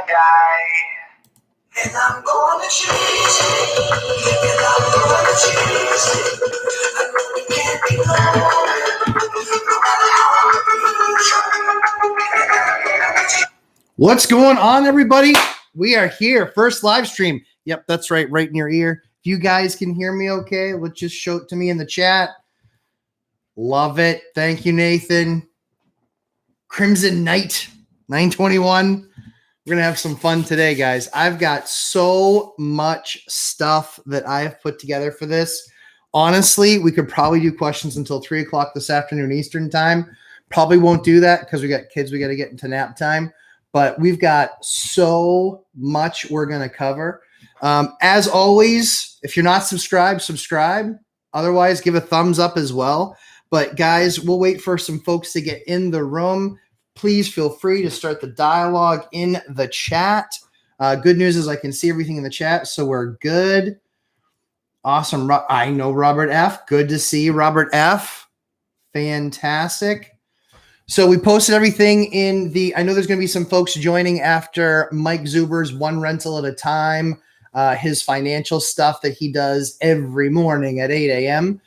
die. And I'm gonna chase it. And I'm gonna chase it. I know it can't be long. No matter how hard we try. What's going on, everybody? We are here. First live stream. Yep, that's right in your ear. If you guys can hear me okay, let's just show it to me in the chat. Love it. Thank you, Nathan. Crimson Knight 921. We're going to have some fun today, guys. I've got so much stuff that I have put together for this. Honestly, we could probably do questions until 3 o'clock this afternoon Eastern time. Probably won't do that because we got kids we got to get into nap time. But we've got so much we're going to cover. As always, if you're not subscribed, subscribe. Otherwise, give a thumbs up as well. But guys, we'll wait for some folks to get in the room. Please feel free to start the dialogue in the chat. Good news is I can see everything in the chat, so we're good. Awesome. I know Robert F. Good to see you, Robert F. Fantastic. So we posted everything in the, I know there's going to be some folks joining after Mike Zuber's One Rental at a Time, his financial stuff that he does every morning at 8 a.m.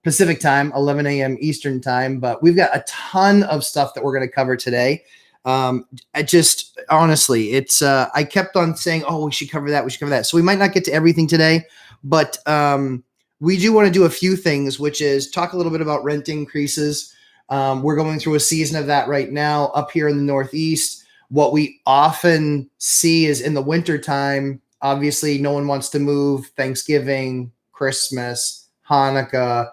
Pacific time, 11 a.m. Eastern time. But we've got a ton of stuff that we're going to cover today. Honestly, it's, I kept on saying, oh, we should cover that. We should cover that. So we might not get to everything today, but we do want to do a few things, which is talk a little bit about rent increases. We're going through a season of that right now up here in the Northeast. What we often see is in the wintertime, obviously no one wants to move. Thanksgiving, Christmas, Hanukkah,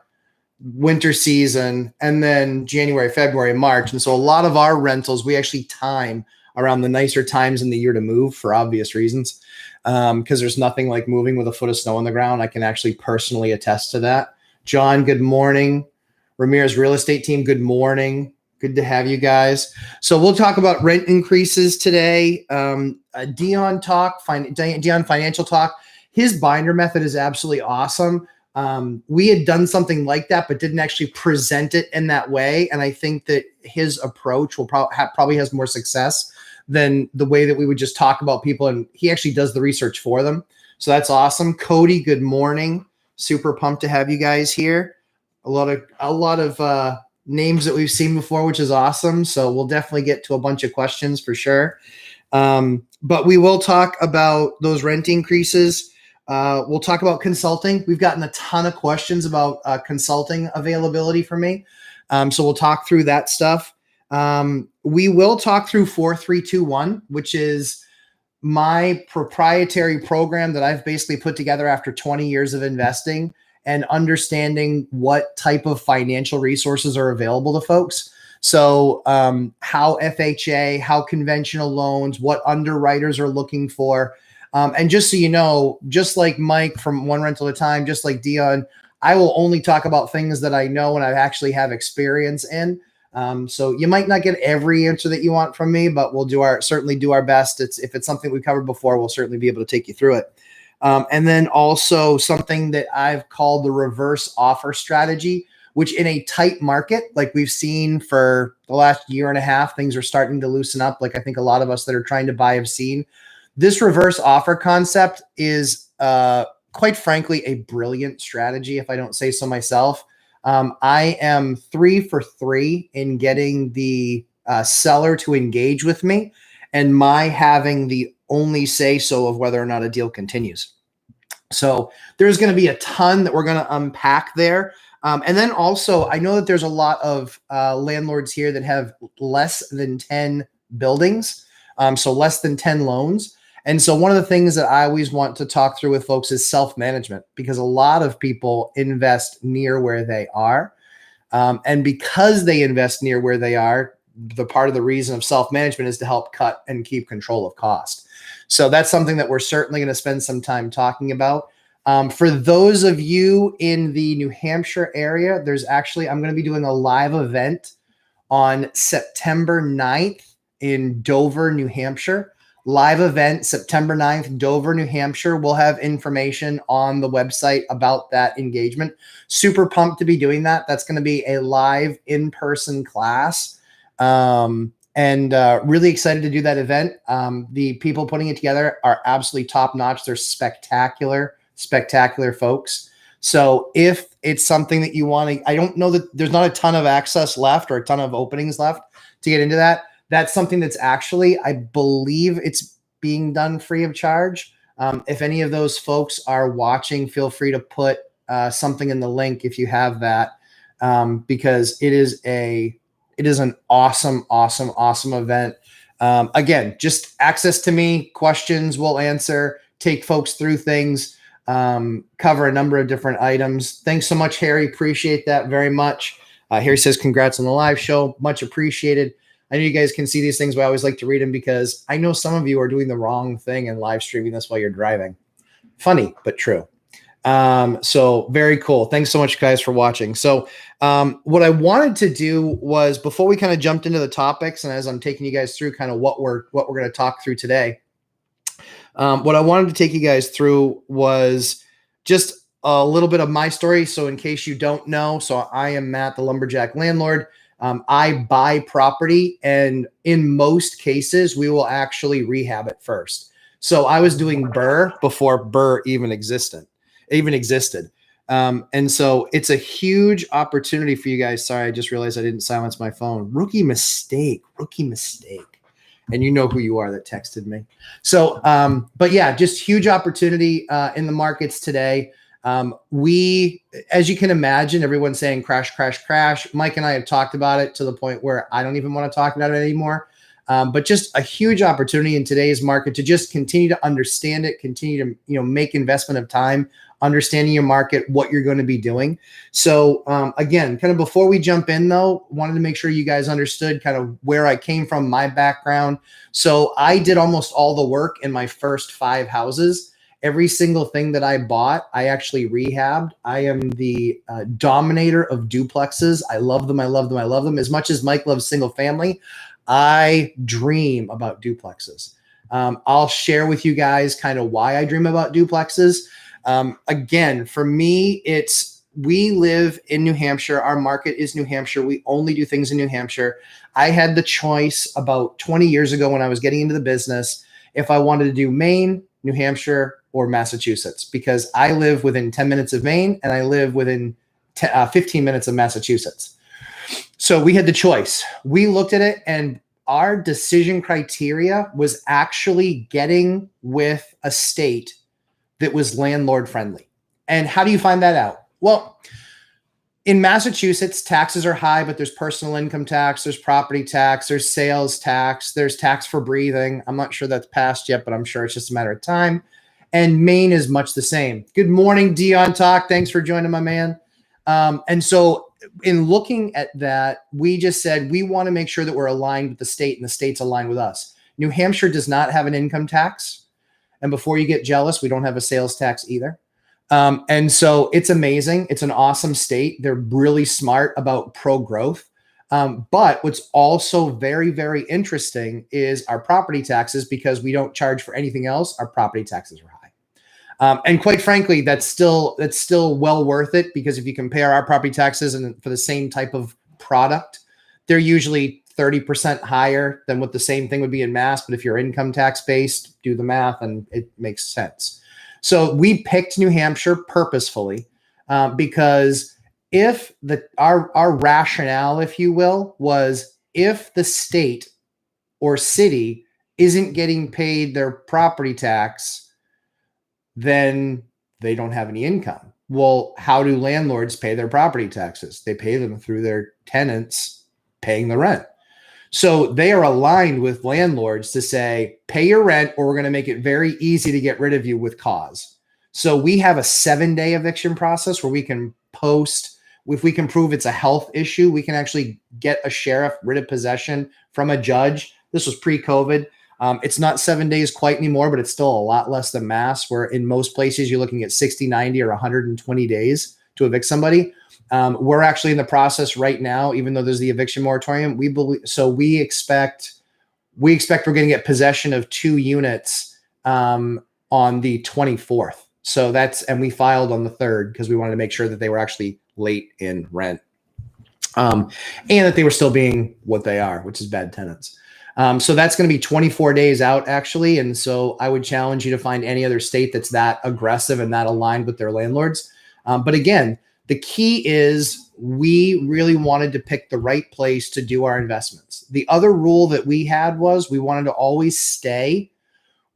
winter season, and then January, February, March. And so a lot of our rentals, we actually time around the nicer times in the year to move for obvious reasons. Because there's nothing like moving with a foot of snow on the ground. I can actually personally attest to that. John, good morning. Ramirez Real Estate Team, good morning. Good to have you guys. So we'll talk about rent increases today. Dion Financial Talk. His binder method is absolutely awesome. We had done something like that, but didn't actually present it in that way. And I think that his approach will probably has more success than the way that we would just talk about people. And he actually does the research for them. So that's awesome. Cody, good morning. Super pumped to have you guys here. A lot of names that we've seen before, which is awesome. So we'll definitely get to a bunch of questions for sure. But we will talk about those rent increases. We'll talk about consulting. We've gotten a ton of questions about consulting availability for me. So we'll talk through that stuff. We will talk through 4321, which is my proprietary program that I've basically put together after 20 years of investing and understanding what type of financial resources are available to folks. So how FHA, how conventional loans, what underwriters are looking for. And just so you know, just like Mike from One Rental at a Time, just like Dion, I will only talk about things that I know and I actually have experience in. So you might not get every answer that you want from me, but we'll certainly do our best. If it's something we covered before, we'll certainly be able to take you through it. And then also something that I've called the reverse offer strategy, which in a tight market, like we've seen for the last year and a half, things are starting to loosen up. Like I think a lot of us that are trying to buy have seen. This reverse offer concept is quite frankly a brilliant strategy, if I don't say so myself. I am 3 for 3 in getting the seller to engage with me and my having the only say so of whether or not a deal continues. So there's going to be a ton that we're going to unpack there. And then also, I know that there's a lot of landlords here that have less than 10 buildings, so less than 10 loans. And so one of the things that I always want to talk through with folks is self-management, because a lot of people invest near where they are. And because they invest near where they are, the part of the reason of self-management is to help cut and keep control of cost. So that's something that we're certainly going to spend some time talking about. For those of you in the New Hampshire area, I'm going to be doing a live event on September 9th in Dover, New Hampshire. Live event, September 9th, Dover, New Hampshire. We'll have information on the website about that engagement. Super pumped to be doing that. That's going to be a live in-person class. and really excited to do that event. The people putting it together are absolutely top notch. They're spectacular, spectacular folks. So if it's something that you want to, I don't know that there's not a ton of access left or a ton of openings left to get into that. That's something that's actually, I believe it's being done free of charge. If any of those folks are watching, feel free to put something in the link if you have that, because it is an awesome, awesome, awesome event. Again, just access to me, questions we'll answer, take folks through things, cover a number of different items. Thanks so much, Harry. Appreciate that very much. Harry says, congrats on the live show. Much appreciated. I know you guys can see these things, but I always like to read them because I know some of you are doing the wrong thing and live streaming this while you're driving. Funny, but true. So very cool. Thanks so much, guys, for watching. So what I wanted to do was, before we kind of jumped into the topics, and as I'm taking you guys through kind of what we're going to talk through today, what I wanted to take you guys through was just a little bit of my story. So in case you don't know, so I am Matt, the Lumberjack Landlord. I buy property, and in most cases, we will actually rehab it first. So I was doing BRRRR before BRRRR even existed. And so it's a huge opportunity for you guys. Sorry, I just realized I didn't silence my phone. Rookie mistake. And you know who you are that texted me. So, but yeah, just huge opportunity in the markets today. We, as you can imagine, everyone's saying crash, crash, crash. Mike and I have talked about it to the point where I don't even want to talk about it anymore. But just a huge opportunity in today's market to just continue to understand it, continue to, make investment of time, understanding your market, what you're going to be doing. So again, kind of before we jump in though, wanted to make sure you guys understood kind of where I came from, my background. So I did almost all the work in my first 5 houses. Every single thing that I bought, I actually rehabbed. I am the dominator of duplexes. I love them. I love them. I love them. As much as Mike loves single family, I dream about duplexes. I'll share with you guys kind of why I dream about duplexes. Again, for me, we live in New Hampshire. Our market is New Hampshire. We only do things in New Hampshire. I had the choice about 20 years ago when I was getting into the business if I wanted to do Maine, New Hampshire, or Massachusetts, because I live within 10 minutes of Maine and I live within 15 minutes of Massachusetts. So we had the choice. We looked at it, and our decision criteria was actually getting with a state that was landlord friendly. And how do you find that out? Well, in Massachusetts, taxes are high, but there's personal income tax, there's property tax, there's sales tax, there's tax for breathing. I'm not sure that's passed yet, but I'm sure it's just a matter of time. And Maine is much the same. Good morning, Dion Talk. Thanks for joining, my man. And so in looking at that, we just said we want to make sure that we're aligned with the state and the state's aligned with us. New Hampshire does not have an income tax. And before you get jealous, we don't have a sales tax either. And so it's amazing. It's an awesome state. They're really smart about pro-growth. But what's also very, very interesting is our property taxes, because we don't charge for anything else. Our property taxes are high. And quite frankly, that's still well worth it, because if you compare our property taxes and for the same type of product, they're usually 30% higher than what the same thing would be in Mass. But if you're income tax based, do the math and it makes sense. So we picked New Hampshire purposefully because if our rationale, if you will, was if the state or city isn't getting paid their property tax, then they don't have any income. Well, how do landlords pay their property taxes? They pay them through their tenants paying the rent. So they are aligned with landlords to say, pay your rent, or we're going to make it very easy to get rid of you with cause. So we have a 7-day eviction process where we can post, if we can prove it's a health issue, we can actually get a sheriff writ of possession from a judge. This was pre-COVID. It's not 7 days quite anymore, but it's still a lot less than Mass, where in most places you're looking at 60, 90, or 120 days to evict somebody. We're actually in the process right now, even though there's the eviction moratorium. We expect we're going to get possession of 2 units on the 24th. And we filed on the 3rd because we wanted to make sure that they were actually late in rent. And that they were still being what they are, which is bad tenants. So that's going to be 24 days out, actually. And so I would challenge you to find any other state that's that aggressive and that aligned with their landlords. But again, the key is we really wanted to pick the right place to do our investments. The other rule that we had was we wanted to always stay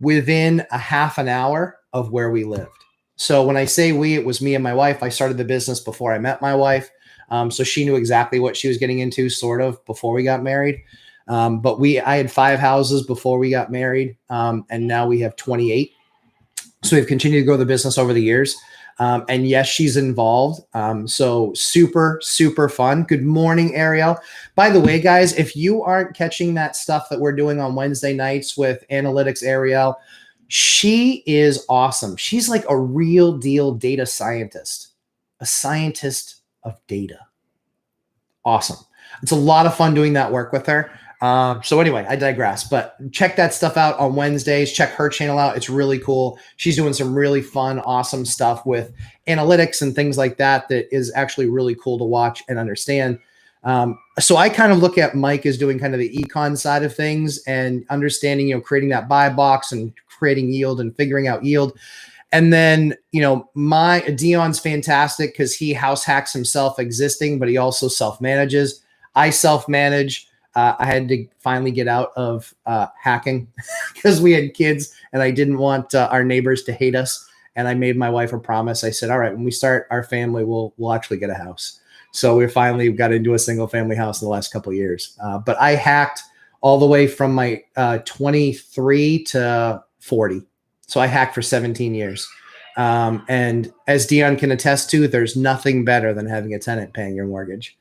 within a half an hour of where we lived. So when I say we, it was me and my wife. I started the business before I met my wife. So she knew exactly what she was getting into sort of before we got married. But I had 5 houses before we got married. And now we have 28. So we've continued to grow the business over the years. And yes, she's involved. So super, super fun. Good morning, Ariel. By the way, guys, if you aren't catching that stuff that we're doing on Wednesday nights with Analytics Ariel, she is awesome. She's like a real deal data scientist, a scientist of data. Awesome. It's a lot of fun doing that work with her. So anyway, I digress, but check that stuff out on Wednesdays. Check her channel out. It's really cool. She's doing some really fun, awesome stuff with analytics and things like that is actually really cool to watch and understand. So I kind of look at Mike as doing kind of the econ side of things and understanding, creating that buy box and creating yield and figuring out yield. And then, Dion's fantastic because he house hacks himself existing, but he also self-manages. I self-manage. I had to finally get out of hacking because we had kids and I didn't want our neighbors to hate us. And I made my wife a promise. I said, all right, when we start our family, we'll actually get a house. So we finally got into a single family house in the last couple of years. But I hacked all the way from my 23 to 40. So I hacked for 17 years. And as Dion can attest to, there's nothing better than having a tenant paying your mortgage.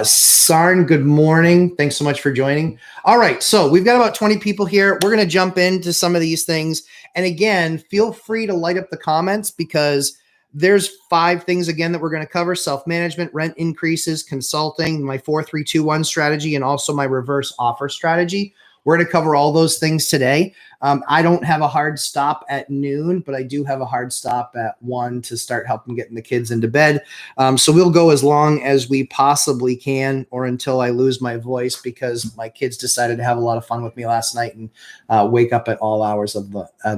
Sarn, good morning. Thanks so much for joining. All right. So we've got about 20 people here. We're going to jump into some of these things. And again, feel free to light up the comments because there's 5 things again that we're going to cover: self-management, rent increases, consulting, my 4-3-2-1 strategy, and also my reverse offer strategy. We're going to cover all those things today. I don't have a hard stop at noon, but I do have a hard stop at 1 to start helping getting the kids into bed. So we'll go as long as we possibly can or until I lose my voice because my kids decided to have a lot of fun with me last night and wake up at all hours of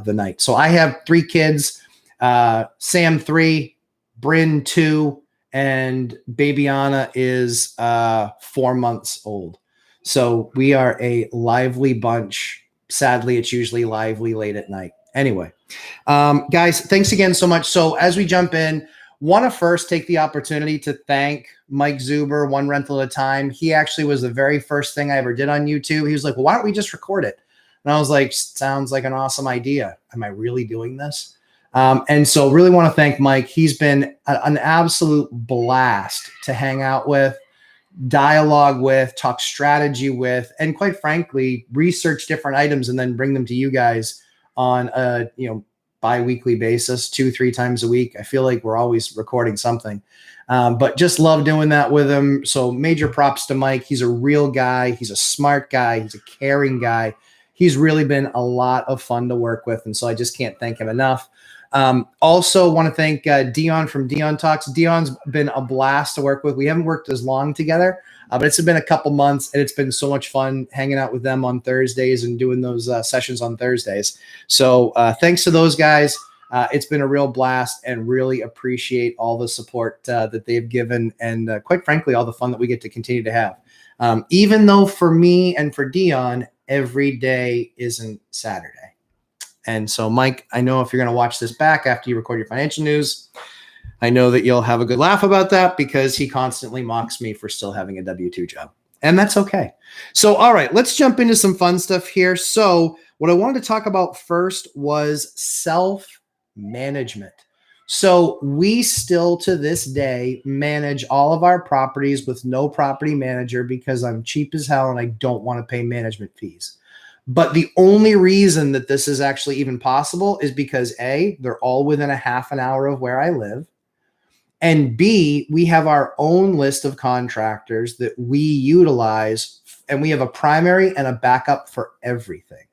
the night. So I have 3 kids, Sam 3, Bryn 2, and baby Anna is 4 months old. So we are a lively bunch. Sadly, it's usually lively late at night. Anyway, guys, thanks again so much. So as we jump in, want to first take the opportunity to thank Mike Zuber, One Rental at a Time. He actually was the very first thing I ever did on YouTube. He was like, well, why don't we just record it? And I was like, sounds like an awesome idea. Am I really doing this? And so really want to thank Mike. He's been an absolute blast to hang out with, dialogue with, talk strategy with, and quite frankly, research different items and then bring them to you guys on a bi-weekly basis, 2-3 times a week. I feel like we're always recording something, but just love doing that with him. So major props to Mike. He's a real guy. He's a smart guy. He's a caring guy. He's really been a lot of fun to work with. And so I just can't thank him enough. Also want to thank Dion from Dion Talks. Dion's been a blast to work with. We haven't worked as long together, but it's been a couple months and it's been so much fun hanging out with them on Thursdays and doing those sessions on Thursdays. So thanks to those guys. It's been a real blast and really appreciate all the support that they've given and quite frankly, all the fun that we get to continue to have. Even though for me and for Dion, every day isn't Saturday. And so, Mike, I know if you're going to watch this back after you record your financial news, I know that you'll have a good laugh about that because he constantly mocks me for still having a W-2 job. And that's okay. So, all right, let's jump into some fun stuff here. So what I wanted to talk about first was self-management. So we still to this day manage all of our properties with no property manager because I'm cheap as hell and I don't want to pay management fees. But the only reason that this is actually even possible is because A, they're all within a half an hour of where I live. And B, we have our own list of contractors that we utilize and we have a primary and a backup for everything.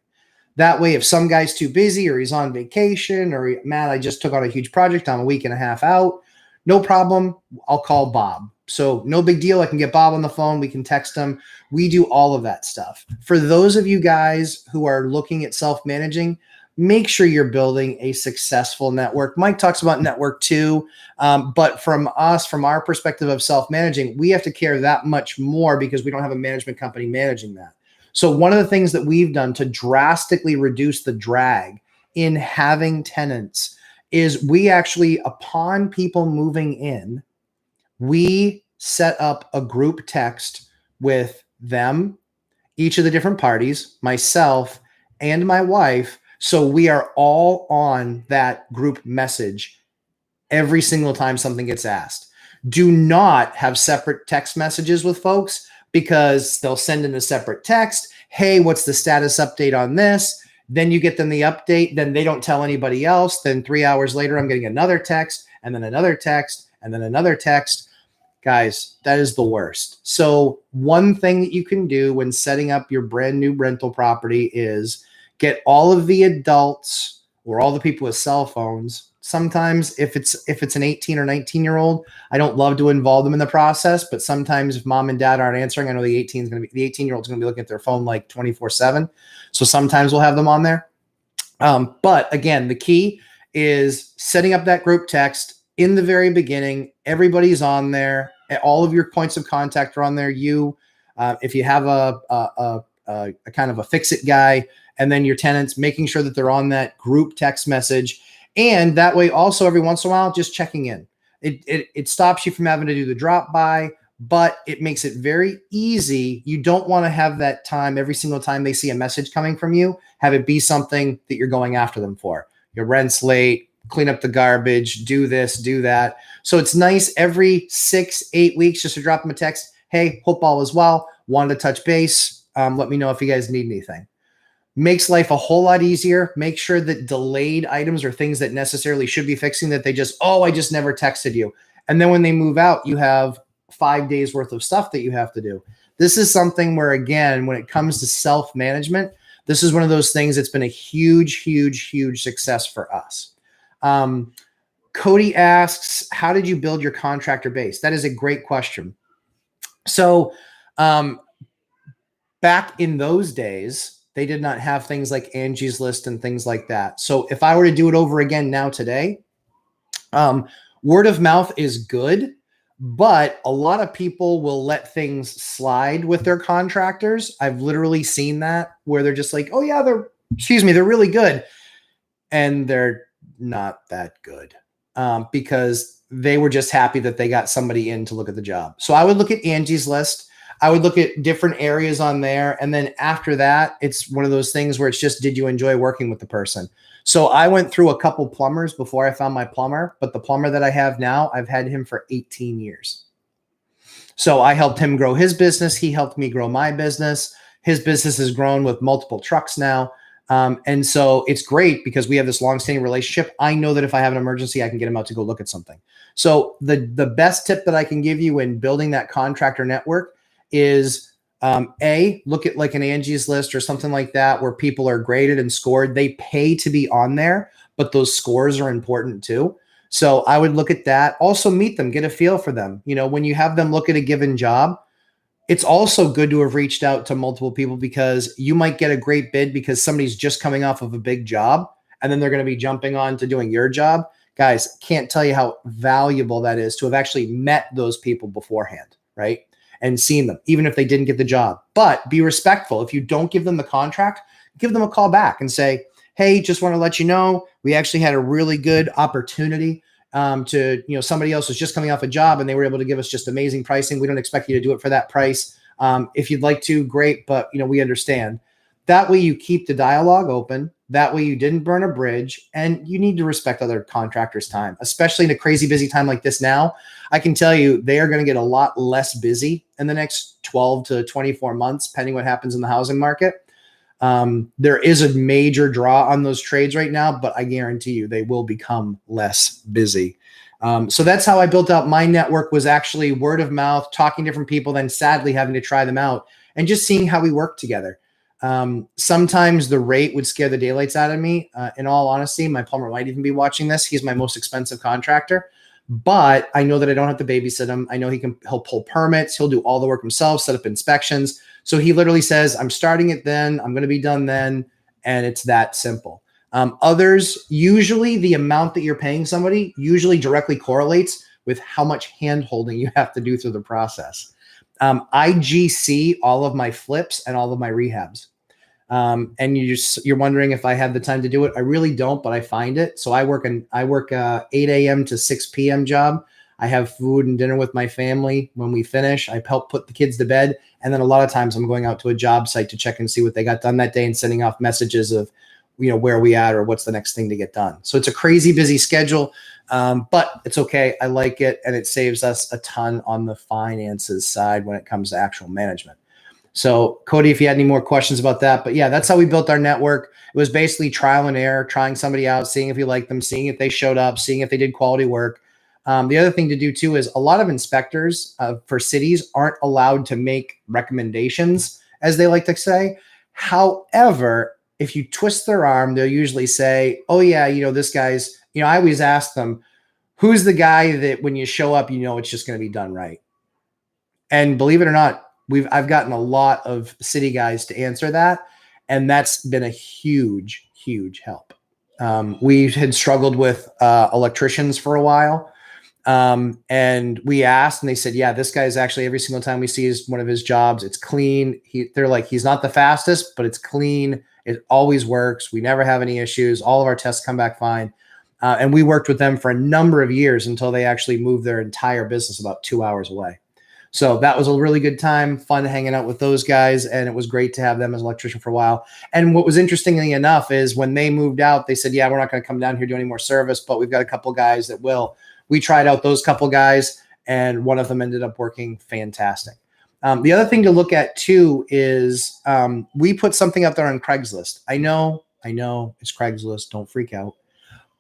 That way, if some guy's too busy or he's on vacation or Matt, I just took on a huge project, I'm a week and a half out, no problem. I'll call Bob. So no big deal. I can get Bob on the phone. We can text him. We do all of that stuff. For those of you guys who are looking at self-managing, make sure you're building a successful network. Mike talks about network too. But from our perspective of self-managing, we have to care that much more because we don't have a management company managing that. So one of the things that we've done to drastically reduce the drag in having tenants is we actually, upon people moving in, we set up a group text with them, each of the different parties, myself and my wife. So we are all on that group message every single time something gets asked. Do not have separate text messages with folks because they'll send in a separate text. Hey, what's the status update on this? Then you get them the update. Then they don't tell anybody else. Then 3 hours later, I'm getting another text and then another text and then another text. Guys, that is the worst. So one thing that you can do when setting up your brand new rental property is get all of the adults or all the people with cell phones. Sometimes if it's an 18 or 19-year-old, I don't love to involve them in the process, but sometimes if mom and dad aren't answering, I know the 18-year-old's going to be looking at their phone like 24/7. So sometimes we'll have them on there. But again, the key is setting up that group text in the very beginning. Everybody's on there. All of your points of contact are on there. If you have a kind of a fix-it guy, and then your tenants, making sure that they're on that group text message. And that way also every once in a while, just checking in. It stops you from having to do the drop by, but it makes it very easy. You don't want to have that time every single time they see a message coming from you, have it be something that you're going after them for. Your rent's late, clean up the garbage, do this, do that. So it's nice every 6-8 weeks just to drop them a text. Hey, hope all is well. Wanted to touch base. Let me know if you guys need anything. Makes life a whole lot easier. Make sure that delayed items or things that necessarily should be fixing that they just, I just never texted you. And then when they move out, you have 5 days worth of stuff that you have to do. This is something where, again, when it comes to self-management, this is one of those things that's been a huge, huge, huge success for us. Cody asks, how did you build your contractor base? That is a great question. So back in those days, they did not have things like Angie's List and things like that. So if I were to do it over again now today, word of mouth is good, but a lot of people will let things slide with their contractors. I've literally seen that where they're just like, oh yeah, they're really good. And they're not that good because they were just happy that they got somebody in to look at the job. So I would look at Angie's List. I would look at different areas on there. And then after that, it's one of those things where it's just, did you enjoy working with the person? So I went through a couple plumbers before I found my plumber, but the plumber that I have now, I've had him for 18 years. So I helped him grow his business. He helped me grow my business. His business has grown with multiple trucks now. And so it's great because we have this long-standing relationship. I know that if I have an emergency, I can get him out to go look at something. So the best tip that I can give you in building that contractor network is look at like an Angie's List or something like that where people are graded and scored. They pay to be on there, but those scores are important too. So I would look at that. Also meet them, get a feel for them. You know, when you have them look at a given job, it's also good to have reached out to multiple people because you might get a great bid because somebody's just coming off of a big job and then they're going to be jumping on to doing your job. Guys, can't tell you how valuable that is to have actually met those people beforehand, right? And seen them, even if they didn't get the job. But be respectful. If you don't give them the contract, give them a call back and say, hey, just want to let you know, we actually had a really good opportunity somebody else was just coming off a job and they were able to give us just amazing pricing. We don't expect you to do it for that price. If you'd like to, great, but we understand. That way you keep the dialogue open. That way you didn't burn a bridge, and you need to respect other contractors' time, especially in a crazy busy time like this now. I can tell you they are going to get a lot less busy in the next 12 to 24 months, depending what happens in the housing market. There is a major draw on those trades right now, but I guarantee you they will become less busy. So that's how I built out my network, was actually word of mouth, talking to different people, then sadly having to try them out and just seeing how we work together. Sometimes the rate would scare the daylights out of me. In all honesty, my plumber might even be watching this. He's my most expensive contractor, but I know that I don't have to babysit him. I know he'll pull permits. He'll do all the work himself, set up inspections. So he literally says, I'm starting it then. I'm going to be done then. And it's that simple. Others, usually the amount that you're paying somebody usually directly correlates with how much hand holding you have to do through the process. I GC all of my flips and all of my rehabs. And you're wondering if I have the time to do it. I really don't, but I find it. So I work 8 a.m. to 6 p.m. job. I have food and dinner with my family. When we finish, I help put the kids to bed. And then a lot of times I'm going out to a job site to check and see what they got done that day and sending off messages of, where are we at or what's the next thing to get done. So it's a crazy busy schedule, but it's okay. I like it. And it saves us a ton on the finances side when it comes to actual management. So Cody, if you had any more questions about that, but yeah, that's how we built our network. It was basically trial and error, trying somebody out, seeing if we liked them, seeing if they showed up, seeing if they did quality work. The other thing to do too is a lot of inspectors for cities aren't allowed to make recommendations, as they like to say. However, if you twist their arm, they'll usually say, oh yeah, this guy's, I always ask them, who's the guy that when you show up, it's just going to be done right. And believe it or not, I've gotten a lot of city guys to answer that. And that's been a huge, huge help. We had struggled with electricians for a while. And we asked and they said, yeah, this guy's actually every single time we see one of his jobs, it's clean. They're like, he's not the fastest, but it's clean. It always works. We never have any issues. All of our tests come back fine. And we worked with them for a number of years until they actually moved their entire business about 2 hours away. So that was a really good time, fun hanging out with those guys. And it was great to have them as an electrician for a while. And what was interestingly enough is when they moved out, they said, yeah, we're not going to come down here do any more service, but we've got a couple guys that will. We tried out those couple guys and one of them ended up working fantastic. The other thing to look at too is we put something up there on Craigslist. I know it's Craigslist. Don't freak out.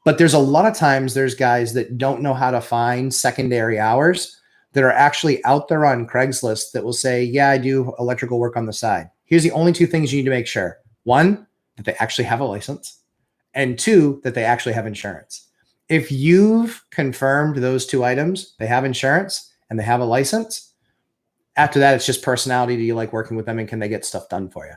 But there's a lot of times there's guys that don't know how to find secondary hours that are actually out there on Craigslist that will say, yeah, I do electrical work on the side. Here's the only two things you need to make sure. One, that they actually have a license. And two, that they actually have insurance. If you've confirmed those two items, they have insurance and they have a license, after that, it's just personality. Do you like working with them and can they get stuff done for you?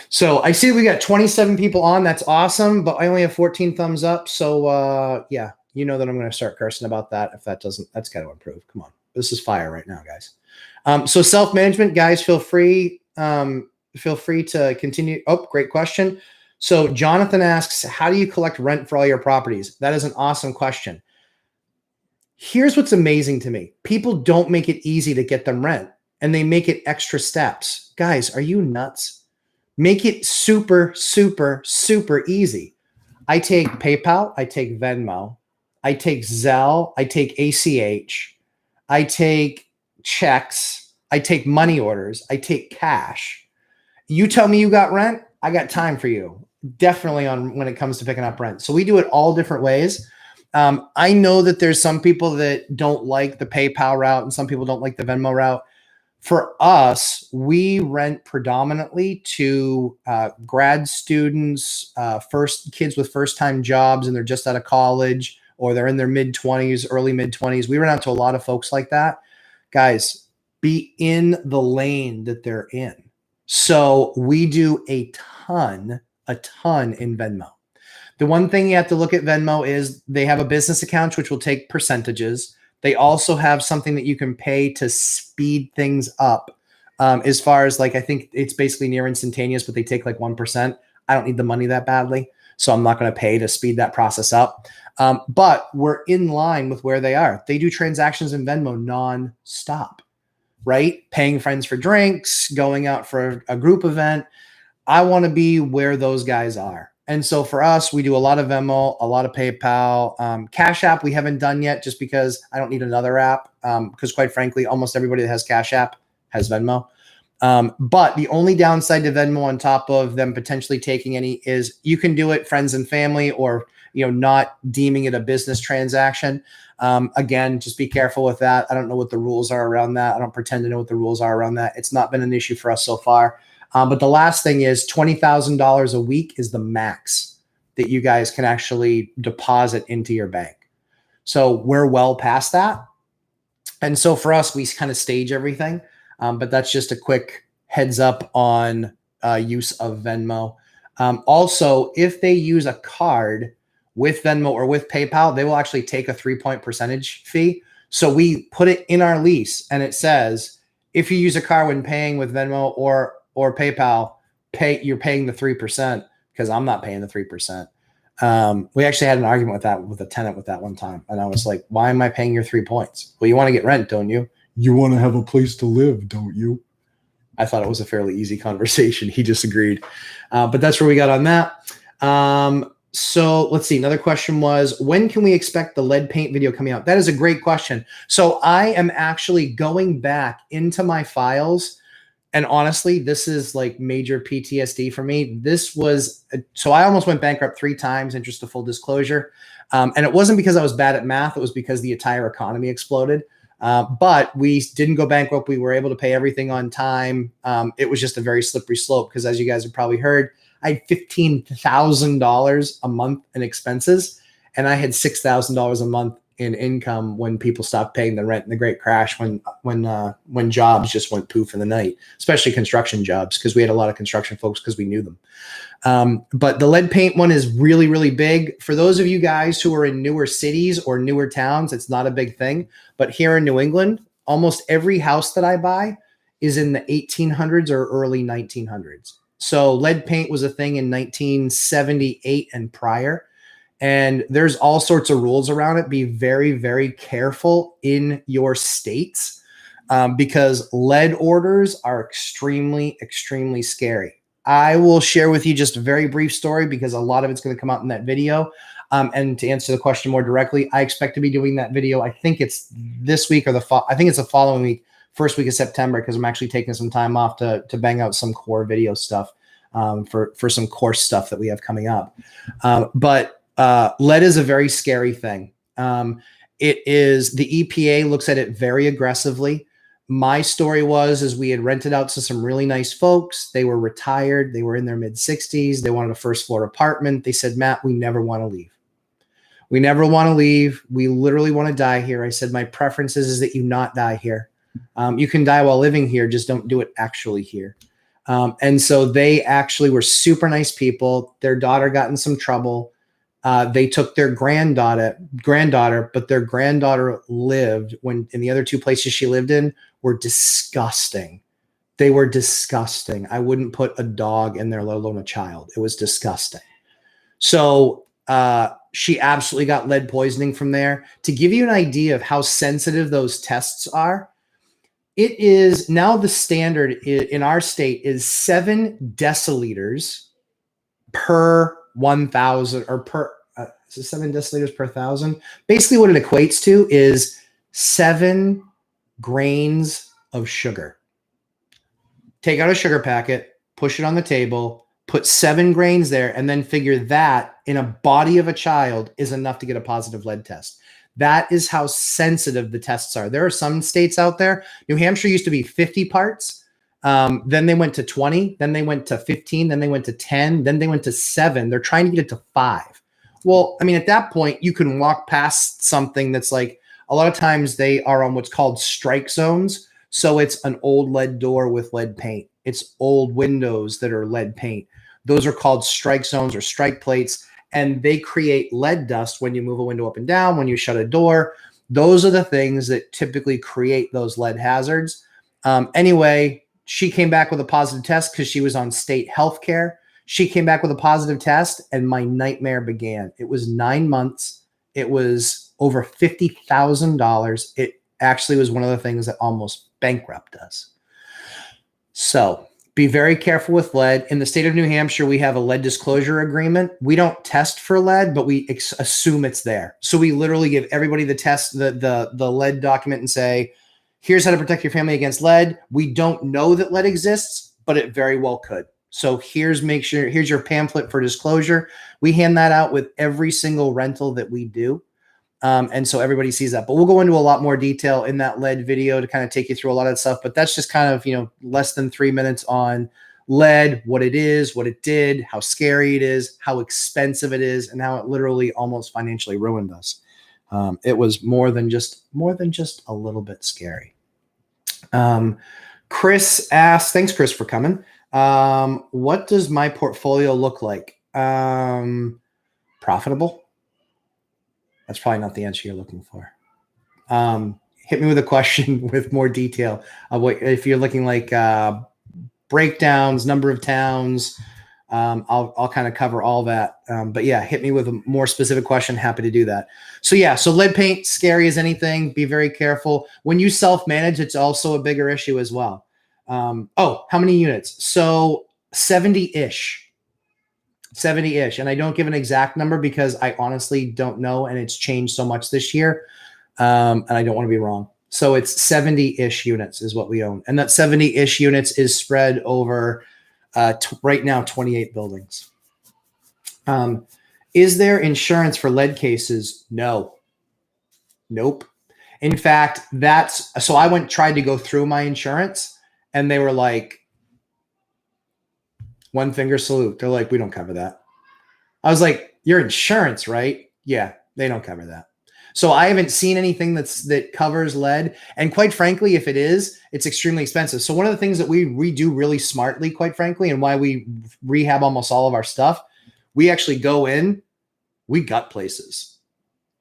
So I see we got 27 people on. That's awesome, but I only have 14 thumbs up. So yeah, that I'm going to start cursing about that. If that doesn't, that's got to improve. Come on. This is fire right now, guys. So self-management, guys, feel free to continue. Oh, great question. So Jonathan asks, how do you collect rent for all your properties? That is an awesome question. Here's what's amazing to me. People don't make it easy to get them rent and they make it extra steps. Guys, are you nuts? Make it super, super, super easy. I take PayPal. I take Venmo. I take Zelle. I take ACH. I take checks. I take money orders. I take cash. You tell me you got rent, I got time for you. Definitely on when it comes to picking up rent. So we do it all different ways. I know that there's some people that don't like the PayPal route and some people don't like the Venmo route. For us, we rent predominantly to grad students, kids with first-time jobs, and they're just out of college or they're in their mid-20s, early mid-20s. We rent out to a lot of folks like that. Guys, be in the lane that they're in. So we do a ton in Venmo. The one thing you have to look at Venmo is they have a business account, which will take percentages. They also have something that you can pay to speed things up. As far as I think it's basically near instantaneous, but they take 1%. I don't need the money that badly, so I'm not going to pay to speed that process up. But we're in line with where they are. They do transactions in Venmo non-stop, right? Paying friends for drinks, going out for a group event. I want to be where those guys are. And so for us, we do a lot of Venmo, a lot of PayPal. Cash App we haven't done yet just because I don't need another app because quite frankly, almost everybody that has Cash App has Venmo. But the only downside to Venmo on top of them potentially taking any is you can do it friends and family or not deeming it a business transaction. Again, just be careful with that. I don't know what the rules are around that. I don't pretend to know what the rules are around that. It's not been an issue for us so far. But the last thing is $20,000 a week is the max that you guys can actually deposit into your bank. So we're well past that. And so for us, we kind of stage everything. But that's just a quick heads up on use of Venmo. Also, if they use a card with Venmo or with PayPal, they will actually take a 3-point percentage fee. So we put it in our lease, and it says, if you use a card when paying with Venmo or PayPal, you're paying the 3%, because I'm not paying the 3%. We actually had an argument with that with a tenant with that one time. And I was like, why am I paying your 3 points? Well, you want to get rent, don't you? You want to have a place to live, don't you? I thought it was a fairly easy conversation. He disagreed. But that's where we got on that. So let's see. Another question was, when can we expect the lead paint video coming out? That is a great question. So I am actually going back into my files. And honestly, this is like major PTSD for me. So I almost went bankrupt 3 times, in just a full disclosure. And it wasn't because I was bad at math. It was because the entire economy exploded. But we didn't go bankrupt. We were able to pay everything on time. It was just a very slippery slope because, as you guys have probably heard, I had $15,000 a month in expenses, and I had $6,000 a month in income when people stopped paying the rent in the Great Crash, when jobs just went poof in the night, especially construction jobs, because we had a lot of construction folks because we knew them. But the lead paint one is really, really big. For those of you guys who are in newer cities or newer towns, it's not a big thing. But here in New England, almost every house that I buy is in the 1800s or early 1900s. So lead paint was a thing in 1978 and prior. And there's all sorts of rules around it. Be very, very careful in your states, because lead orders are extremely, extremely scary. I will share with you just a very brief story, because a lot of it's going to come out in that video. And to answer the question more directly, I expect to be doing that video. I think it's this week, or I think it's the following week, first week of September, because I'm actually taking some time off to bang out some core video stuff for some course stuff that we have coming up. But lead is a very scary thing. The EPA looks at it very aggressively. My story is we had rented out to some really nice folks. They were retired. They were in their mid-60s. They wanted a first floor apartment. They said, Matt, we never want to leave. We never want to leave. We literally want to die here. I said, my preference is that you not die here. You can die while living here. Just don't do it actually here. And so they actually were super nice people. Their daughter got in some trouble. They took their granddaughter, but their granddaughter lived in the other 2 places she lived in were disgusting. They were disgusting. I wouldn't put a dog in there, let alone a child. It was disgusting. So she absolutely got lead poisoning from there. To give you an idea of how sensitive those tests are, it is now the standard in our state is 7 deciliters per 1,000, or per 7 deciliters per 1,000. Basically, what it equates to is 7 grains of sugar. Take out a sugar packet, push it on the table, put 7 grains there, and then figure that in a body of a child is enough to get a positive lead test. That is how sensitive the tests are. There are some states out there. New Hampshire used to be 50 parts. Then they went to 20. Then they went to 15. Then they went to 10. Then they went to 7. They're trying to get it to 5. Well, I mean, at that point, you can walk past something that's like, a lot of times they are on what's called strike zones. So it's an old lead door with lead paint. It's old windows that are lead paint. Those are called strike zones or strike plates. And they create lead dust when you move a window up and down, when you shut a door. Those are the things that typically create those lead hazards. Anyway, she came back with a positive test because she was on state health care. She came back with a positive test, and my nightmare began. It was 9 months. It was over $50,000. It actually was one of the things that almost bankrupted us. So be very careful with lead. In the state of New Hampshire, we have a lead disclosure agreement. We don't test for lead, but we assume it's there. So we literally give everybody the test, the lead document, and say, here's how to protect your family against lead. We don't know that lead exists, but it very well could. So here's your pamphlet for disclosure. We hand that out with every single rental that we do. And so everybody sees that, but we'll go into a lot more detail in that lead video to kind of take you through a lot of that stuff. But that's just kind of, less than 3 minutes on lead, what it is, what it did, how scary it is, how expensive it is, and how it literally almost financially ruined us. It was more than just a little bit scary. Chris asks, thanks, Chris, for coming. What does my portfolio look like? Profitable? That's probably not the answer you're looking for. Hit me with a question with more detail of what, if you're looking like breakdowns, number of towns. I'll kind of cover all that. But yeah, hit me with a more specific question. Happy to do that. So yeah, so lead paint, scary as anything. Be very careful. When you self-manage, it's also a bigger issue as well. How many units? So 70-ish. 70-ish. And I don't give an exact number because I honestly don't know. And it's changed so much this year. And I don't want to be wrong. So it's 70-ish units is what we own. And that 70-ish units is spread over right now 28 buildings. Is there insurance for lead cases? No. Nope. In fact, so I tried to go through my insurance and they were like, one finger salute. They're like, we don't cover that. I was like, your insurance, right? Yeah, they don't cover that. So I haven't seen anything that covers lead. And quite frankly, if it is, it's extremely expensive. So one of the things that we do really smartly, quite frankly, and why we rehab almost all of our stuff, we actually go in, we gut places.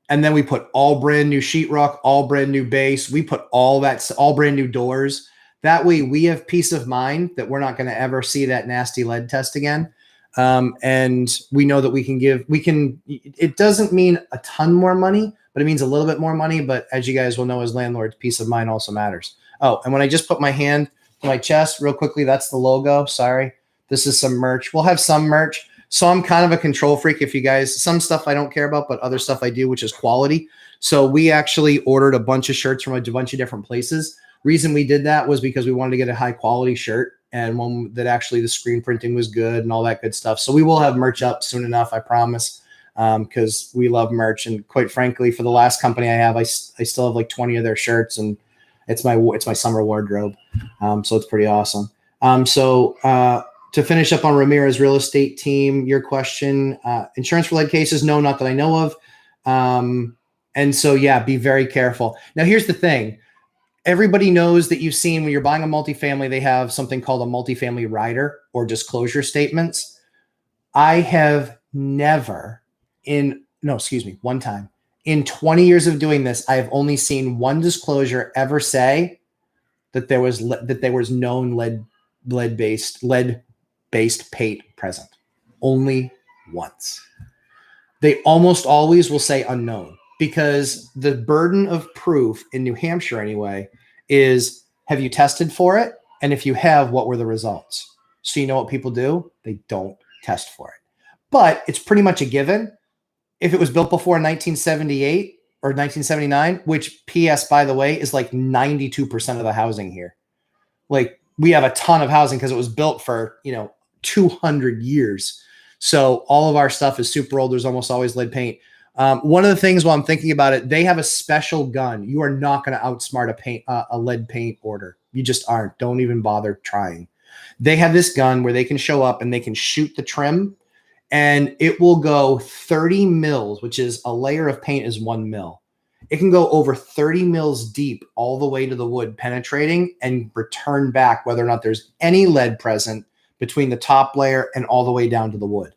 And then we put all brand new sheetrock, all brand new base. We put all brand new doors. That way we have peace of mind that we're not going to ever see that nasty lead test again. And we know that it doesn't mean a ton more money, but it means a little bit more money. But as you guys will know, as landlords, peace of mind also matters. Oh, and when I just put my hand to my chest real quickly, that's the logo. Sorry. This is some merch. We'll have some merch. So I'm kind of a control freak. If you guys, some stuff I don't care about, but other stuff I do, which is quality. So we actually ordered a bunch of shirts from a bunch of different places. Reason we did that was because we wanted to get a high quality shirt and one that actually the screen printing was good and all that good stuff. So we will have merch up soon enough, I promise, because we love merch. And quite frankly, for the last company I have, I still have like 20 of their shirts, and it's my summer wardrobe. So it's pretty awesome. To finish up on Ramirez Real Estate Team, your question, insurance for lead cases? No, not that I know of. And so, yeah, be very careful. Now, here's the thing. Everybody knows that you've seen when you're buying a multifamily, they have something called a multifamily rider or disclosure statements. I have never one time in 20 years of doing this, I have only seen one disclosure ever say that there was known lead-based paint present. Only once. They almost always will say unknown, because the burden of proof in New Hampshire anyway is, have you tested for it? And if you have, what were the results? So you know what people do? They don't test for it. But it's pretty much a given. If it was built before 1978 or 1979, which PS, by the way, is like 92% of the housing here. Like, we have a ton of housing because it was built for, 200 years. So all of our stuff is super old. There's almost always lead paint. One of the things, while I'm thinking about it, they have a special gun. You are not going to outsmart a lead paint order. You just aren't. Don't even bother trying. They have this gun where they can show up and they can shoot the trim, and it will go 30 mils, which is a layer of paint is 1 mil. It can go over 30 mils deep all the way to the wood, penetrating, and return back whether or not there's any lead present between the top layer and all the way down to the wood.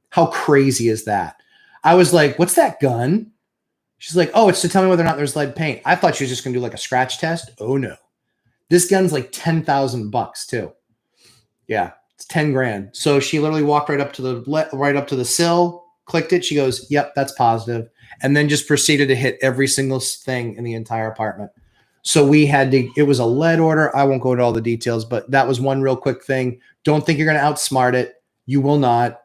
How crazy is that? I was like, what's that gun? She's like, oh, it's to tell me whether or not there's lead paint. I thought she was just going to do like a scratch test. Oh, no. This gun's like $10,000 too. Yeah, it's 10 grand. So she literally walked right up to the sill, clicked it. She goes, yep, that's positive. And then just proceeded to hit every single thing in the entire apartment. So it was a lead order. I won't go into all the details, but that was one real quick thing. Don't think you're going to outsmart it. You will not.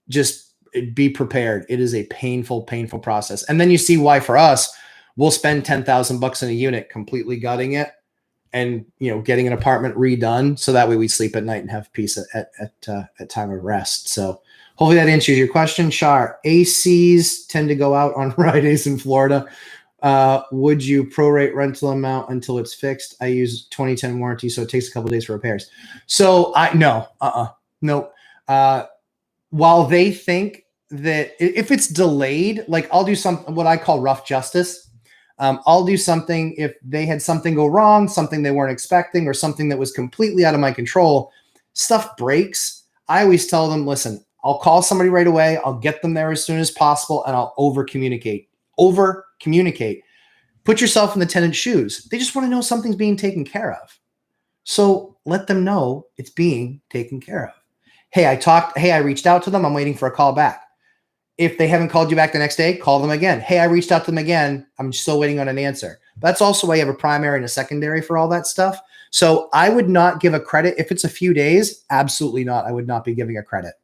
Just be prepared. It is a painful, painful process. And then you see why for us, we'll spend $10,000 in a unit completely gutting it and, getting an apartment redone. So that way we sleep at night and have peace at time of rest. So hopefully that answers your question. Shar, ACs tend to go out on Fridays in Florida. Would you prorate rental amount until it's fixed? I use 2010 warranty, so it takes a couple of days for repairs. So no. While they think that if it's delayed, like I'll do what I call rough justice. I'll do something if they had something go wrong, something they weren't expecting, or something that was completely out of my control. Stuff breaks. I always tell them, listen, I'll call somebody right away. I'll get them there as soon as possible, and I'll over communicate. Put yourself in the tenant's shoes. They just want to know something's being taken care of. So let them know it's being taken care of. Hey, I reached out to them. I'm waiting for a call back. If they haven't called you back the next day, call them again. Hey, I reached out to them again. I'm still waiting on an answer. That's also why you have a primary and a secondary for all that stuff. So I would not give a credit. If it's a few days, absolutely not. I would not be giving a credit.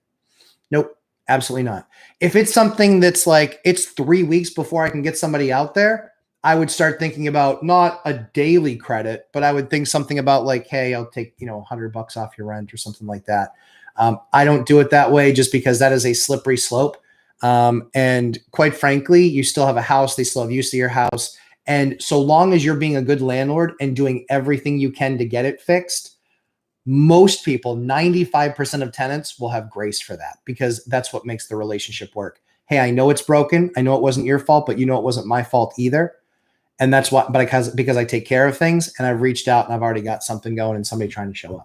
Nope, absolutely not. If it's something that's like it's 3 weeks before I can get somebody out there, I would start thinking about not a daily credit, but I would think something about like, hey, I'll take, $100 off your rent or something like that. I don't do it that way just because that is a slippery slope. And quite frankly, you still have a house. They still have use to your house. And so long as you're being a good landlord and doing everything you can to get it fixed, most people, 95% of tenants will have grace for that because that's what makes the relationship work. Hey, I know it's broken. I know it wasn't your fault, but it wasn't my fault either. And that's why, because I take care of things and I've reached out and I've already got something going and somebody trying to show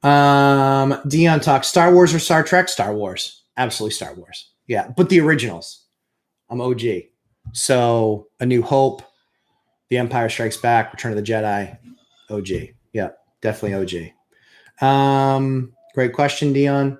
up. Dion talks Star Wars or Star Trek? Star Wars. Absolutely Star Wars. Yeah. But the originals. I'm OG. So A New Hope, The Empire Strikes Back, Return of the Jedi, OG. Yeah, definitely OG. Great question, Dion.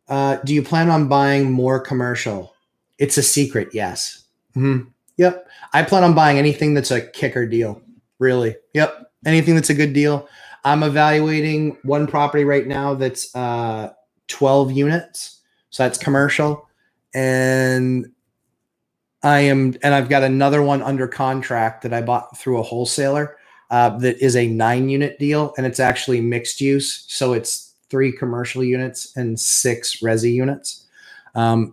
Do you plan on buying more commercial? It's a secret. Yes. Mm-hmm. Yep. I plan on buying anything that's a kicker deal. Really. Yep. Anything that's a good deal. I'm evaluating one property right now that's 12 units. So that's commercial. And I've got another one under contract that I bought through a wholesaler that is a 9-unit deal. And it's actually mixed use. So it's 3 commercial units and 6 resi units.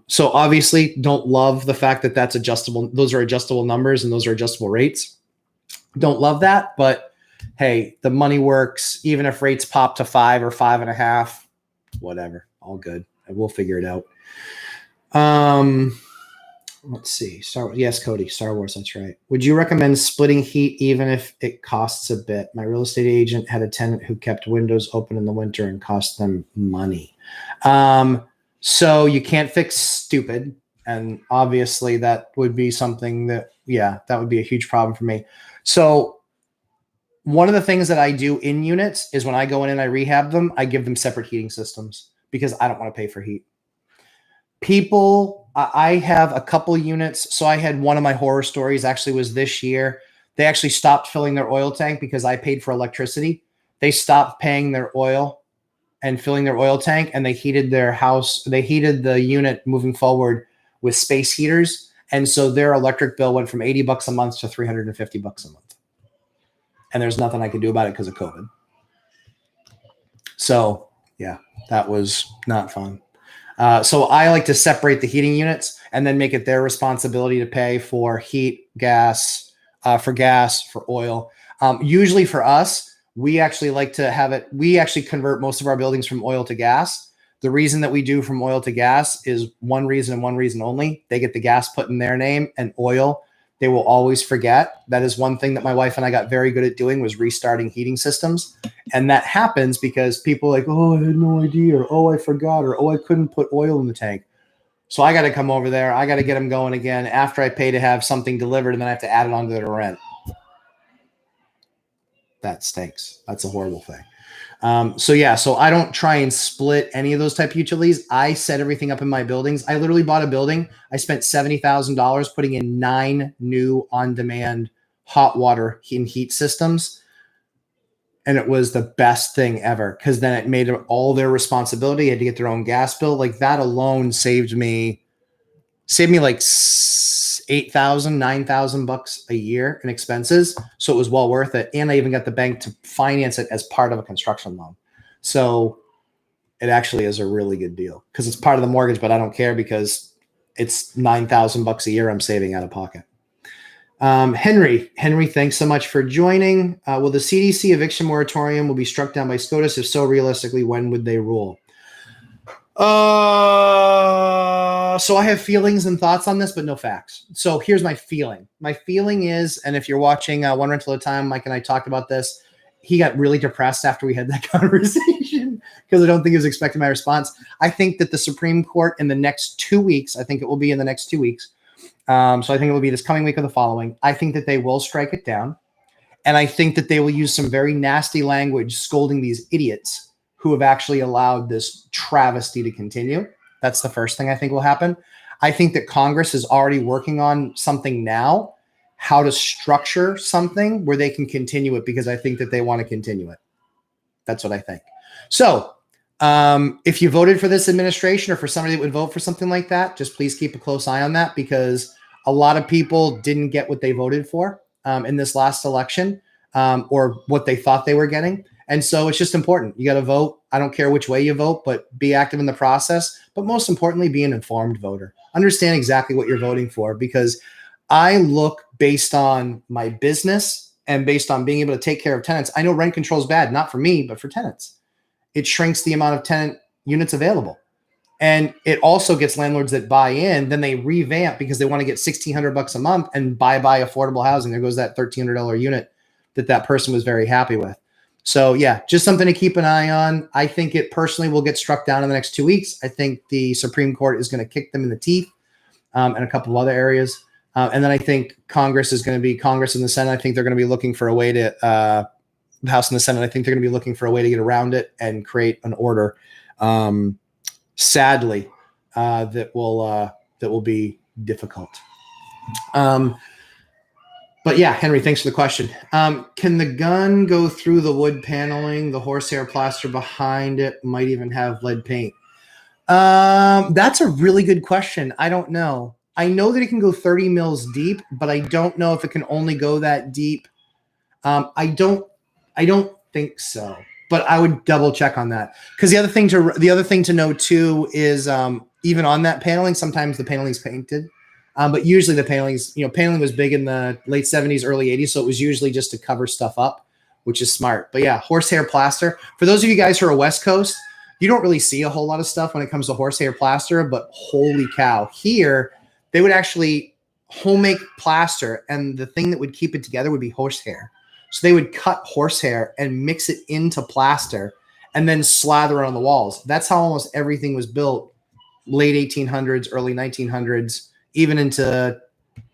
So obviously don't love the fact that that's adjustable. Those are adjustable numbers and those are adjustable rates. Don't love that, but hey, the money works. Even if rates pop to 5 or 5.5, whatever, all good. We'll figure it out. Let's see. Yes, Cody, Star Wars. That's right. Would you recommend splitting heat even if it costs a bit? My real estate agent had a tenant who kept windows open in the winter and cost them money. So you can't fix stupid. And obviously that would be something that would be a huge problem for me. So one of the things that I do in units is when I go in and I rehab them, I give them separate heating systems because I don't want to pay for heat. I have a couple units. So I had one of my horror stories actually was this year. They actually stopped filling their oil tank because I paid for electricity. They stopped paying their oil and filling their oil tank, and they heated their house. They heated the unit moving forward with space heaters. And so their electric bill went from $80 a month to $350 a month. And there's nothing I could do about it because of COVID. So yeah, that was not fun. So I like to separate the heating units and then make it their responsibility to pay for heat, gas, for oil. Usually for us, we actually like to have it. We actually convert most of our buildings from oil to gas. The reason that we do from oil to gas is one reason and one reason only. They get the gas put in their name, and oil they will always forget. That is one thing that my wife and I got very good at doing, was restarting heating systems. And that happens because people are like, oh, I had no idea, or oh, I forgot, or oh, I couldn't put oil in the tank. So I got to come over there. I got to get them going again after I pay to have something delivered, and then I have to add it onto their rent. That stinks. That's a horrible thing. So I don't try and split any of those type of utilities. I set everything up in my buildings. I literally bought a building. I spent $70,000 putting in 9 new on-demand hot water heat systems. And it was the best thing ever because then it made it all their responsibility. I had to get their own gas bill. Like that alone saved me like $8,000, $9,000 a year in expenses. So it was well worth it. And I even got the bank to finance it as part of a construction loan. So it actually is a really good deal because it's part of the mortgage, but I don't care because it's $9,000 a year I'm saving out of pocket. Henry, thanks so much for joining. Will the CDC eviction moratorium will be struck down by SCOTUS? If so, realistically, when would they rule? So I have feelings and thoughts on this, but no facts. So here's my feeling. My feeling is, and if you're watching One Rental at a Time, Mike and I talked about this. He got really depressed after we had that conversation because I don't think he was expecting my response. I think that the Supreme Court in the next 2 weeks, I think it will be in the next 2 weeks. So I think it will be this coming week or the following. I think that they will strike it down. And I think that they will use some very nasty language scolding these idiots who have actually allowed this travesty to continue. That's the first thing I think will happen. I think that Congress is already working on something now, how to structure something where they can continue it, because I think that they want to continue it. That's what I think. So if you voted for this administration or for somebody that would vote for something like that, just please keep a close eye on that, because a lot of people didn't get what they voted for in this last election or what they thought they were getting. And so it's just important. You got to vote. I don't care which way you vote, but be active in the process. But most importantly, be an informed voter. Understand exactly what you're voting for, because I look based on my business and based on being able to take care of tenants. I know rent control is bad, not for me, but for tenants. It shrinks the amount of tenant units available. And it also gets landlords that buy in, then they revamp because they want to get $1,600 a month and buy affordable housing. There goes that $1,300 unit that person was very happy with. So yeah, just something to keep an eye on. I think it personally will get struck down in the next 2 weeks. I think the Supreme Court is going to kick them in the teeth and a couple of other areas. And then I think Congress and the Senate. I think they're going to be looking for a way to, the House and the Senate, I think they're going to be looking for a way to get around it and create an order. Sadly, that will be difficult. But yeah, Henry, thanks for the question. Can the gun go through the wood paneling? The horsehair plaster behind it might even have lead paint. That's a really good question. I don't know. I know that it can go 30 mils deep, but I don't know if it can only go that deep. I don't think so, but I would double check on that. Because the other thing to know too is even on that paneling, sometimes the paneling is painted. But usually the paneling was big in the late 70s, early 80s. So it was usually just to cover stuff up, which is smart. But yeah, horsehair plaster. For those of you guys who are West Coast, you don't really see a whole lot of stuff when it comes to horsehair plaster, but holy cow, here they would actually home make plaster. And the thing that would keep it together would be horsehair. So they would cut horsehair and mix it into plaster and then slather it on the walls. That's how almost everything was built late 1800s, early 1900s. Even into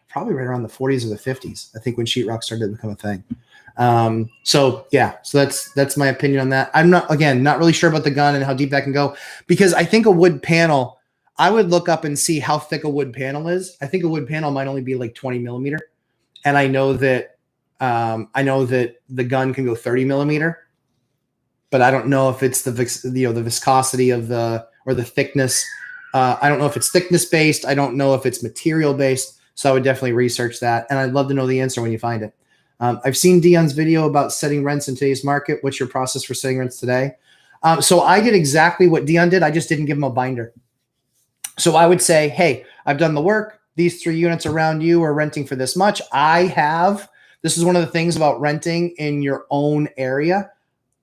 probably right around the 40s or the 50s, I think, when sheetrock started to become a thing. So that's my opinion on that. I'm not really sure about the gun and how deep that can go, because I think a wood panel, I would look up and see how thick a wood panel is. I think a wood panel might only be like 20 millimeter. And I know that the gun can go 30 millimeter, but I don't know if it's the viscosity of or the thickness. I don't know if it's thickness based. I don't know if it's material based. So I would definitely research that. And I'd love to know the answer when you find it. I've seen Dion's video about setting rents in today's market. What's your process for setting rents today? So I did exactly what Dion did. I just didn't give him a binder. So I would say, hey, I've done the work. These 3 units around you are renting for this much. This is one of the things about renting in your own area.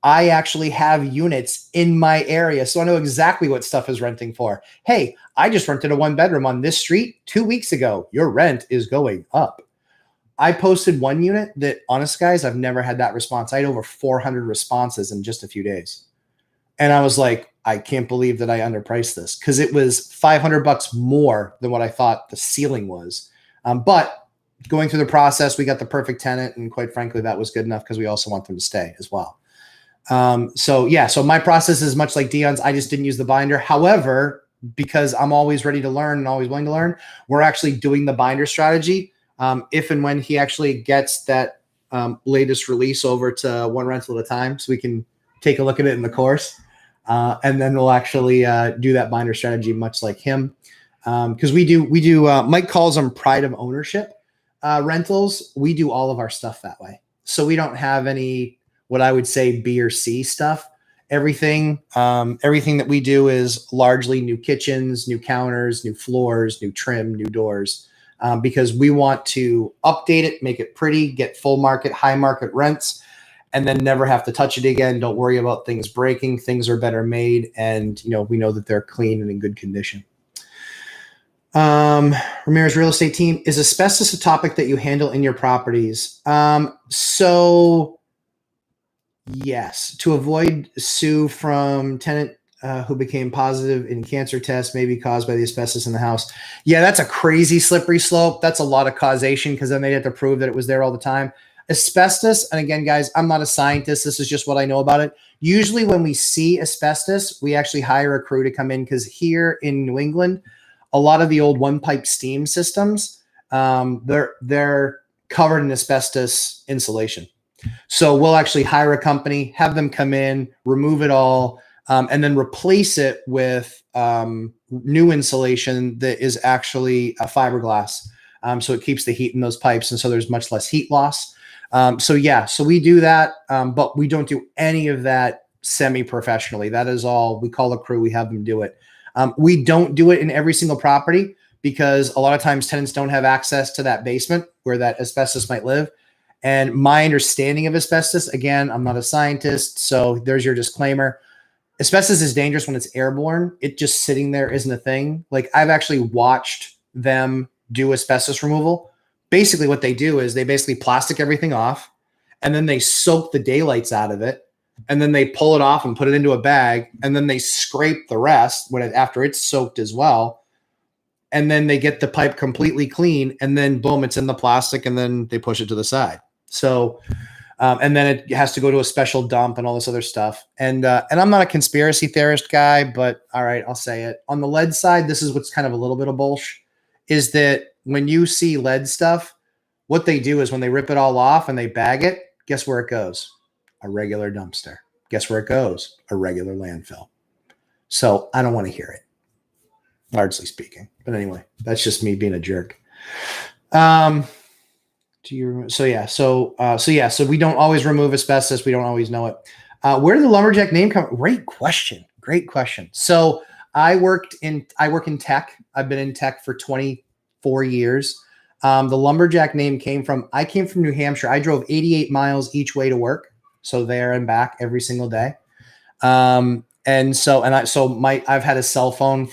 I actually have units in my area, so I know exactly what stuff is renting for. Hey, I just rented a 1-bedroom on this street 2 weeks ago. Your rent is going up. I posted one unit that, honest guys, I've never had that response. I had over 400 responses in just a few days. And I was like, I can't believe that I underpriced this, because it was $500 more than what I thought the ceiling was. But going through the process, we got the perfect tenant. And quite frankly, that was good enough, because we also want them to stay as well. So my process is much like Dion's. I just didn't use the binder. However, because I'm always ready to learn and always willing to learn, we're actually doing the binder strategy. If and when he actually gets that latest release over to One Rental at a Time, so we can take a look at it in the course. And then we'll actually do that binder strategy much like him. Because we do Mike calls them pride of ownership rentals. We do all of our stuff that way. So we don't have any, what I would say, B or C stuff. Everything that we do is largely new kitchens, new counters, new floors, new trim, new doors, because we want to update it, make it pretty, get full market, high market rents, and then never have to touch it again. Don't worry about things breaking. Things are better made, and we know that they're clean and in good condition. Ramirez Real Estate Team, is asbestos a topic that you handle in your properties? So yes, to avoid sue from tenant who became positive in cancer tests may be caused by the asbestos in the house. Yeah, that's a crazy slippery slope. That's a lot of causation because then they have to prove that it was there all the time. Asbestos, and again, guys, I'm not a scientist. This is just what I know about it. Usually when we see asbestos, we actually hire a crew to come in because here in New England, a lot of the old one pipe steam systems, they're covered in asbestos insulation. So we'll actually hire a company, have them come in, remove it all, and then replace it with new insulation that is actually a fiberglass. So it keeps the heat in those pipes, and so there's much less heat loss. So yeah, so we do that, but we don't do any of that semi-professionally. That is all. We call a crew, we have them do it. We don't do it in every single property because a lot of times tenants don't have access to that basement where that asbestos might live. And my understanding of asbestos, again, I'm not a scientist, so there's your disclaimer. Asbestos is dangerous when it's airborne. It just sitting there isn't a thing. Like I've actually watched them do asbestos removal. Basically what they do is they basically plastic everything off and then they soak the daylights out of it. And then they pull it off and put it into a bag, and then they scrape the rest after it's soaked as well. And then they get the pipe completely clean, and then boom, it's in the plastic, and then they push it to the side. So, and then it has to go to a special dump and all this other stuff. And I'm not a conspiracy theorist guy, but all right, I'll say it. On the lead side, this is what's kind of a little bit of bullshit, is that when you see lead stuff, what they do is when they rip it all off and they bag it, guess where it goes? A regular dumpster. Guess where it goes? A regular landfill. So I don't want to hear it, largely speaking. But anyway, that's just me being a jerk. So we don't always remove asbestos. We don't always know it. Where did the Lumberjack name come? Great question. So I work in tech. I've been in tech for 24 years. The Lumberjack name I came from New Hampshire. I drove 88 miles each way to work. So there and back every single day. I've had a cell phone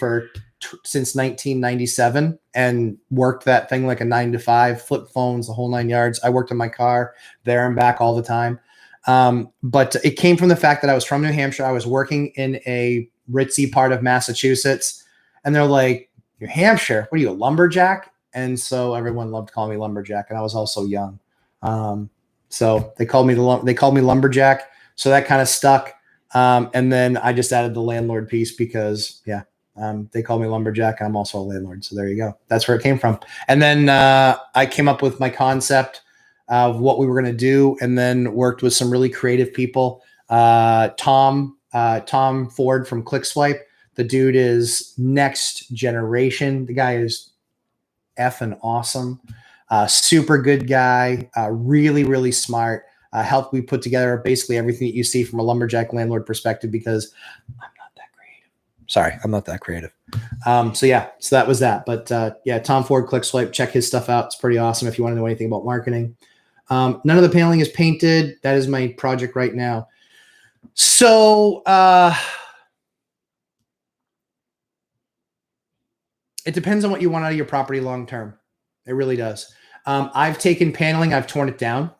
since 1997 and worked that thing like a 9 to 5, flip phones, the whole 9 yards. I worked in my car there and back all the time. But it came from the fact that I was from New Hampshire. I was working in a ritzy part of Massachusetts, and they're like, New Hampshire, what are you, a lumberjack? And so everyone loved calling me Lumberjack, and I was also young. So they called me Lumberjack. So that kind of stuck. And then I just added the landlord piece because they call me Lumberjack and I'm also a landlord. So there you go. That's where it came from. And then I came up with my concept of what we were going to do, and then worked with some really creative people. Tom Ford from ClickSwipe. The dude is next generation. The guy is effing awesome. Super good guy, really, really smart. Helped me put together basically everything that you see from a Lumberjack landlord perspective because I'm not that creative. Sorry, I'm not that creative. So that was that. But Tom Ford, ClickSwipe, check his stuff out. It's pretty awesome if you want to know anything about marketing. None of the paneling is painted. That is my project right now. So it depends on what you want out of your property long term. It really does. I've taken paneling, I've torn it down.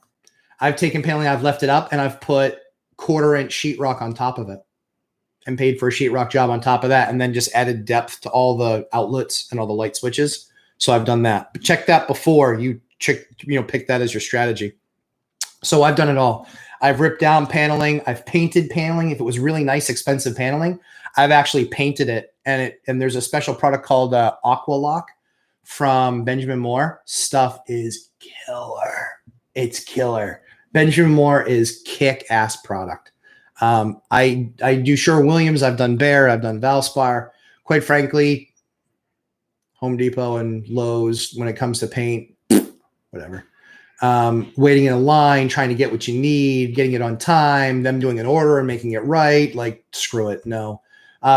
I've taken paneling, I've left it up, and I've put 1/4-inch sheetrock on top of it and paid for a sheetrock job on top of that, and then just added depth to all the outlets and all the light switches. So I've done that. But check that before you pick that as your strategy. So I've done it all. I've ripped down paneling. I've painted paneling. If it was really nice, expensive paneling, I've actually painted it. And there's a special product called Aqualock from Benjamin Moore. Stuff is killer. It's killer. Benjamin Moore is kick-ass product. I do Sherwin-Williams. I've done Behr. I've done Valspar. Quite frankly, Home Depot and Lowe's, when it comes to paint, whatever. Waiting in a line, trying to get what you need, getting it on time, them doing an order and making it right. Like, screw it. No.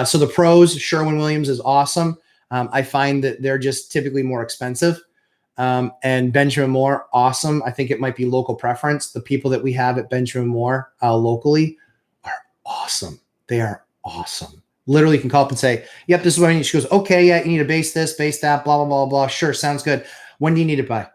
So the pros, Sherwin-Williams is awesome. I find that they're just typically more expensive. And Benjamin Moore, awesome. I think it might be local preference. The people that we have at Benjamin Moore locally are awesome. They are awesome. Literally can call up and say, yep, this is what I need. She goes, okay, yeah, you need to base this, base that, blah, blah, blah, blah. Sure, sounds good. When do you need it by?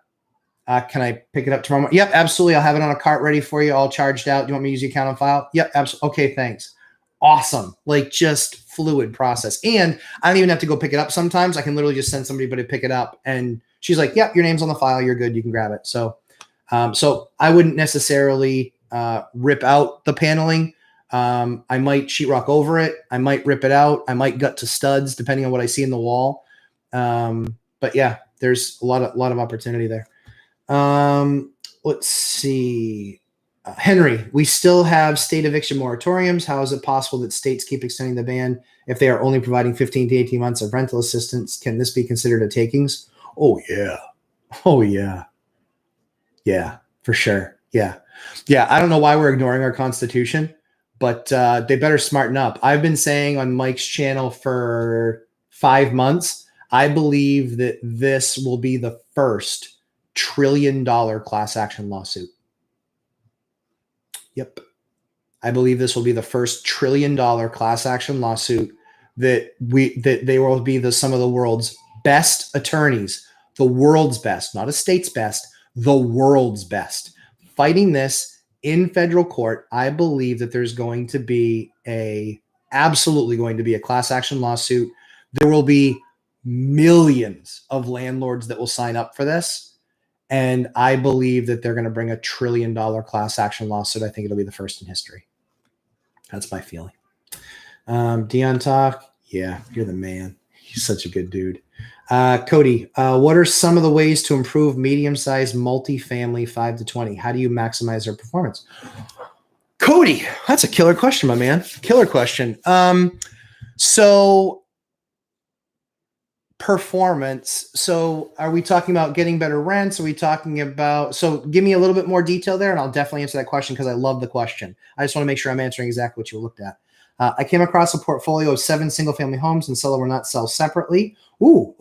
Can I pick it up tomorrow morning? Yep, absolutely. I'll have it on a cart ready for you, all charged out. Do you want me to use the account on file? Yep, absolutely. Okay, thanks. Awesome. Like just fluid process. And I don't even have to go pick it up sometimes. I can literally just send somebody to pick it up. And she's like, yep, your name's on the file. You're good. You can grab it. So I wouldn't necessarily rip out the paneling. I might sheetrock over it. I might rip it out. I might gut to studs depending on what I see in the wall. But yeah, there's a lot of opportunity there. Let's see. Henry, we still have state eviction moratoriums. How is it possible that states keep extending the ban if they are only providing 15 to 18 months of rental assistance? Can this be considered a takings? Oh, yeah. Oh, yeah. Yeah, for sure. Yeah. Yeah. I don't know why we're ignoring our Constitution, but they better smarten up. I've been saying on Mike's channel for 5 months, I believe that this will be the first $1 trillion class action lawsuit. Yep. I believe this will be the first $1 trillion class action lawsuit that they will be some of the world's best attorneys, the world's best, not a state's best, the world's best, fighting this in federal court. I believe that there's going to be absolutely going to be a class action lawsuit. There will be millions of landlords that will sign up for this. And I believe that they're going to bring $1 trillion class action lawsuit. I think it'll be the first in history. That's my feeling. Dion Talk. Yeah, you're the man. He's such a good dude. Cody, what are some of the ways to improve medium-sized multifamily 5 to 20? How do you maximize their performance? Cody, that's a killer question, my man. Killer question. So performance. So are we talking about getting better rents? Are we talking about, so give me a little bit more detail there and I'll definitely answer that question because I love the question. I just want to make sure I'm answering exactly what you looked at. I came across a portfolio of 7 single family homes and seller will not sell separately. Ooh.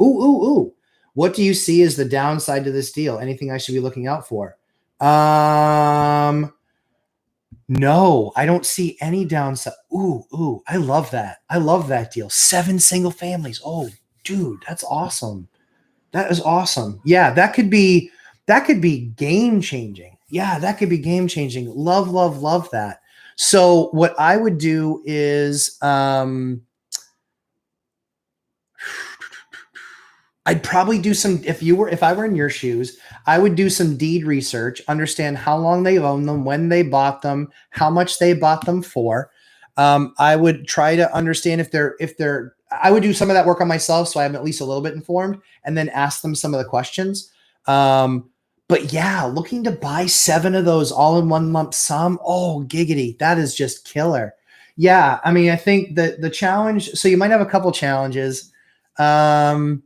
What do you see as the downside to this deal? Anything I should be looking out for? No, I don't see any downside. Ooh, I love that. I love that deal. 7 single families. Oh, dude, that's awesome. That is awesome. Yeah, that could be game changing. Yeah, that could be game changing. Love that. So what I would do is I'd probably do some, if I were in your shoes, I would do some deed research, understand how long they've owned them, when they bought them, how much they bought them for. I would try to understand if they're I would do some of that work on myself so I'm at least a little bit informed and then ask them some of the questions. But yeah, looking to buy 7 of those all in one lump sum. Oh, giggity. That is just killer. Yeah. I mean, I think that the challenge, so you might have a couple challenges. You're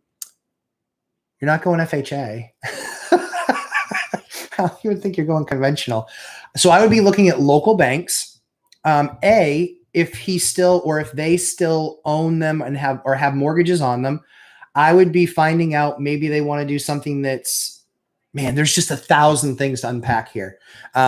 not going FHA. You would think you're going conventional. So I would be looking at local banks. If they still own them and have mortgages on them, I would be finding out maybe they want to do something that's, man, there's just 1,000 things to unpack here.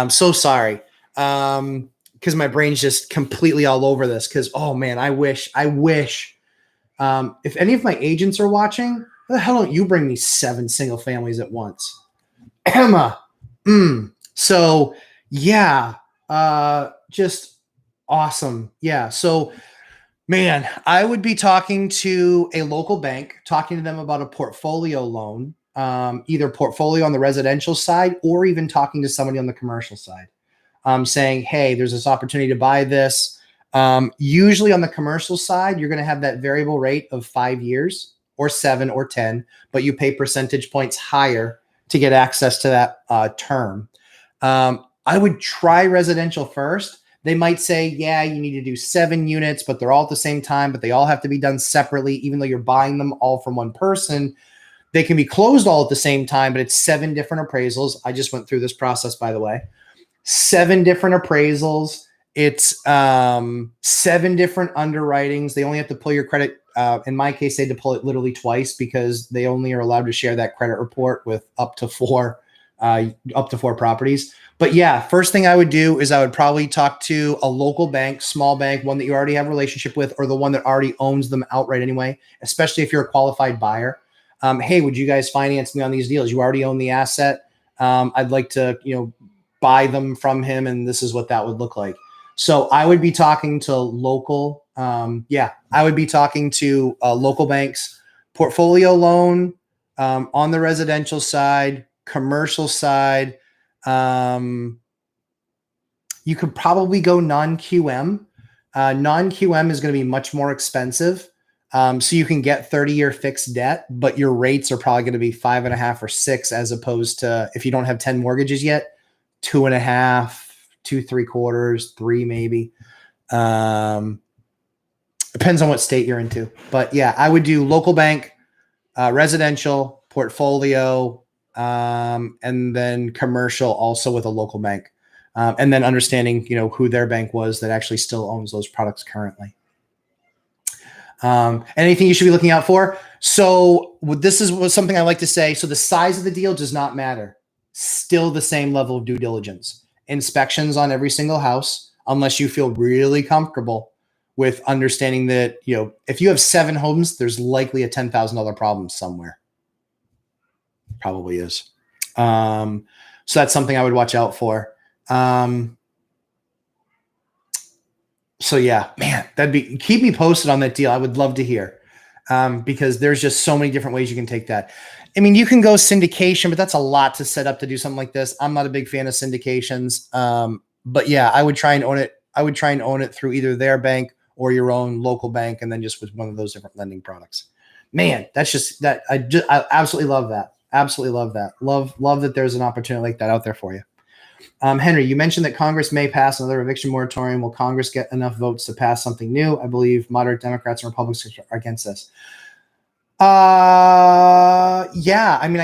So sorry. Because my brain's just completely all over this. Because, oh man, I wish if any of my agents are watching, why the hell don't you bring me 7 single families at once? Emma. So yeah, just awesome. Yeah. So man, I would be talking to a local bank, talking to them about a portfolio loan, either portfolio on the residential side or even talking to somebody on the commercial side, saying, hey, there's this opportunity to buy this. Usually on the commercial side, you're going to have that variable rate of 5 years or 7 or 10, but you pay percentage points higher to get access to that term. I would try residential first. They might say, yeah, you need to do 7 units, but they're all at the same time, but they all have to be done separately. Even though you're buying them all from one person, they can be closed all at the same time, but it's 7 different appraisals. I just went through this process, by the way. 7 different appraisals. It's 7 different underwritings. They only have to pull your credit. In my case, they had to pull it literally twice because they only are allowed to share that credit report with up to 4 up to 4 properties. But yeah, first thing I would do is I would probably talk to a local bank, small bank, one that you already have a relationship with, or the one that already owns them outright anyway, especially if you're a qualified buyer. Hey, would you guys finance me on these deals? You already own the asset. I'd like to, buy them from him, and this is what that would look like. So I would be talking to local, I would be talking to local banks, portfolio loan on the residential side, commercial side. You could probably go non-QM. Non-QM is going to be much more expensive. So you can get 30-year fixed debt, but your rates are probably going to be 5.5 or 6, as opposed to, if you don't have 10 mortgages yet, 2.5, 2.75, 3 maybe. Depends on what state you're into. But yeah, I would do local bank, residential, portfolio, and then commercial also with a local bank. And then understanding, who their bank was that actually still owns those products currently. Anything you should be looking out for. So this was something I like to say. So the size of the deal does not matter. Still the same level of due diligence. Inspections on every single house, unless you feel really comfortable with understanding that, if you have 7 homes, there's likely a $10,000 problem somewhere. Probably is. So that's something I would watch out for. So yeah, man, keep me posted on that deal. I would love to hear, because there's just so many different ways you can take that. I mean, you can go syndication, but that's a lot to set up to do something like this. I'm not a big fan of syndications. But yeah, I would try and own it. I would try and own it through either their bank or your own local bank, and then just with one of those different lending products. Man, that's just that. I absolutely love that. Absolutely love that. Love that there's an opportunity like that out there for you. Henry, you mentioned that Congress may pass another eviction moratorium. Will Congress get enough votes to pass something new? I believe moderate Democrats and Republicans are against this. Yeah. I mean,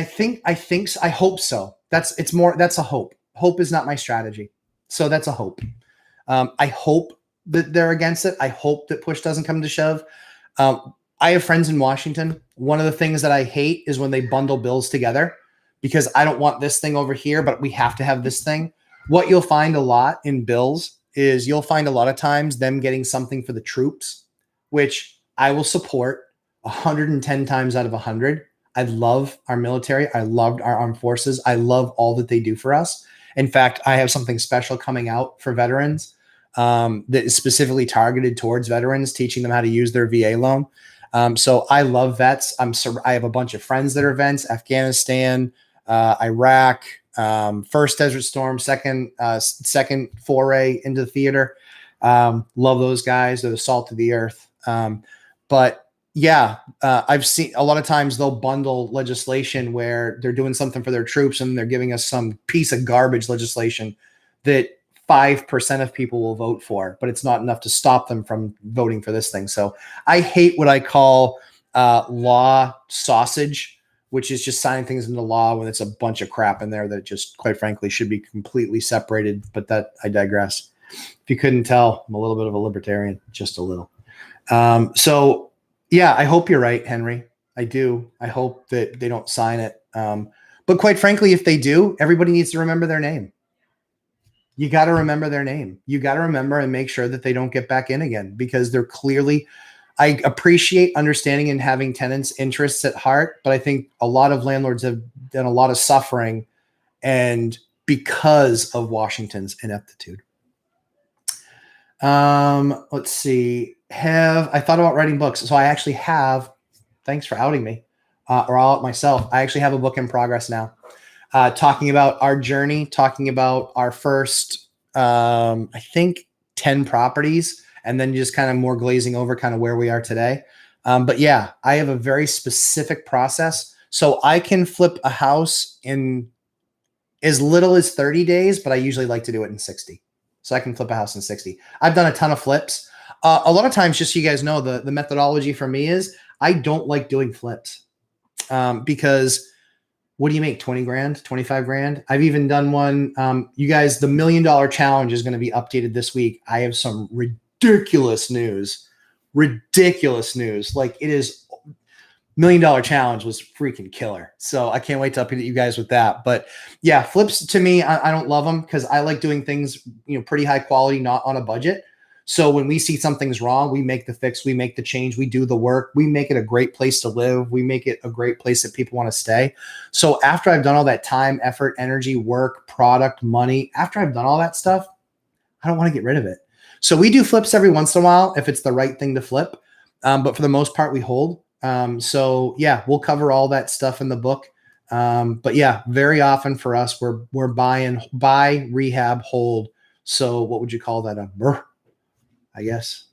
I hope so. That's a hope. Hope is not my strategy. So that's a hope. I hope that they're against it. I hope that push doesn't come to shove. I have friends in Washington. One of the things that I hate is when they bundle bills together, because I don't want this thing over here, but we have to have this thing. What you'll find a lot in bills is you'll find a lot of times them getting something for the troops, which I will support 110 times out of 100. I love our military. I loved our armed forces. I love all that they do for us. In fact, I have something special coming out for veterans that is specifically targeted towards veterans, teaching them how to use their VA loan. So I love vets. I have a bunch of friends that are vets: Afghanistan, Iraq, first Desert Storm, second foray into the theater. Love those guys. They're the salt of the earth. But yeah, I've seen a lot of times they'll bundle legislation where they're doing something for their troops and they're giving us some piece of garbage legislation that 5% of people will vote for, but it's not enough to stop them from voting for this thing. So I hate what I call law sausage, which is just signing things into law when it's a bunch of crap in there that just, quite frankly, should be completely separated. But that, I digress. If you couldn't tell, I'm a little bit of a libertarian, just a little. So yeah, I hope you're right, Henry. I do. I hope that they don't sign it. But quite frankly, if they do, everybody needs to remember their name. You got to remember their name. You got to remember and make sure that they don't get back in again, because they're clearly, I appreciate understanding and having tenants' interests at heart, but I think a lot of landlords have done a lot of suffering, and because of Washington's ineptitude. Let's see. I thought about writing books. So I actually have, thanks for outing me, or I'll out myself. I actually have a book in progress now, talking about our journey, talking about our first, I think 10 properties, and then just kind of more glazing over kind of where we are today. But yeah, I have a very specific process. So I can flip a house in as little as 30 days, but I usually like to do it in 60. So I can flip a house in 60. I've done a ton of flips. A lot of times, just so you guys know, the methodology for me is I don't like doing flips because what do you make? 20 grand, 25 grand. I've even done one. You guys, the $1 Million Challenge is going to be updated this week. I have some ridiculous news. Like, it is $1 million challenge was freaking killer. So I can't wait to update you guys with that. But yeah, flips to me, I don't love them because I like doing things, pretty high quality, not on a budget. So when we see something's wrong, we make the fix, we make the change, we do the work, we make it a great place to live, we make it a great place that people want to stay. So after I've done all that time, effort, energy, work, product, money, after I've done all that stuff, I don't want to get rid of it. So we do flips every once in a while if it's the right thing to flip. But for the most part, we hold. So yeah, we'll cover all that stuff in the book. But yeah, very often for us, we're buy, rehab, hold. So what would you call that? A burr, I guess.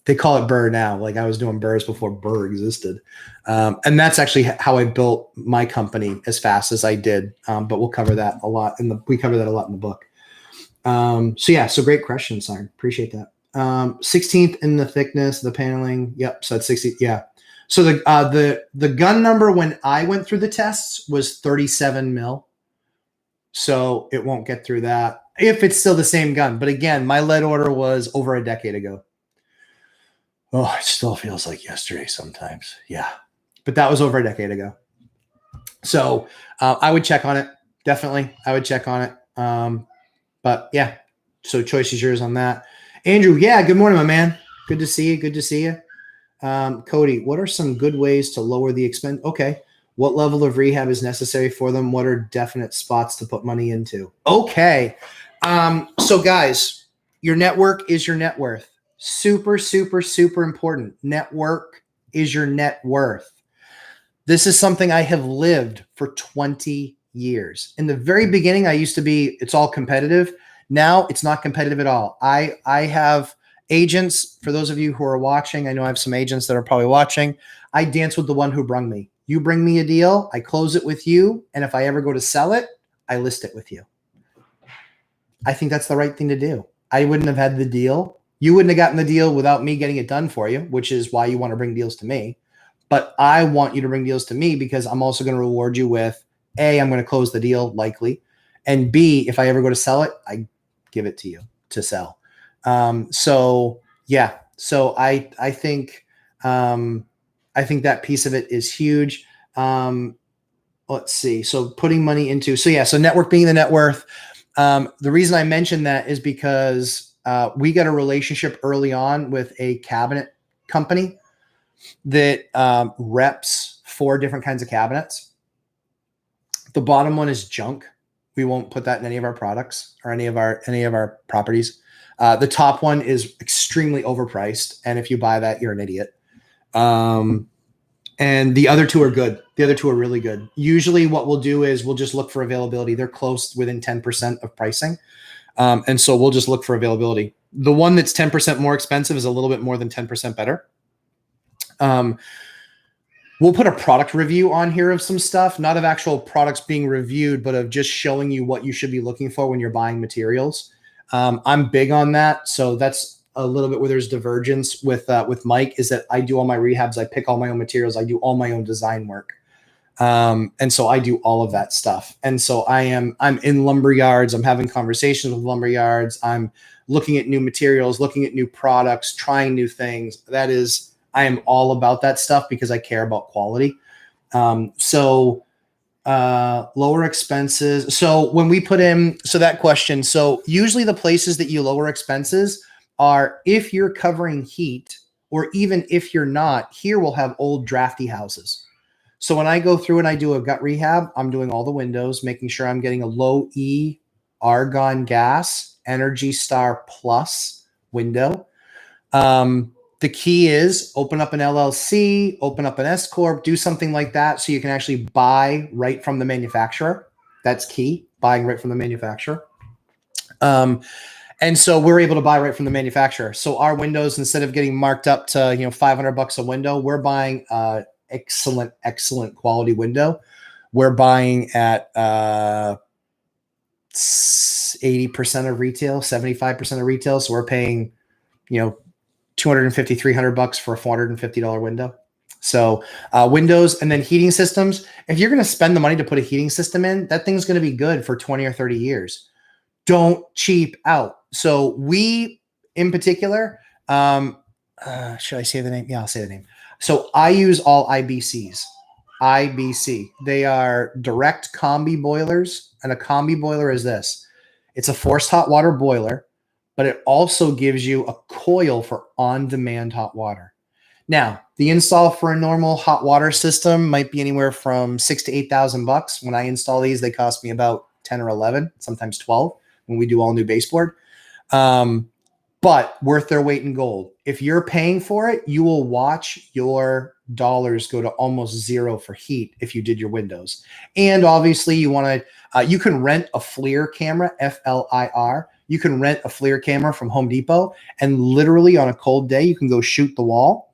They call it burr now. Like I was doing burrs before burr existed. And that's actually how I built my company as fast as I did. But we'll cover that a lot we cover that a lot in the book. So yeah, so great question, Simon. Appreciate that. 16th in the thickness, the paneling. Yep. So it's 60. Yeah. So the gun number when I went through the tests was 37 mil. So it won't get through that if it's still the same gun. But again, my lead order was over a decade ago. Oh, it still feels like yesterday sometimes. Yeah. But that was over a decade ago. So I would check on it. Definitely. I would check on it. But yeah, so choice is yours on that. Andrew, yeah, good morning, my man. Good to see you. Good to see you. Cody, what are some good ways to lower the expense? Okay. What level of rehab is necessary for them? What are definite spots to put money into? Okay. So guys, your network is your net worth. Super, super, super important. Network is your net worth. This is something I have lived for 20 years. In the very beginning, I used to be, it's all competitive. Now it's not competitive at all. I have agents, for those of you who are watching, I know I have some agents that are probably watching. I dance with the one who brung me. You bring me a deal, I close it with you. And if I ever go to sell it, I list it with you. I think that's the right thing to do. I wouldn't have had the deal. You wouldn't have gotten the deal without me getting it done for you, which is why you want to bring deals to me. But I want you to bring deals to me because I'm also going to reward you with A, I'm going to close the deal likely. And B, if I ever go to sell it, I give it to you to sell. So yeah, so I think that piece of it is huge. Let's see. So putting money into, so network being the net worth. The reason I mentioned that is because we got a relationship early on with a cabinet company that reps 4 different kinds of cabinets. The bottom one is junk. We won't put that in any of our products or any of our properties. The top one is extremely overpriced, and if you buy that, you're an idiot. And the other 2 are good. The other 2 are really good. Usually what we'll do is we'll just look for availability. They're close within 10% of pricing. And so we'll just look for availability. The one that's 10% more expensive is a little bit more than 10% better. We'll put a product review on here of some stuff, not of actual products being reviewed, but of just showing you what you should be looking for when you're buying materials. I'm big on that. So that's a little bit where there's divergence with Mike, is that I do all my rehabs. I pick all my own materials. I do all my own design work. And so I do all of that stuff. And so I'm in lumber yards. I'm having conversations with lumber yards. I'm looking at new materials, looking at new products, trying new things. I am all about that stuff because I care about quality. Lower expenses. So when we put in, so that question, so usually the places that you lower expenses are if you're covering heat, or even if you're not, here we'll have old drafty houses. So when I go through and I do a gut rehab, I'm doing all the windows, making sure I'm getting a low E argon gas, Energy Star Plus window. The key is open up an LLC, open up an S Corp, do something like that so you can actually buy right from the manufacturer. That's key, buying right from the manufacturer. And so we're able to buy right from the manufacturer. So our windows, instead of getting marked up to $500 a window, we're buying excellent quality window. We're buying at 80% of retail, 75% of retail. So we're paying, $250, $300 for a $450 window. So windows, and then heating systems. If you're going to spend the money to put a heating system in, that thing's going to be good for 20 or 30 years. Don't cheap out. So we, in particular, should I say the name? Yeah, I'll say the name. So I use all IBCs. IBC. They are direct combi boilers. And a combi boiler is this. It's a forced hot water boiler, but it also gives you a coil for on-demand hot water. Now, the install for a normal hot water system might be anywhere from $6,000 to $8,000. When I install these, they cost me about 10 or 11, sometimes 12 when we do all new baseboard. But worth their weight in gold. If you're paying for it, you will watch your dollars go to almost zero for heat if you did your windows. And obviously, you want to. You can rent a FLIR camera, FLIR. You can rent a FLIR camera from Home Depot, and literally on a cold day, you can go shoot the wall,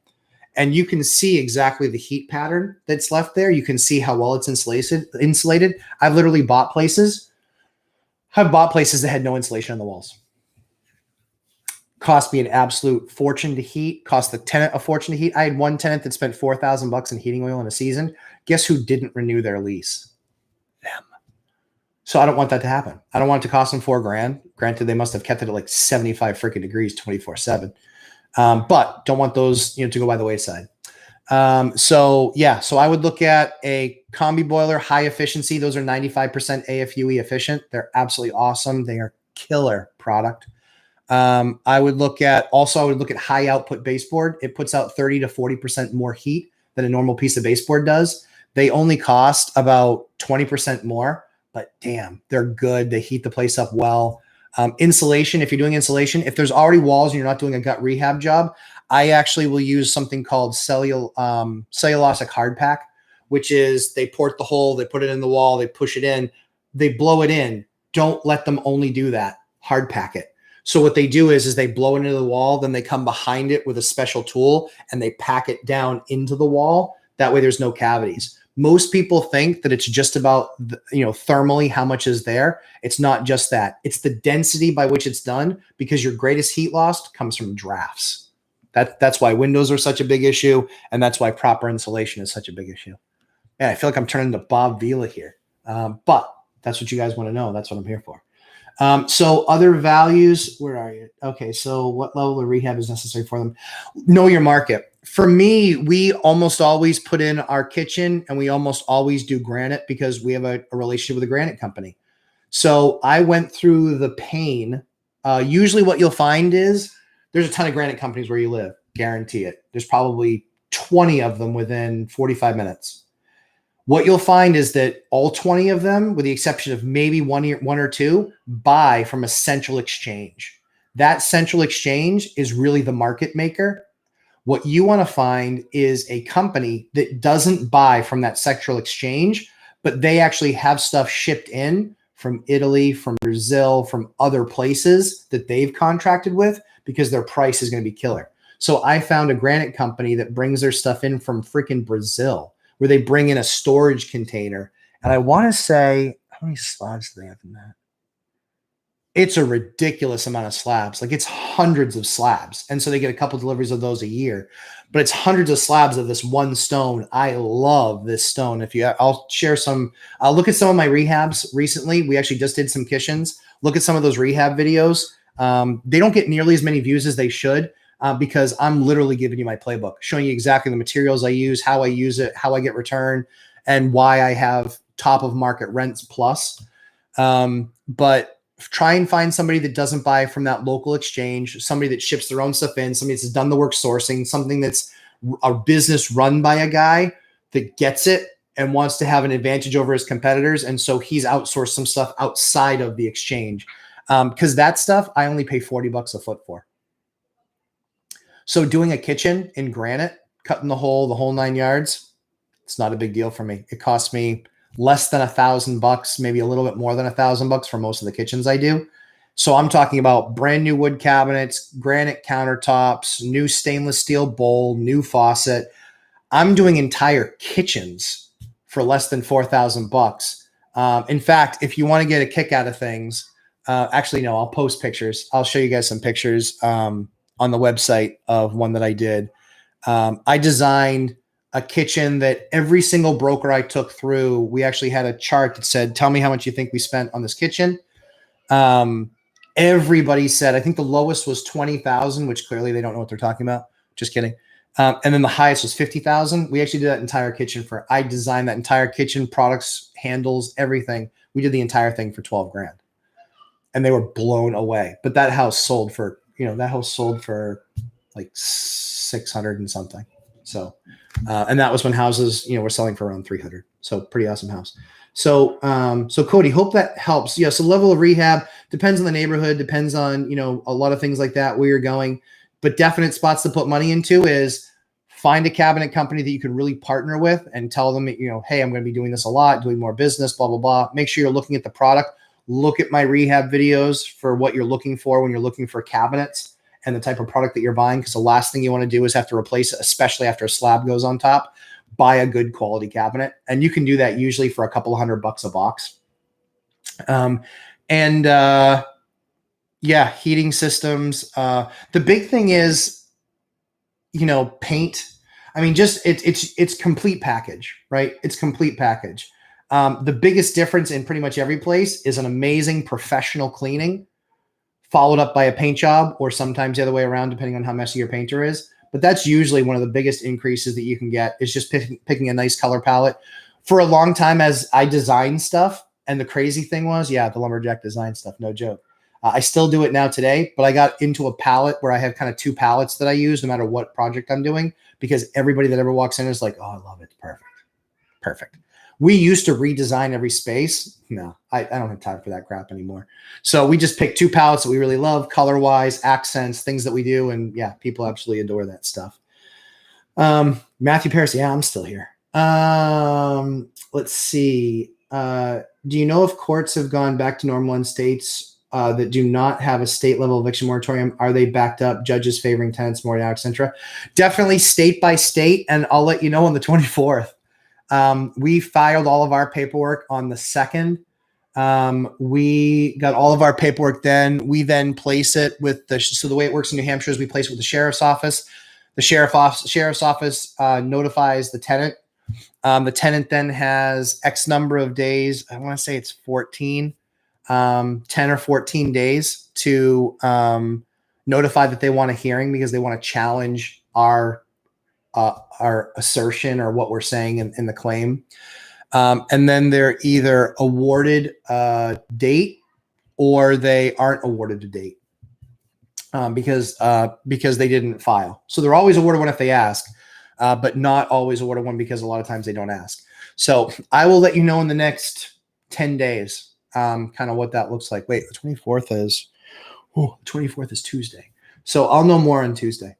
and you can see exactly the heat pattern that's left there. You can see how well it's insulated. I've literally bought places. I've bought places that had no insulation on the walls. Cost me an absolute fortune to heat, cost the tenant a fortune to heat. I had one tenant that spent $4,000 in heating oil in a season. Guess who didn't renew their lease? Them. So I don't want that to happen. I don't want it to cost them $4,000. Granted, they must have kept it at like 75 freaking degrees 24/7. But don't want those, to go by the wayside. So I would look at a combi boiler, high efficiency. Those are 95% AFUE efficient. They're absolutely awesome. They are killer product. I would look at high output baseboard. It puts out 30 to 40% more heat than a normal piece of baseboard does. They only cost about 20% more, but damn, they're good. They heat the place up well. Insulation, if you're doing insulation, if there's already walls and you're not doing a gut rehab job, I actually will use something called cellulosic hard pack, which is they port the hole, they put it in the wall, they push it in, they blow it in. Don't let them only do that. Hard pack it. So what they do is they blow it into the wall, then they come behind it with a special tool and they pack it down into the wall. That way there's no cavities. Most people think that it's just about, thermally how much is there. It's not just that. It's the density by which it's done, because your greatest heat loss comes from drafts. That's why windows are such a big issue, and that's why proper insulation is such a big issue. Man, I feel like I'm turning to Bob Vila here. But that's what you guys want to know. That's what I'm here for. So other values, where are you? Okay. So what level of rehab is necessary for them? Know your market. For me, we almost always put in our kitchen, and we almost always do granite because we have a relationship with a granite company. So I went through the pain. Usually what you'll find is there's a ton of granite companies where you live. Guarantee it. There's probably 20 of them within 45 minutes. What you'll find is that all 20 of them, with the exception of maybe one or two, buy from a central exchange. That central exchange is really the market maker. What you want to find is a company that doesn't buy from that central exchange, but they actually have stuff shipped in from Italy, from Brazil, from other places that they've contracted with, because their price is going to be killer. So I found a granite company that brings their stuff in from freaking Brazil, where they bring in a storage container. And I want to say, how many slabs do they have in that? It's a ridiculous amount of slabs. Like, it's hundreds of slabs. And so they get a couple deliveries of those a year, but it's hundreds of slabs of this one stone. I love this stone. I'll share some, I'll look at some of my rehabs recently. We actually just did some kitchens. Look at some of those rehab videos. They don't get nearly as many views as they should, because I'm literally giving you my playbook, showing you exactly the materials I use, how I use it, how I get return, and why I have top of market rents plus. But try and find somebody that doesn't buy from that local exchange, somebody that ships their own stuff in, somebody that's done the work sourcing, something that's a business run by a guy that gets it and wants to have an advantage over his competitors. And so he's outsourced some stuff outside of the exchange. Because that stuff I only pay $40 a foot for. So doing a kitchen in granite, cutting the whole 9 yards, it's not a big deal for me. It costs me less than $1,000, maybe a little bit more than $1,000 for most of the kitchens I do. So I'm talking about brand new wood cabinets, granite countertops, new stainless steel bowl, new faucet. I'm doing entire kitchens for less than $4,000. In fact, if you want to get a kick out of things, actually, no, I'll post pictures. I'll show you guys some pictures on the website of one that I did. I designed a kitchen that every single broker I took through, we actually had a chart that said, tell me how much you think we spent on this kitchen. Everybody said, I think the lowest was 20,000, which clearly they don't know what they're talking about. Just kidding. And then the highest was 50,000. We actually did that entire kitchen I designed that entire kitchen, products, handles, everything. We did the entire thing for 12 grand, and they were blown away. But that house sold for, like 600 and something. So, and that was when houses, were selling for around 300. So pretty awesome house. So, so Cody, hope that helps. Yeah. So level of rehab depends on the neighborhood, depends on, a lot of things like that, where you're going, but definite spots to put money into is find a cabinet company that you can really partner with and tell them, hey, I'm going to be doing this a lot, doing more business, blah, blah, blah. Make sure you're looking at the product. Look at my rehab videos for what you're looking for when you're looking for cabinets and the type of product that you're buying. Because the last thing you want to do is have to replace it, especially after a slab goes on top. Buy a good quality cabinet. And you can do that usually for a couple $100 a box. Yeah, heating systems. The big thing is, paint. I mean, just it's complete package, right? It's complete package. The biggest difference in pretty much every place is an amazing professional cleaning, followed up by a paint job, or sometimes the other way around, depending on how messy your painter is. But that's usually one of the biggest increases that you can get, is just picking a nice color palette. For a long time, as I designed stuff, and the crazy thing was, the Lumberjack design stuff, no joke. I still do it now today, but I got into a palette where I have kind of 2 palettes that I use no matter what project I'm doing, because everybody that ever walks in is like, oh, I love it. Perfect. Perfect. We used to redesign every space. No, I don't have time for that crap anymore. So we just pick 2 palettes that we really love, color-wise, accents, things that we do. And yeah, people absolutely adore that stuff. Matthew Paris, I'm still here. Let's see. Do you know if courts have gone back to normal in states that do not have a state level eviction moratorium? Are they backed up? Judges favoring tenants more now, etc. Definitely state by state, and I'll let you know on the 24th. We filed all of our paperwork on the 2nd. We got all of our paperwork then. We then place it with so the way it works in New Hampshire is we place it with the sheriff's office. The sheriff's office notifies the tenant. The tenant then has X number of days. I want to say it's 14. 10 or 14 days to notify that they want a hearing, because they want to challenge our assertion or what we're saying in the claim. And then they're either awarded a date or they aren't awarded a date because they didn't file. So they're always awarded one if they ask, but not always awarded one because a lot of times they don't ask. So I will let you know in the next 10 days. Kind of what that looks like. Wait, the 24th is Tuesday. So I'll know more on Tuesday.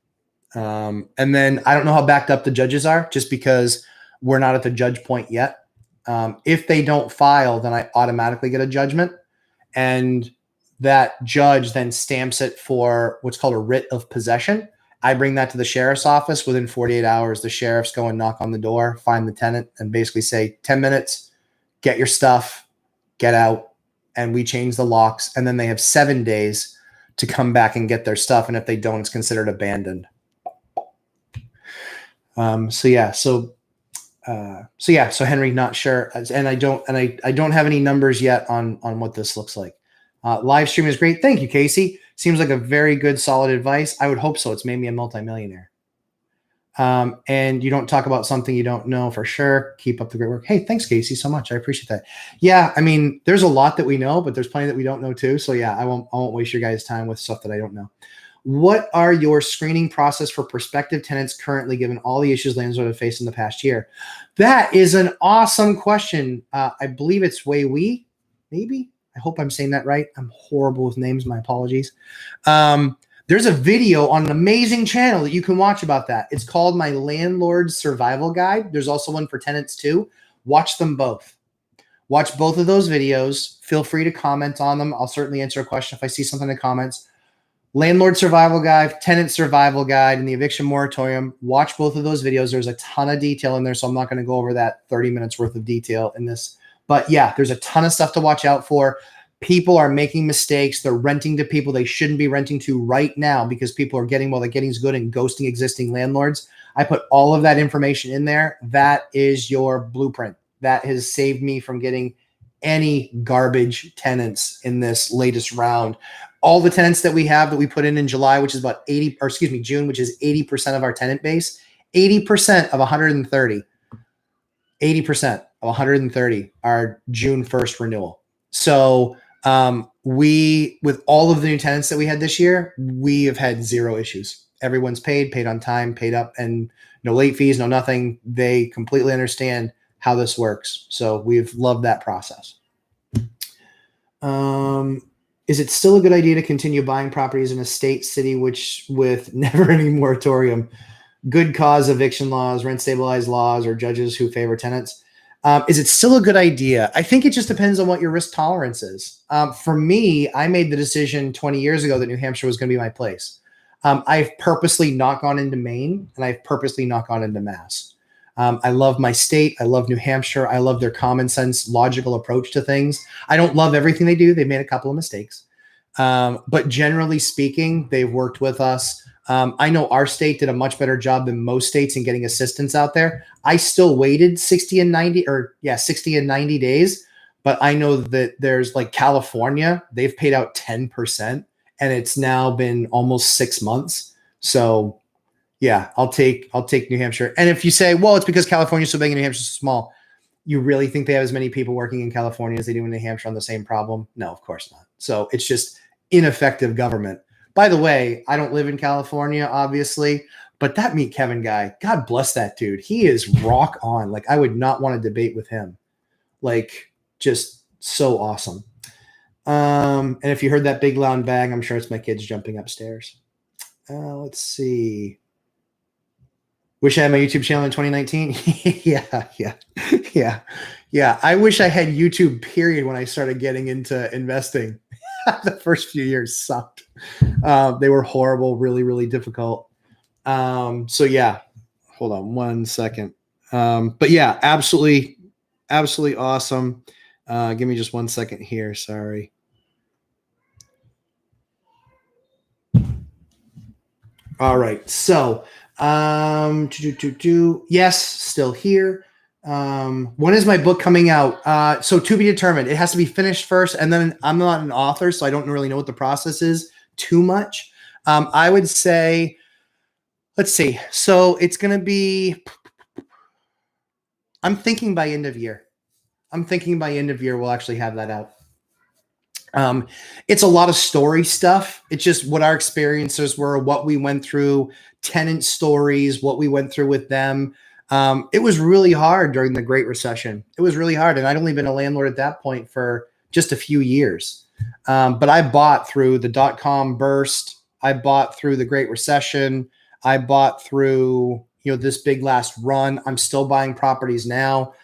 And then I don't know how backed up the judges are, just because we're not at the judge point yet. If they don't file, then I automatically get a judgment, and that judge then stamps it for what's called a writ of possession. I bring that to the sheriff's office. Within 48 hours, the sheriffs go and knock on the door, find the tenant, and basically say, 10 minutes, get your stuff, get out, and we change the locks. And then they have 7 days to come back and get their stuff. And if they don't, it's considered abandoned. So Henry, not sure. And I don't have any numbers yet on what this looks like. Live stream is great. Thank you, Casey. Seems like a very good, solid advice. I would hope so. It's made me a multimillionaire. And you don't talk about something you don't know for sure. Keep up the great work. Hey, thanks, Casey, so much. I appreciate that. Yeah, I mean, there's a lot that we know, but there's plenty that we don't know too. So yeah, I won't waste your guys' time with stuff that I don't know. What are your screening process for prospective tenants currently, given all the issues landlords have faced in the past year? That is an awesome question. I believe it's Wei, maybe. I hope I'm saying that right. I'm horrible with names. My apologies. There's a video on an amazing channel that you can watch about that. It's called My Landlord Survival Guide. There's also one for tenants too. Watch them both. Watch both of those videos. Feel free to comment on them. I'll certainly answer a question if I see something in the comments. Landlord Survival Guide, Tenant Survival Guide, and the Eviction Moratorium. Watch both of those videos. There's a ton of detail in there, so I'm not going to go over that 30 minutes worth of detail in this. But yeah, there's a ton of stuff to watch out for. People are making mistakes. They're renting to people they shouldn't be renting to right now because people are getting while the getting's good and ghosting existing landlords. I put all of that information in there. That is your blueprint. That has saved me from getting any garbage tenants in this latest round. all the tenants that we have that we put in July, which is about 80, or excuse me, June, which is 80% of our tenant base, 80% of 130, 80% of 130 are June 1st renewal. So we, with all of the new tenants that we had this year, we have had zero issues. Everyone's paid on time, paid up, and no late fees, no nothing. They completely understand how this works. So we've loved that process. Is it still a good idea to continue buying properties in a state, city, which with never any moratorium, good cause eviction laws, rent stabilized laws, or judges who favor tenants? Is it still a good idea? I think it just depends on what your risk tolerance is. For me, I made the decision 20 years ago that New Hampshire was going to be my place. I've purposely not gone into Maine, and I've purposely not gone into Mass. I love my state. I love New Hampshire. I love their common sense, logical approach to things. I don't love everything they do. They've made a couple of mistakes. But generally speaking, they've worked with us. I know our state did a much better job than most states in getting assistance out there. I still waited 60 and 90 days. But I know that there's like California, they've paid out 10%, and it's now been almost 6 months. So yeah, I'll take New Hampshire. And if you say, well, it's because California's so big and New Hampshire's so small, you really think they have as many people working in California as they do in New Hampshire on the same problem? No, of course not. So it's just ineffective government. By the way, I don't live in California, obviously, but that Meet Kevin guy, God bless that dude. He is rock on. Like, I would not want to debate with him. Like, just so awesome. And if you heard that big loud bang, I'm sure it's my kids jumping upstairs. Let's see. Wish I had my YouTube channel in 2019. Yeah. I wish I had YouTube, period, when I started getting into investing. The first few years sucked. They were horrible, really, really difficult. So yeah, hold on one second. But yeah, absolutely awesome. Give me just 1 second here. Sorry. All right. So, yes, still here. When is my book coming out? So to be determined. It has to be finished first, and then I'm not an author, so I don't really know what the process is too much. I would say, let's see. So it's going to be, I'm thinking by end of year. We'll actually have that out. It's a lot of story stuff. It's just what our experiences were, what we went through, tenant stories, what we went through with them. It was really hard during the Great Recession. It was really hard. And I'd only been a landlord at that point for just a few years. But I bought through the dot-com burst. I bought through the Great Recession. I bought through, this big last run. I'm still buying properties now.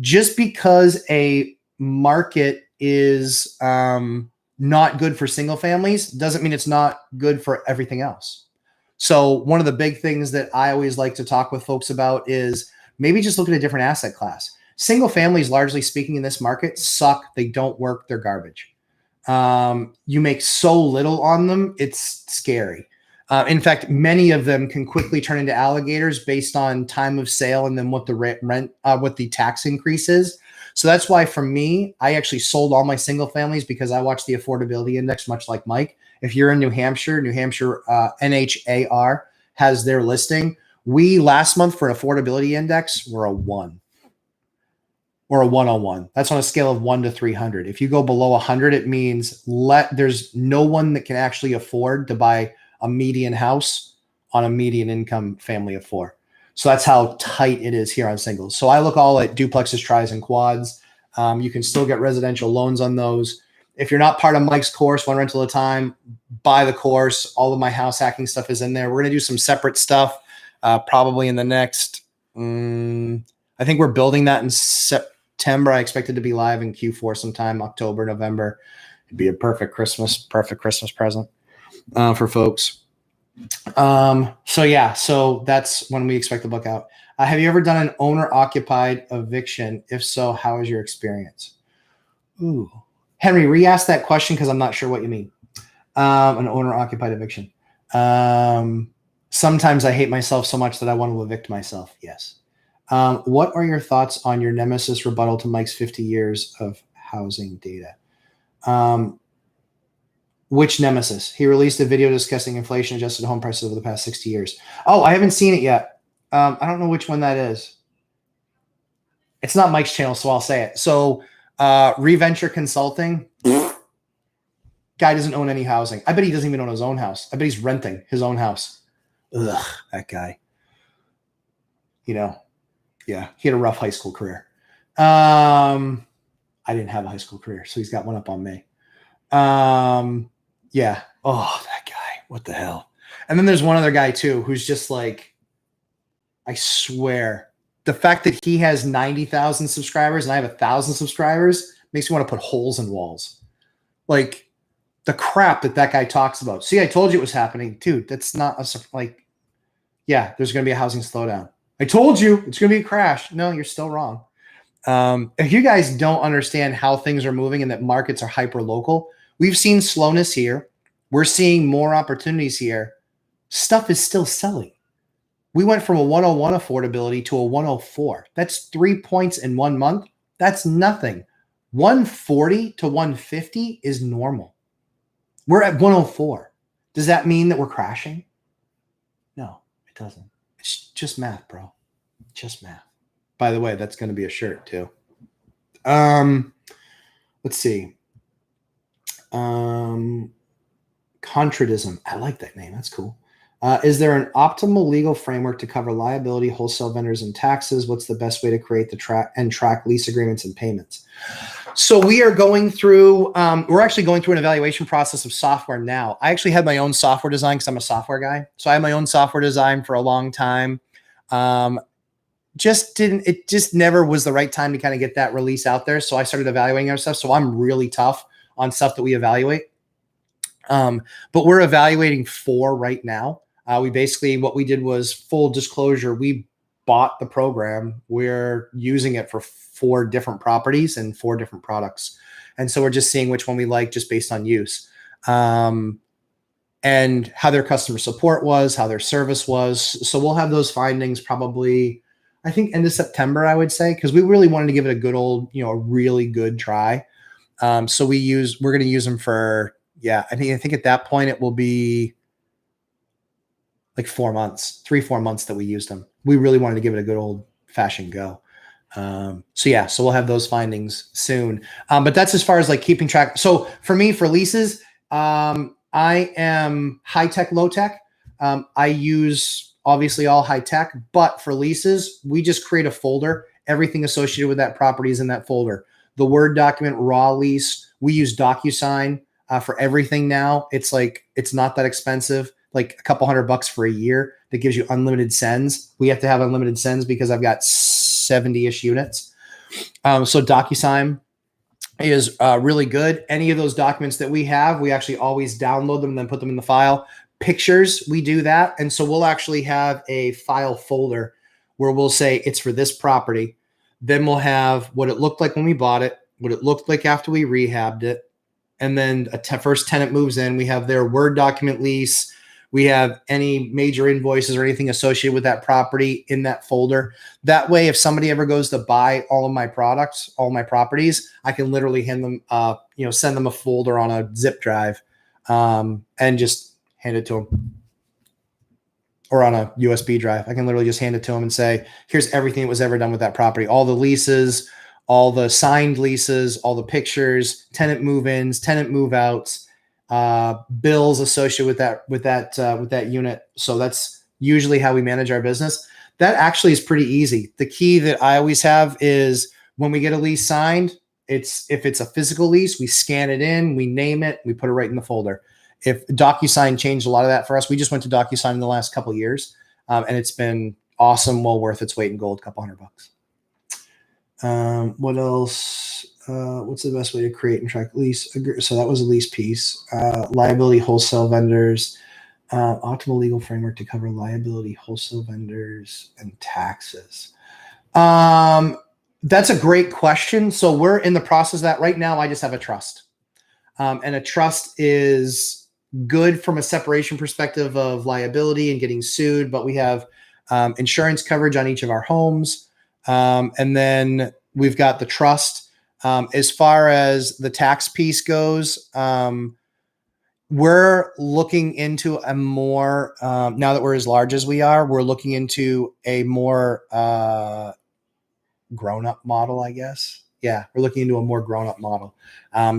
Just because a market is not good for single families doesn't mean it's not good for everything else. So one of the big things that I always like to talk with folks about is maybe just look at a different asset class. Single families, largely speaking, in this market suck. They don't work. They're garbage. You make so little on them. It's scary. In fact, many of them can quickly turn into alligators based on time of sale and then what the rent, what the tax increase is. So that's why for me, I actually sold all my single families because I watched the affordability index, much like Mike. If you're in New Hampshire NHAR has their listing. We last month for an affordability index were a 1 or a 101. That's on a scale of 1 to 300. If you go below 100, it means there's no one that can actually afford to buy a median house on a median income family of 4. So that's how tight it is here on singles. So I look all at duplexes, tris, and quads. You can still get residential loans on those. If you're not part of Mike's course, one rental at a time, buy the course. All of my house hacking stuff is in there. We're going to do some separate stuff probably in the next, I think we're building that in September. I expect it to be live in Q4 sometime, October, November. It'd be a perfect Christmas present for folks. So that's when we expect the book out. Have you ever done an owner-occupied eviction? If so, how is your experience? Ooh, Henry, re-ask that question because I'm not sure what you mean. An owner-occupied eviction. Sometimes I hate myself so much that I want to evict myself. Yes. What are your thoughts on your nemesis rebuttal to Mike's 50 years of housing data? Which nemesis? He released a video discussing inflation adjusted home prices over the past 60 years. Oh, I haven't seen it yet. I don't know which one that is. It's not Mike's channel, so I'll say it. So Reventure Consulting, guy doesn't own any housing. I bet he doesn't even own his own house. I bet he's renting his own house. Ugh, that guy. You know, yeah, he had a rough high school career. I didn't have a high school career, so he's got one up on me. Yeah. Oh, that guy. What the hell? And then there's one other guy too, who's just like, I swear, the fact that he has 90,000 subscribers and I have 1,000 subscribers makes me want to put holes in walls. Like the crap that guy talks about. See, I told you it was happening, dude. That's not like, yeah, there's going to be a housing slowdown. I told you it's going to be a crash. No, you're still wrong. If you guys don't understand how things are moving and that markets are hyper local, we've seen slowness here. We're seeing more opportunities here. Stuff is still selling. We went from a 101 affordability to a 104. That's 3 points in 1 month. That's nothing. 140 to 150 is normal. We're at 104. Does that mean that we're crashing? No, it doesn't. It's just math, bro. Just math. By the way, that's going to be a shirt too. Let's see. Contradism. I like that name. That's cool. Is there an optimal legal framework to cover liability, wholesale vendors, and taxes? What's the best way to create the track lease agreements and payments? So we are going through, we're actually going through an evaluation process of software now. I actually had my own software design because I'm a software guy. So I had my own software design for a long time. It just never was the right time to kind of get that release out there. So I started evaluating our stuff. So I'm really tough on stuff that we evaluate. But we're evaluating 4 right now. What we did was full disclosure. We bought the program. We're using it for 4 different properties and 4 different products. And so we're just seeing which one we like just based on use. And how their customer support was, how their service was. So we'll have those findings probably, I think, end of September, I would say, because we really wanted to give it a good old, a really good try. So we're going to use them for, I think at that point it will be like 4 months, 3-4 months that we used them. We really wanted to give it a good old fashioned go. So we'll have those findings soon. But that's as far as like keeping track. So for me, for leases, I am high tech, low tech. I use obviously all high tech, but for leases, we just create a folder. Everything associated with that property is in that folder. The Word document, raw lease, we use DocuSign for everything now. It's not that expensive, like a couple $100 for a year that gives you unlimited sends. We have to have unlimited sends because I've got 70-ish units. So DocuSign is really good. Any of those documents that we have, we actually always download them and then put them in the file. Pictures, we do that. And so we'll actually have a file folder where we'll say it's for this property. Then we'll have what it looked like when we bought it, what it looked like after we rehabbed it. And then first tenant moves in, we have their Word document lease. We have any major invoices or anything associated with that property in that folder. That way, if somebody ever goes to buy all of my products, all my properties, I can literally hand them, send them a folder on a zip drive and just hand it to them. Or on a USB drive. I can literally just hand it to them and say, here's everything that was ever done with that property. All the leases, all the signed leases, all the pictures, tenant move-ins, tenant move-outs, bills associated with that unit. So that's usually how we manage our business. That actually is pretty easy. The key that I always have is when we get a lease signed, if it's a physical lease, we scan it in, we name it, we put it right in the folder. If DocuSign changed a lot of that for us, we just went to DocuSign in the last couple of years, and it's been awesome, well worth its weight in gold, couple $100. What else? What's the best way to create and track lease? So that was a lease piece. Liability, wholesale vendors, optimal legal framework to cover liability, wholesale vendors, and taxes. That's a great question. So we're in the process of that right now. I just have a trust, and a trust is good from a separation perspective of liability and getting sued, but we have insurance coverage on each of our homes. And then we've got the trust. As far as the tax piece goes, we're looking into a more, now that we're as large as we are, we're looking into a more grown-up model, I guess. Yeah, we're looking into a more grown-up model.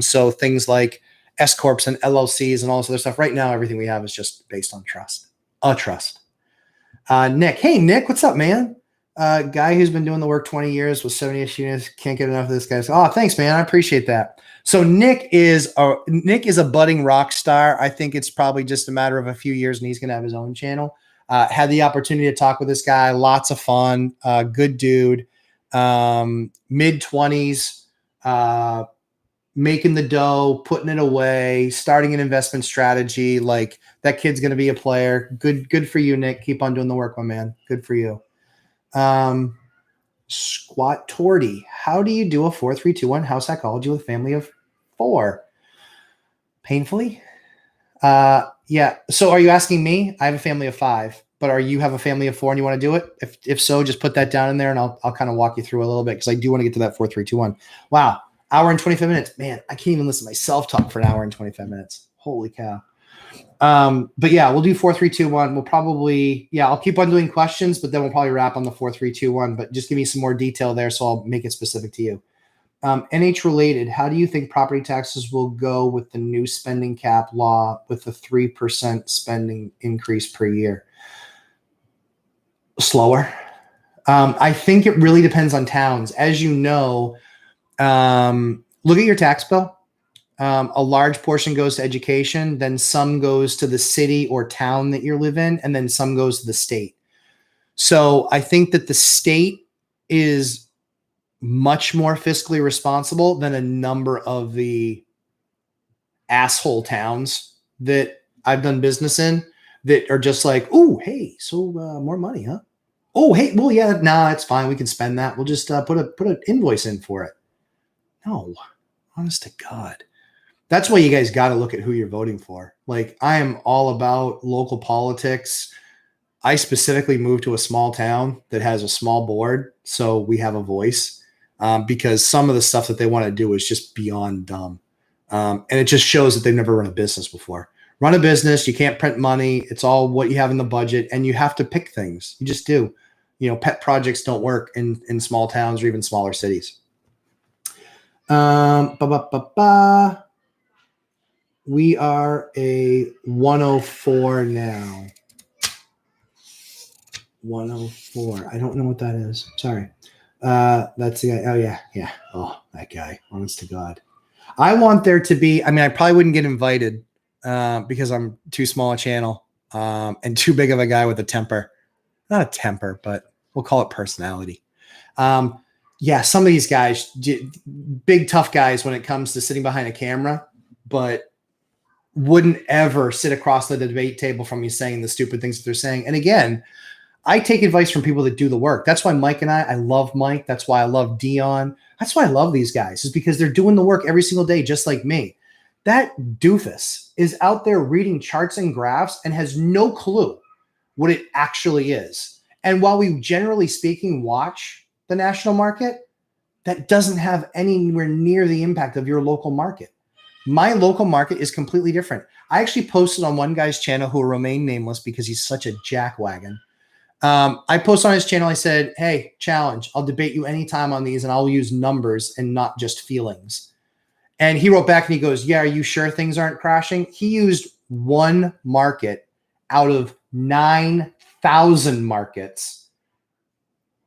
So things like S corps and LLCs and all this other stuff. Right now, everything we have is just based on trust. A trust. Nick, hey Nick, what's up, man? Guy who's been doing the work 20 years with 70-ish units. Can't get enough of this guy. Oh, thanks, man. I appreciate that. So Nick is a budding rock star. I think it's probably just a matter of a few years, and he's going to have his own channel. Had the opportunity to talk with this guy. Lots of fun. Good dude. Mid-20s. Making the dough, putting it away, starting an investment strategy. Like, that kid's going to be a player. Good for you, Nick. Keep on doing the work, my man. Good for you. Squat Torty. How do you do a 4-3-2-1 house psychology with a family of 4? Painfully? Yeah. So are you asking me? I have a family of 5, but you have a family of 4 and you want to do it? If so, just put that down in there and I'll kind of walk you through a little bit, because I do want to get to that 4-3-2-1. Wow. Hour and 25 minutes. Man, I can't even listen to myself talk for an hour and 25 minutes. Holy cow. But yeah, we'll do 4-3-2-1. We'll probably, I'll keep on doing questions, but then we'll probably wrap on the 4-3-2-1, but just give me some more detail there. So I'll make it specific to you. NH related. How do you think property taxes will go with the new spending cap law with the 3% spending increase per year? Slower. I think it really depends on towns. As you know, look at your tax bill. A large portion goes to education, then some goes to the city or town that you live in, and then some goes to the state. So I think that the state is much more fiscally responsible than a number of the asshole towns that I've done business in that are just like, oh, hey, so more money, huh? Oh, hey, well, yeah, nah, it's fine. We can spend that. We'll just put an invoice in for it. No, honest to God. That's why you guys got to look at who you're voting for. Like, I am all about local politics. I specifically moved to a small town that has a small board, so we have a voice, because some of the stuff that they want to do is just beyond dumb. And it just shows that they've never run a business before. Run a business, you can't print money. It's all what you have in the budget, and you have to pick things. You just do. You know, pet projects don't work in small towns or even smaller cities. We are a 104 now. 104. I don't know what that is. Sorry. That's the guy. Oh, yeah. Yeah. Oh, that guy. Honest to God. I want there to be, I mean, I probably wouldn't get invited because I'm too small a channel and too big of a guy with a temper. Not a temper, but we'll call it personality. Yeah, some of these guys, big tough guys when it comes to sitting behind a camera, but wouldn't ever sit across the debate table from me saying the stupid things that they're saying. And again, I take advice from people that do the work. That's why Mike and I love Mike. That's why I love Dion. That's why I love these guys, is because they're doing the work every single day, just like me. That doofus is out there reading charts and graphs and has no clue what it actually is. And while we generally speaking watch the national market, that doesn't have anywhere near the impact of your local market. My local market is completely different. I actually posted on one guy's channel who will remain nameless because he's such a jackwagon. I posted on his channel. I said, hey, challenge. I'll debate you anytime on these and I'll use numbers and not just feelings. And he wrote back and he goes, yeah, are you sure things aren't crashing? He used one market out of 9,000 markets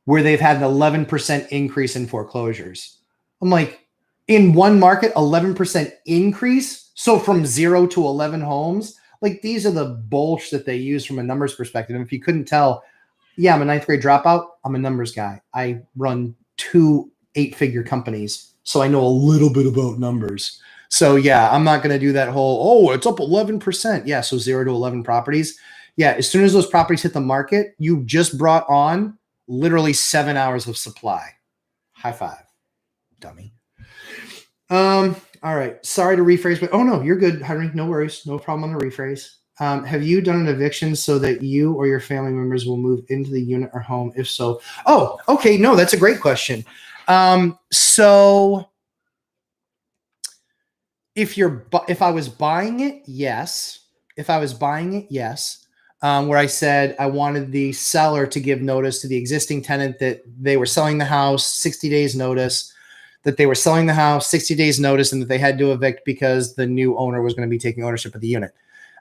where they've had an 11% increase in foreclosures. I'm like, in one market, 11% increase? So from 0 to 11 homes? Like, these are the bullshit that they use from a numbers perspective. And if you couldn't tell, yeah, I'm a 9th grade dropout. I'm a numbers guy. I run 2 8-figure companies, so I know a little bit about numbers. So yeah, I'm not going to do that whole, oh, it's up 11%. Yeah, so 0 to 11 properties. Yeah, as soon as those properties hit the market, you just brought on literally 7 hours of supply. High five, dummy. All right. Sorry to rephrase, but oh no, you're good, Henry. No worries. No problem on the rephrase. Have you done an eviction so that you or your family members will move into the unit or home? If so, oh, okay. No, that's a great question. So if I was buying it, yes. If I was buying it, yes. Where I said I wanted the seller to give notice to the existing tenant that they were selling the house, 60 days notice, that they were selling the house, 60 days notice, and that they had to evict because the new owner was going to be taking ownership of the unit.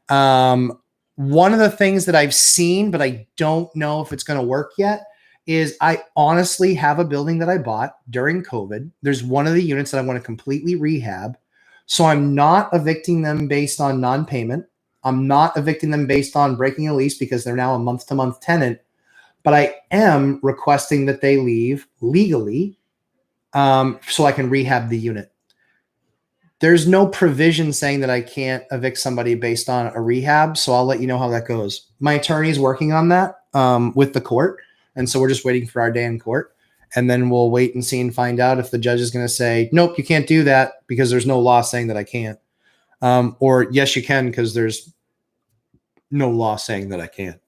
One of the things that I've seen, but I don't know if it's going to work yet, is I honestly have a building that I bought during COVID. There's one of the units that I want to completely rehab. So I'm not evicting them based on non-payment. I'm not evicting them based on breaking a lease because they're now a month-to-month tenant, but I am requesting that they leave legally so I can rehab the unit. There's no provision saying that I can't evict somebody based on a rehab, so I'll let you know how that goes. My attorney's working on that with the court, and so we're just waiting for our day in court, and then we'll wait and see and find out if the judge is going to say, nope, you can't do that because there's no law saying that I can't, or yes, you can because there's no law saying that I can't.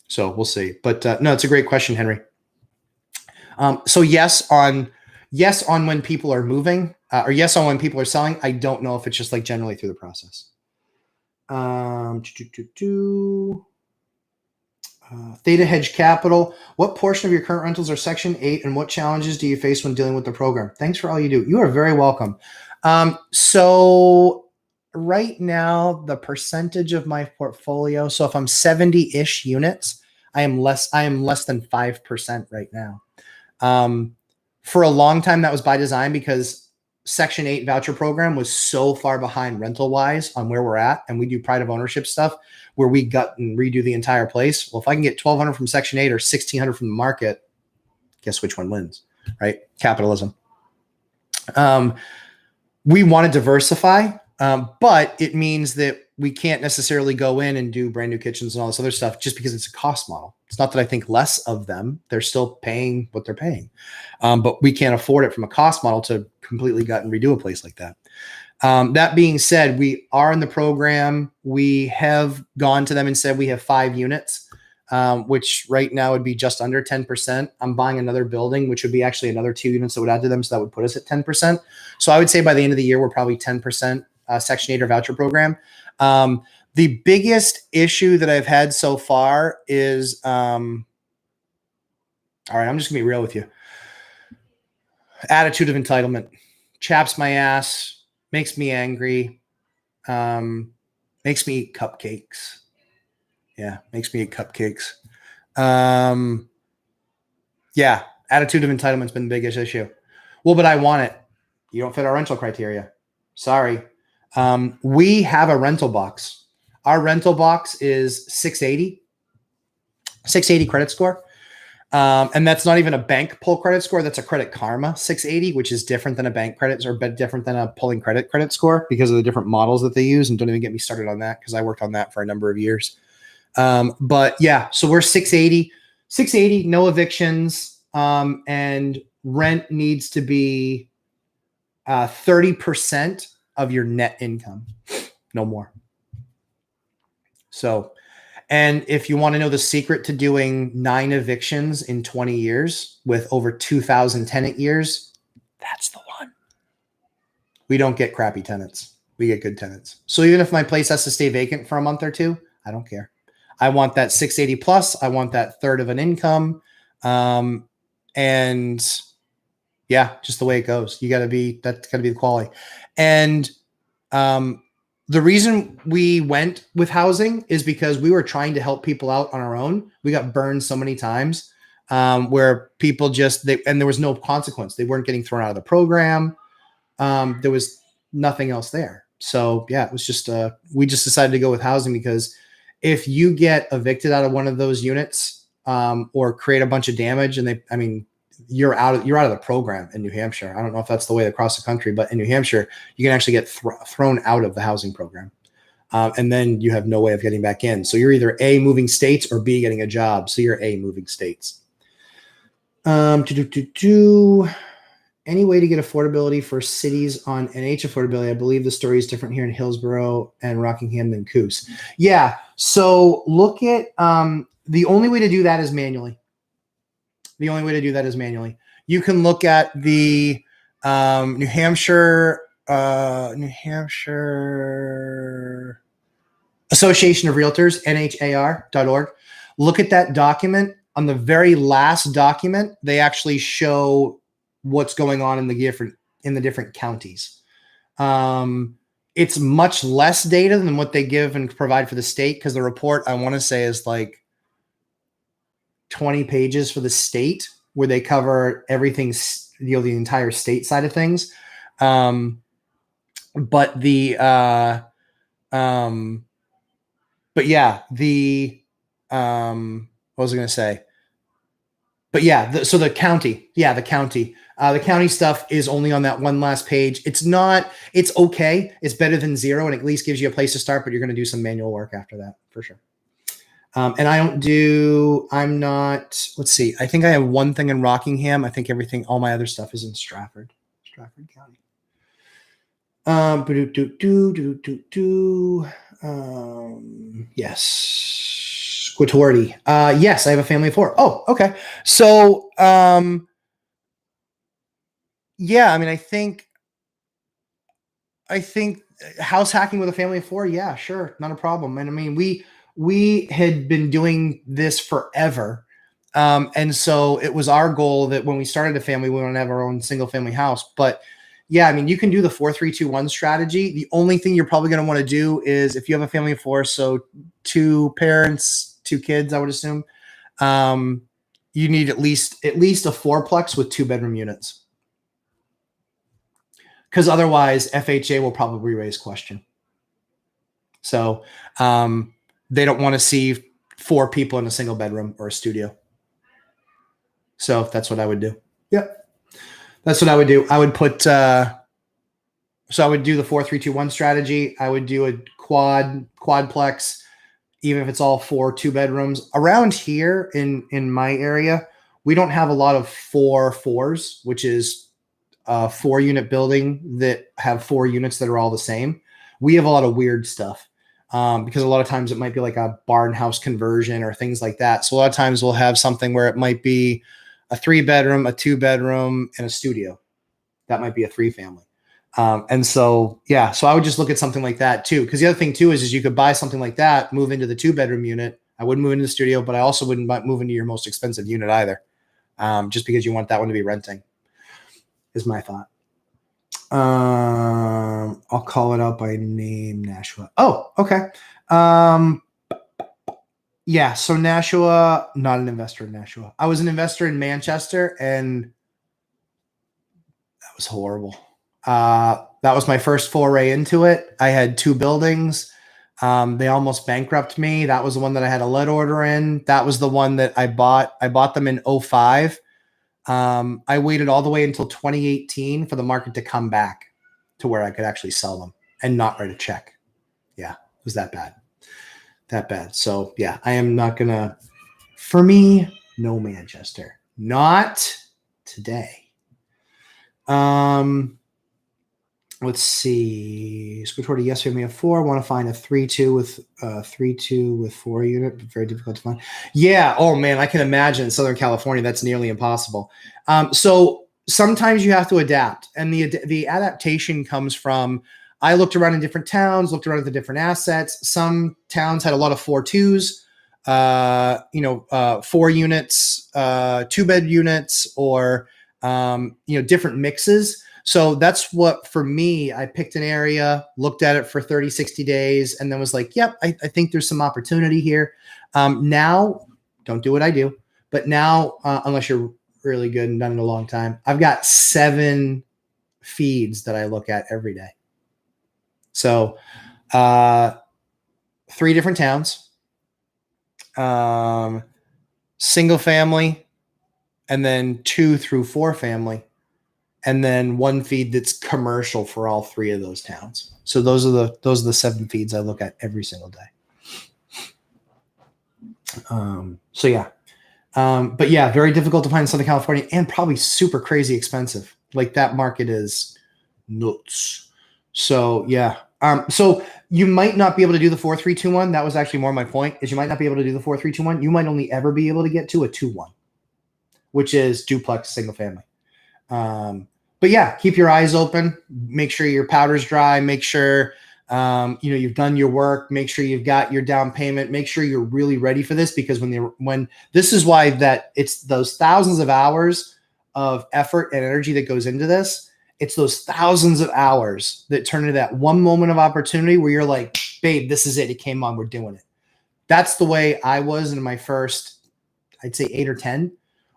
So we'll see. But no, it's a great question, Henry. So yes on when people are moving, or yes on when people are selling. I don't know if it's just like generally through the process. Theta Hedge Capital. What portion of your current rentals are Section 8, and what challenges do you face when dealing with the program? Thanks for all you do. You are very welcome. So right now, the percentage of my portfolio, so if I'm 70-ish units, I am less than 5% right now. For a long time, that was by design because Section 8 voucher program was so far behind rental wise on where we're at. And we do pride of ownership stuff where we gut and redo the entire place. Well, if I can get 1,200 from Section 8 or 1,600 from the market, guess which one wins, right? Capitalism. We want to diversify, but it means that we can't necessarily go in and do brand new kitchens and all this other stuff just because it's a cost model. It's not that I think less of them. They're still paying what they're paying. But we can't afford it from a cost model to completely gut and redo a place like that. That being said, we are in the program. We have gone to them and said we have 5 units, which right now would be just under 10%. I'm buying another building, which would be actually another 2 units that would add to them. So that would put us at 10%. So I would say by the end of the year, we're probably 10% Section 8 or voucher program. The biggest issue that I've had so far is, all right, I'm just gonna be real with you. Attitude of entitlement chaps my ass, makes me angry, makes me eat cupcakes. Yeah, makes me eat cupcakes. Yeah, attitude of entitlement's been the biggest issue. Well, but I want it. You don't fit our rental criteria. Sorry. We have a rental box. Our rental box is 680 credit score. And that's not even a bank pull credit score. That's a Credit Karma 680, which is different than a bank credit or different than a pulling credit score because of the different models that they use. And don't even get me started on that because I worked on that for a number of years. But yeah, so we're 680, no evictions. And rent needs to be 30% of your net income, no more. So, and if you want to know the secret to doing 9 evictions in 20 years with over 2,000 tenant years, that's the one. We don't get crappy tenants. We get good tenants. So even if my place has to stay vacant for a month or 2, I don't care. I want that 680 plus. I want that third of an income. And yeah, just the way it goes. That's gotta be the quality. And, the reason we went with housing is because we were trying to help people out on our own. We got burned so many times where people and there was no consequence. They weren't getting thrown out of the program. There was nothing else there. So yeah, it was just, we just decided to go with housing because if you get evicted out of one of those units or create a bunch of damage and you're out of the program in New Hampshire. I don't know if that's the way across the country, but in New Hampshire, you can actually get thrown out of the housing program. And then you have no way of getting back in. So you're either A, moving states, or B, getting a job. So you're A, moving states. Any way to get affordability for cities on NH affordability? I believe the story is different here in Hillsborough and Rockingham than Coos. Yeah. So look at the only way to do that is manually. You can look at the New Hampshire New Hampshire Association of Realtors, NHAR.org. Look at that document. On the very last document, they actually show what's going on in the different counties. It's much less data than what they give and provide for the state, because the report, I want to say, is like 20 pages for the state, where they cover everything, the entire state side of things. But yeah, what was I going to say? But yeah, so the county, the county stuff is only on that one last page. It's okay. It's better than zero, and at least gives you a place to start, but you're going to do some manual work after that for sure. And let's see. I think I have one thing in Rockingham. I think all my other stuff is in Stratford County. Yes. Squatorty. Yes, I have a family of 4. Oh, okay. So, yeah, I mean, I think house hacking with a family of 4. Yeah, sure. Not a problem. And I mean, we had been doing this forever. And so it was our goal that when we started a family, we want to have our own single family house. But yeah, I mean, you can do the 4-3-2-1 strategy. The only thing you're probably going to want to do is, if you have a family of 4, so 2 parents, 2 kids, I would assume, you need at least a 4-plex with 2-bedroom units. Because otherwise, FHA will probably raise question. So they don't want to see 4 people in a single bedroom or a studio. So that's what I would do. Yep. That's what I would do. I would put, so I would do the 4-3-2-1 strategy. I would do a quadplex, even if it's all 4 2-bedrooms. Around here in my area, we don't have a lot of 4-4s, which is a 4-unit building that have 4 units that are all the same. We have a lot of weird stuff because a lot of times it might be like a barn house conversion or things like that. So a lot of times we'll have something where it might be a 3-bedroom, a 2-bedroom, and a studio. That might be a 3-family. And so, yeah, so I would just look at something like that too. Because the other thing too is you could buy something like that, move into the 2-bedroom unit. I wouldn't move into the studio, but I also wouldn't move into your most expensive unit either. Just because you want that one to be renting is my thought. I'll call it out by name, Nashua. Oh, okay. Yeah, so Nashua, not an investor in Nashua. I was an investor in Manchester, and that was horrible. That was my first foray into it. I had 2 buildings. They almost bankrupted me. That was the one that I had a lead order in. That was the one that I bought. I bought them in 2005. I waited all the way until 2018 for the market to come back to where I could actually sell them and not write a check. Yeah, it was that bad. So yeah, I am not gonna, for me, no Manchester, not today. Let's see. Squatorty, yes, we have 4. Want to find a 3-2 with 4 unit, but very difficult to find. Yeah. Oh man, I can imagine in Southern California that's nearly impossible. So sometimes you have to adapt, and the adaptation comes from, I looked around in different towns, looked around at the different assets. Some towns had a lot of 4-2s, 4 units, 2-bed units, or different mixes. So that's what, for me, I picked an area, looked at it for 30, 60 days, and then was like, yep, I think there's some opportunity here. Now, don't do what I do, but now, unless you're really good and done it a long time, I've got 7 feeds that I look at every day. So 3 different towns, single family, and then 2 through 4 family, and then 1 feed that's commercial for all 3 of those towns. So those are the 7 feeds I look at every single day. So yeah. But yeah, very difficult to find in Southern California, and probably super crazy expensive. Like, that market is nuts. So yeah. So you might not be able to do the 4-3-2-1. That was actually more my point, is you might not be able to do the 4-3-2-1. You might only ever be able to get to a 2-1, which is duplex single family. but yeah, keep your eyes open. Make sure your powder's dry. Make sure you've done your work. Make sure you've got your down payment. Make sure you're really ready for this, because when this is why that it's those thousands of hours of effort and energy that goes into this. It's those thousands of hours that turn into that one moment of opportunity where you're like, babe, this is it. It came on. We're doing it. That's the way I was in my first, I'd say 8 or 10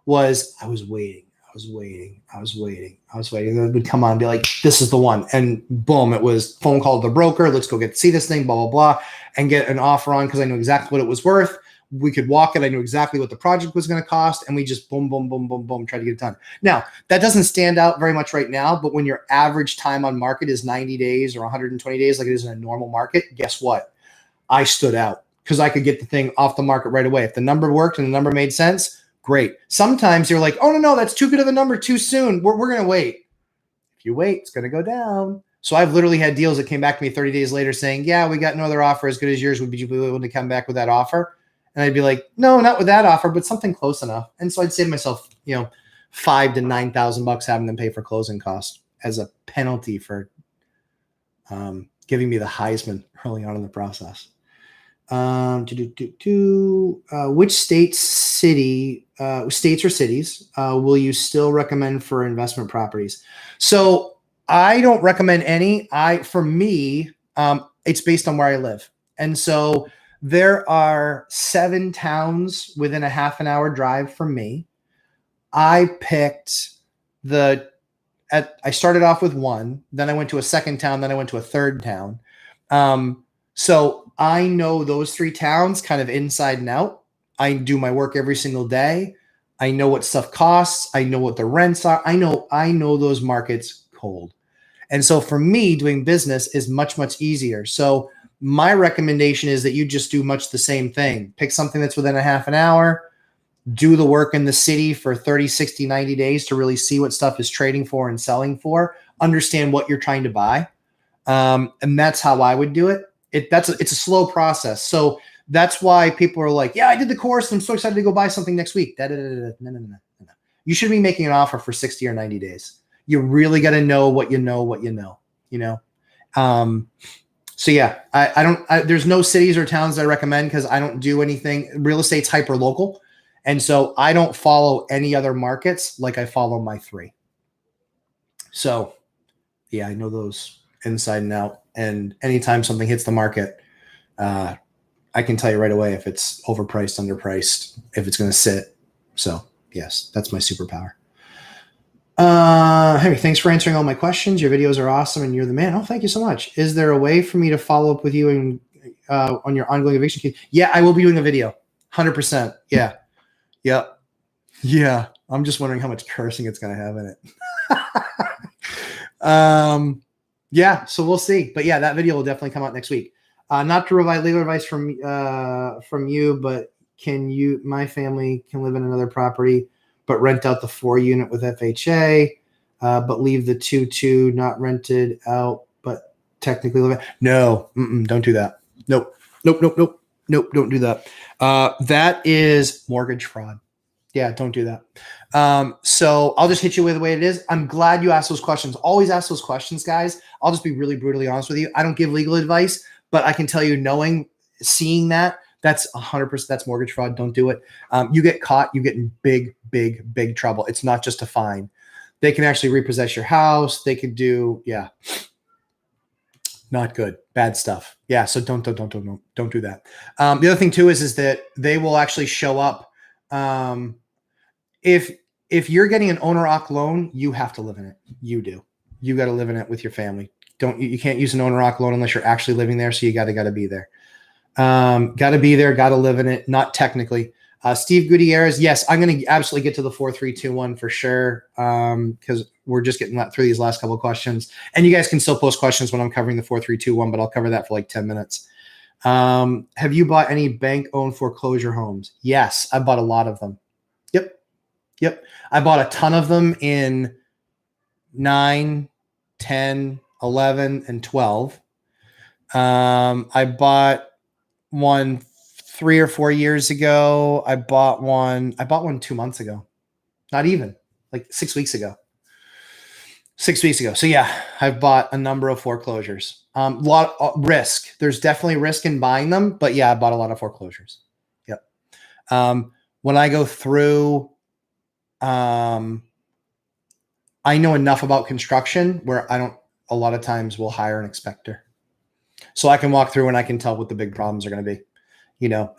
was I was waiting. It would come on and be like, this is the one. And boom, it was phone call to the broker. Let's go see this thing, blah, blah, blah, and get an offer on because I knew exactly what it was worth. We could walk it. I knew exactly what the project was going to cost. And we just boom, boom, boom, boom, boom, try to get it done. Now, that doesn't stand out very much right now, but when your average time on market is 90 days or 120 days, like it is in a normal market, guess what? I stood out because I could get the thing off the market right away. If the number worked and the number made sense, great. Sometimes you're like, oh, no, that's too good of a number too soon. We're going to wait. If you wait, it's going to go down. So I've literally had deals that came back to me 30 days later saying, yeah, we got no other offer as good as yours. Would you be willing to come back with that offer? And I'd be like, no, not with that offer, but something close enough. And so I'd say to myself, $5,000 to $9,000 having them pay for closing costs as a penalty for giving me the Heisman early on in the process. Which states or cities will you still recommend for investment properties? So I don't recommend any. For me, it's based on where I live. And so there are 7 towns within a half an hour drive from me. I picked I started off with one, then I went to a second town, then I went to a third town. So I know those 3 towns kind of inside and out. I do my work every single day. I know what stuff costs. I know what the rents are. I know those markets cold. And so for me, doing business is much, much easier. So my recommendation is that you just do much the same thing. Pick something that's within a half an hour, do the work in the city for 30, 60, 90 days to really see what stuff is trading for and selling for, understand what you're trying to buy. And that's how I would do it. It's a slow process. So that's why people are like, yeah, I did the course. And I'm so excited to go buy something next week. No. You should be making an offer for 60 or 90 days. You really got to know what you know. So yeah, there's no cities or towns that I recommend because I don't do anything. Real estate's hyper local. And so I don't follow any other markets like I follow my 3. So yeah, I know those inside and out. And anytime something hits the market, I can tell you right away if it's overpriced, underpriced, if it's going to sit. So yes, that's my superpower. Henry, thanks for answering all my questions. Your videos are awesome and you're the man. Oh, thank you so much. Is there a way for me to follow up with you on your ongoing eviction case? Yeah, I will be doing a video. 100%. Yeah. Yep. Yeah. I'm just wondering how much cursing it's going to have in it. Yeah, so we'll see. But yeah, that video will definitely come out next week. Not to provide legal advice from you, but my family can live in another property, but rent out the 4-unit with FHA, but leave the 2 not rented out, but technically live in. No, don't do that. Nope, don't do that. That is mortgage fraud. Yeah, don't do that. So I'll just hit you with the way it is. I'm glad you asked those questions. Always ask those questions, guys. I'll just be really brutally honest with you. I don't give legal advice, but I can tell you seeing that's 100%, that's mortgage fraud. Don't do it. You get caught, you get in big, big, big trouble. It's not just a fine. They can actually repossess your house. They could do, not good, bad stuff. Yeah. So don't do that. The other thing too is that they will actually show up. If you're getting an owner-occ loan, you have to live in it. You do. You got to live in it with your family. You can't use an owner-occ loan unless you're actually living there. So you got to be there. Got to be there. Got to live in it. Not technically. Steve Gutierrez. Yes, I'm going to absolutely get to the 4-3-2-1 for sure. Because we're just getting through these last couple of questions, and you guys can still post questions when I'm covering the 4-3-2-1, but I'll cover that for like 10 minutes. Have you bought any bank-owned foreclosure homes? Yes, I bought a lot of them. Yep. I bought a ton of them in 9, 10, 11, and 12. I bought one 3 or 4 years ago. I bought one 2 months ago. Not even, like 6 weeks ago. 6 weeks ago. So yeah, I've bought a number of foreclosures. Lot risk. There's definitely risk in buying them, but yeah, I bought a lot of foreclosures. Yep. When I go through, I know enough about construction where I don't. A lot of times, we'll hire an inspector, so I can walk through and I can tell what the big problems are going to be.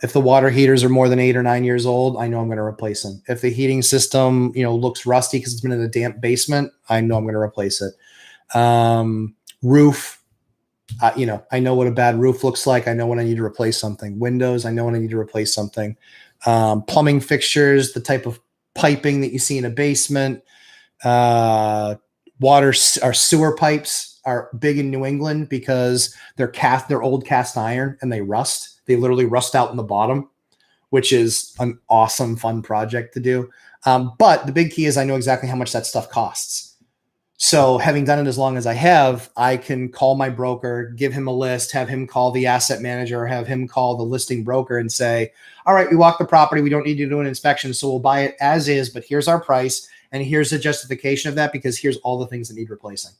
If the water heaters are more than 8 or 9 years old, I know I'm going to replace them. If the heating system, looks rusty because it's been in a damp basement, I know I'm going to replace it. Roof, I know what a bad roof looks like. I know when I need to replace something. Windows, I know when I need to replace something. Plumbing fixtures, the type of piping that you see in a basement. Water or sewer pipes are big in New England because they're old cast iron and they rust. They literally rust out in the bottom, which is an awesome, fun project to do. But the big key is I know exactly how much that stuff costs. So having done it as long as I have, I can call my broker, give him a list, have him call the asset manager, or have him call the listing broker and say, all right, we walked the property. We don't need to do an inspection. So we'll buy it as is, but here's our price. And here's the justification of that because here's all the things that need replacing.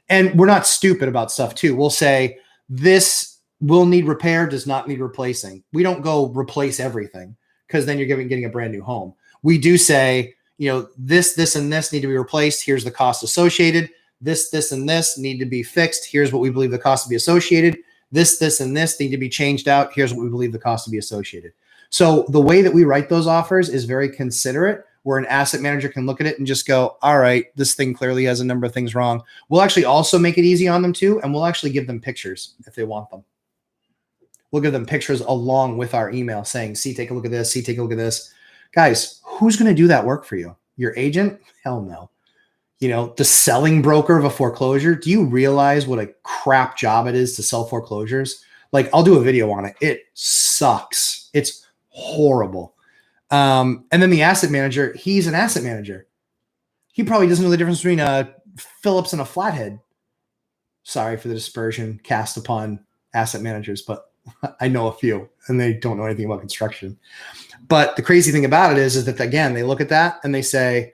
And we're not stupid about stuff too. We'll say this will need repair, does not need replacing. We don't go replace everything because then you're getting a brand new home. We do say, this, and this need to be replaced. Here's the cost associated. This, and this need to be fixed. Here's what we believe the cost to be associated. This, and this need to be changed out. Here's what we believe the cost to be associated. So the way that we write those offers is very considerate, where an asset manager can look at it and just go, all right, this thing clearly has a number of things wrong. We'll actually also make it easy on them too, and we'll actually give them pictures if they want them. We'll give them pictures along with our email saying, see, take a look at this, see, take a look at this. Guys, who's going to do that work for you? Your agent? Hell no. The selling broker of a foreclosure. Do you realize what a crap job it is to sell foreclosures? Like, I'll do a video on it. It sucks. It's horrible. And then the asset manager, he's an asset manager. He probably doesn't know the difference between a Phillips and a flathead. Sorry for the dispersion cast upon asset managers, but I know a few and they don't know anything about construction. But the crazy thing about it is that, again, they look at that and they say,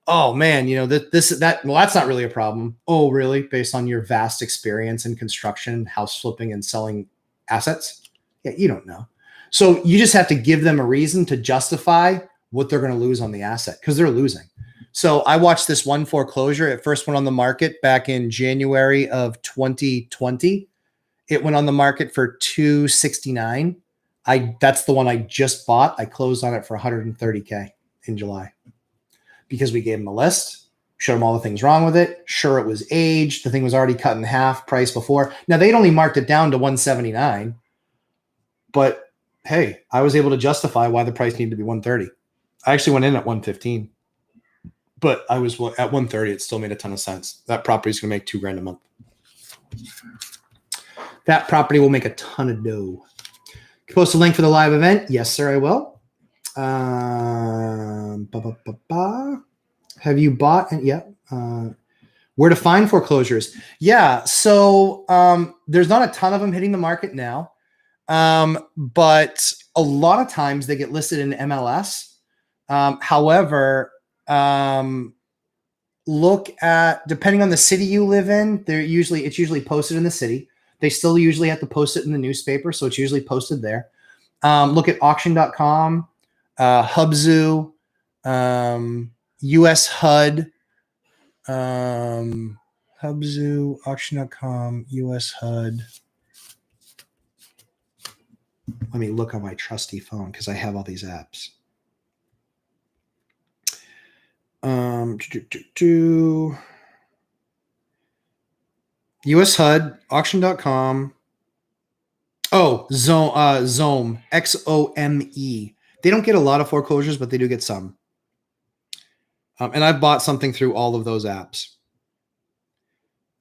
oh man, well, that's not really a problem. Oh, really? Based on your vast experience in construction, house flipping and selling assets? Yeah, you don't know. So you just have to give them a reason to justify what they're going to lose on the asset because they're losing. So I watched this one foreclosure. It first went on the market back in January of 2020. It went on the market for $269. That's the one I just bought. I closed on it for $130K in July because we gave them a list, showed them all the things wrong with it. Sure, it was aged. The thing was already cut in half price before. Now they'd only marked it down to $179, but hey, I was able to justify why the price needed to be $130. I actually went in at $115, but I was at $130. It still made a ton of sense. That property is going to make $2,000 a month. That property will make a ton of dough. Post a link for the live event. Yes, sir, I will. Have you bought? And yeah. Where to find foreclosures? Yeah. So there's not a ton of them hitting the market now. But a lot of times they get listed in MLS. However, look at, depending on the city you live in, it's usually posted in the city. They still usually have to post it in the newspaper, so it's usually posted there. Look at auction.com, Hubzu, US HUD, Hubzu, auction.com, US HUD. Let me look on my trusty phone because I have all these apps. US HUD, auction.com. Oh, Xome, Xome. They don't get a lot of foreclosures, but they do get some. And I've bought something through all of those apps.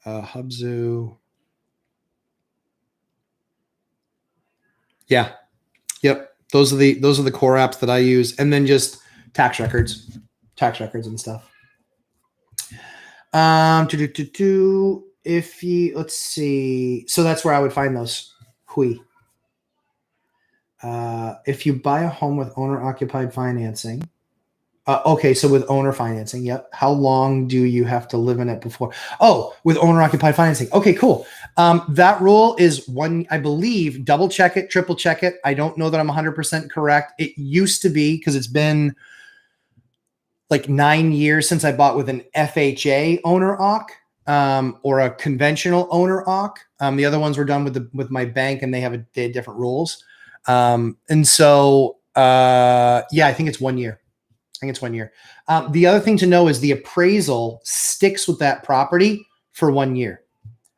Hubzu. Yeah. Yep. Those are the core apps that I use. And then just tax records and stuff. Let's see. So that's where I would find those. If you buy a home with owner occupied financing, Okay, so with owner financing, yep. How long do you have to live in it before? Oh, with owner occupied financing. Okay, cool. That rule is one, I believe, double check it, triple check it. I don't know that I'm 100% correct. It used to be, because it's been like 9 years since I bought with an FHA owner OC, or a conventional owner OC. The other ones were done with my bank, and they had different rules. And so, yeah, I think it's 1 year. I think it's 1 year. The other thing to know is the appraisal sticks with that property for 1 year.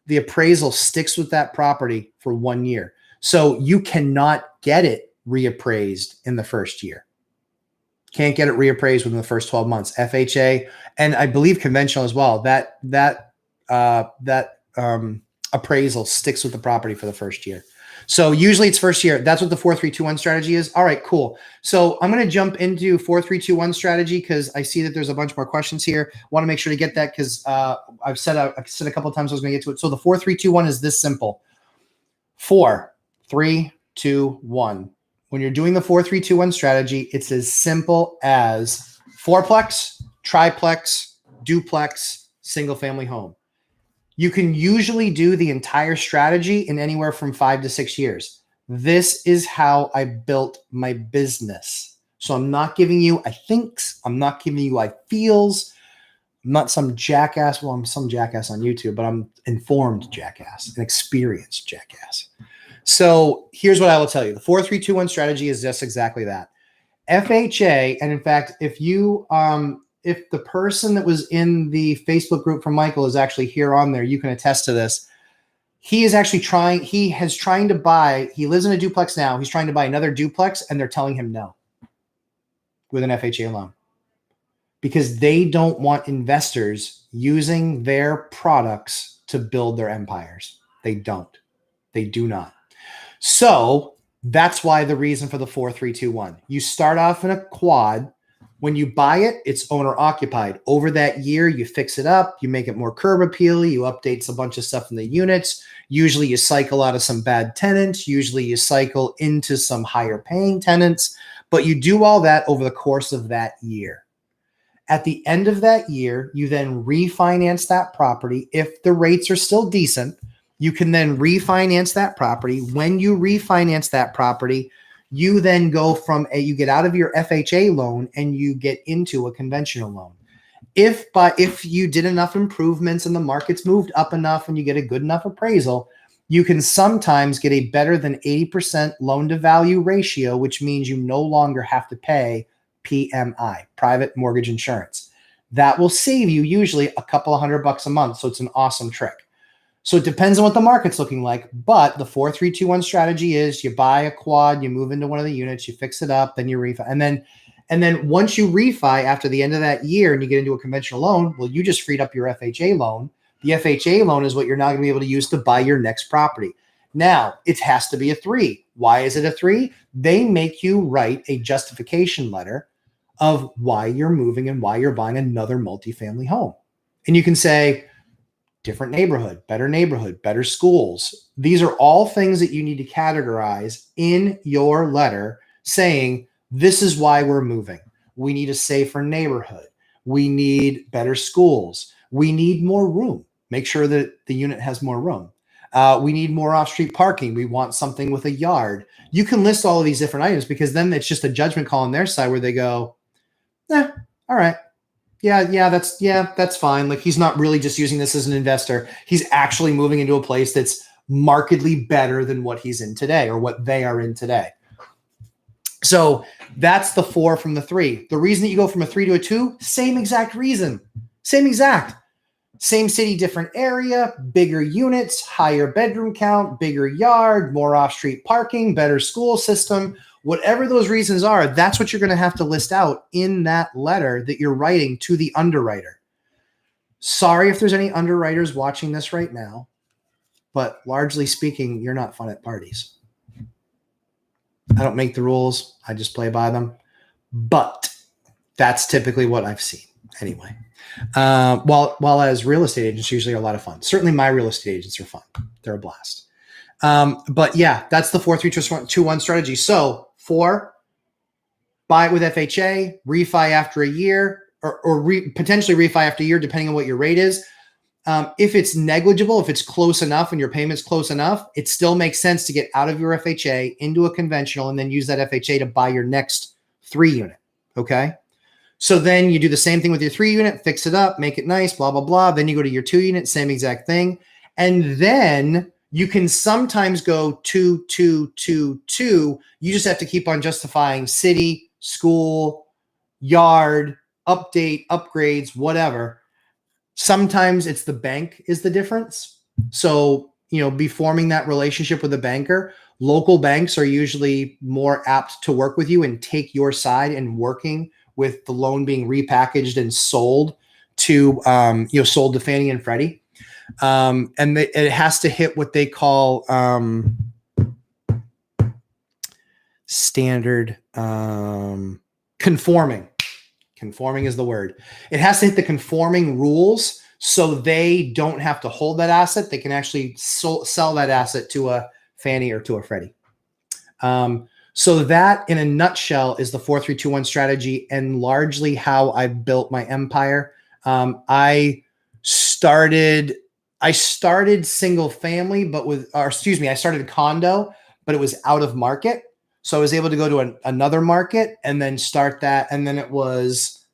The appraisal sticks with that property for 1 year. So you cannot get it reappraised in the first year. Can't get it reappraised within the first 12 months. FHA, and I believe conventional as well. That appraisal sticks with the property for the first year. So usually it's first year. That's what the 4-3-2-1 strategy is. All right, cool. So I'm going to jump into 4-3-2-1 strategy because I see that there's a bunch more questions here. Want to make sure to get that because I've said a couple of times I was going to get to it. So the 4-3-2-1 is this simple: 4, 3, 2, 1. When you're doing the 4-3-2-1 strategy, it's as simple as fourplex, triplex, duplex, single family home. You can usually do the entire strategy in anywhere from 5 to 6 years. This is how I built my business. So I'm not giving you I thinks, I'm not giving you I feels. I'm not some jackass. Well, I'm some jackass on YouTube, but I'm informed jackass, an experienced jackass. So here's what I will tell you. The 4-3-2-1 strategy is just exactly that. FHA, and in fact, if the person that was in the Facebook group from Michael is actually here on there, you can attest to this. He is actually trying to buy, he lives in a duplex now. He's trying to buy another duplex, and they're telling him no with an FHA loan because they don't want investors using their products to build their empires. They don't. They do not. So that's why the reason for the 4-3-2-1. You start off in a quad. When you buy it, it's owner occupied. Over that year, you fix it up, you make it more curb appeal, you update a bunch of stuff in the units. Usually you cycle out of some bad tenants. Usually you cycle into some higher paying tenants, but you do all that over the course of that year. At the end of that year, you then refinance that property. If the rates are still decent, you can then refinance that property. When you refinance that property, you then go you get out of your FHA loan and you get into a conventional loan. If you did enough improvements and the market's moved up enough and you get a good enough appraisal, you can sometimes get a better than 80% loan to value ratio, which means you no longer have to pay PMI, private mortgage insurance. That will save you usually a couple of $100 a month. So it's an awesome trick. So it depends on what the market's looking like, but the 4-3-2-1 strategy is you buy a quad, you move into one of the units, you fix it up, then you refi. And then once you refi after the end of that year and you get into a conventional loan, well, you just freed up your FHA loan. The FHA loan is what you're now going to be able to use to buy your next property. Now, it has to be a 3. Why is it a 3? They make you write a justification letter of why you're moving and why you're buying another multifamily home. And you can say, different neighborhood, better schools. These are all things that you need to categorize in your letter saying, this is why we're moving. We need a safer neighborhood. We need better schools. We need more room. Make sure that the unit has more room. We need more off-street parking. We want something with a yard. You can list all of these different items because then it's just a judgment call on their side where they go, all right. Yeah, that's fine. Like he's not really just using this as an investor. He's actually moving into a place that's markedly better than what he's in today or what they are in today. So that's the 4 from the 3. The reason that you go from a 3 to a 2, same exact reason. Same city, different area, bigger units, higher bedroom count, bigger yard, more off-street parking, better school system. Whatever those reasons are, that's what you're going to have to list out in that letter that you're writing to the underwriter. Sorry if there's any underwriters watching this right now, but largely speaking, you're not fun at parties. I don't make the rules. I just play by them. But that's typically what I've seen anyway. While as real estate agents usually are a lot of fun. Certainly my real estate agents are fun. They're a blast. But yeah, that's the 4-3-2-1 strategy. So 4, buy it with FHA, refi after a year, or potentially refi after a year, depending on what your rate is. If it's negligible, if it's close enough and your payment's close enough, it still makes sense to get out of your FHA into a conventional and then use that FHA to buy your next 3 unit. Okay. So then you do the same thing with your 3 unit, fix it up, make it nice, blah, blah, blah. Then you go to your 2 unit, same exact thing. And then you can sometimes go 2, 2, 2, 2. You just have to keep on justifying city, school, yard, update, upgrades, whatever. Sometimes it's the bank is the difference. So, be forming that relationship with a banker. Local banks are usually more apt to work with you and take your side and working with the loan being repackaged and sold to, sold to Fannie and Freddie. And it has to hit what they call standard conforming. Conforming is the word. It has to hit the conforming rules so they don't have to hold that asset. They can actually sell that asset to a Fannie or to a Freddie. So that in a nutshell is the 4-3-2-1 strategy and largely how I built my empire. I started single family, I started a condo, but it was out of market. So I was able to go to another market and then start that. And then it was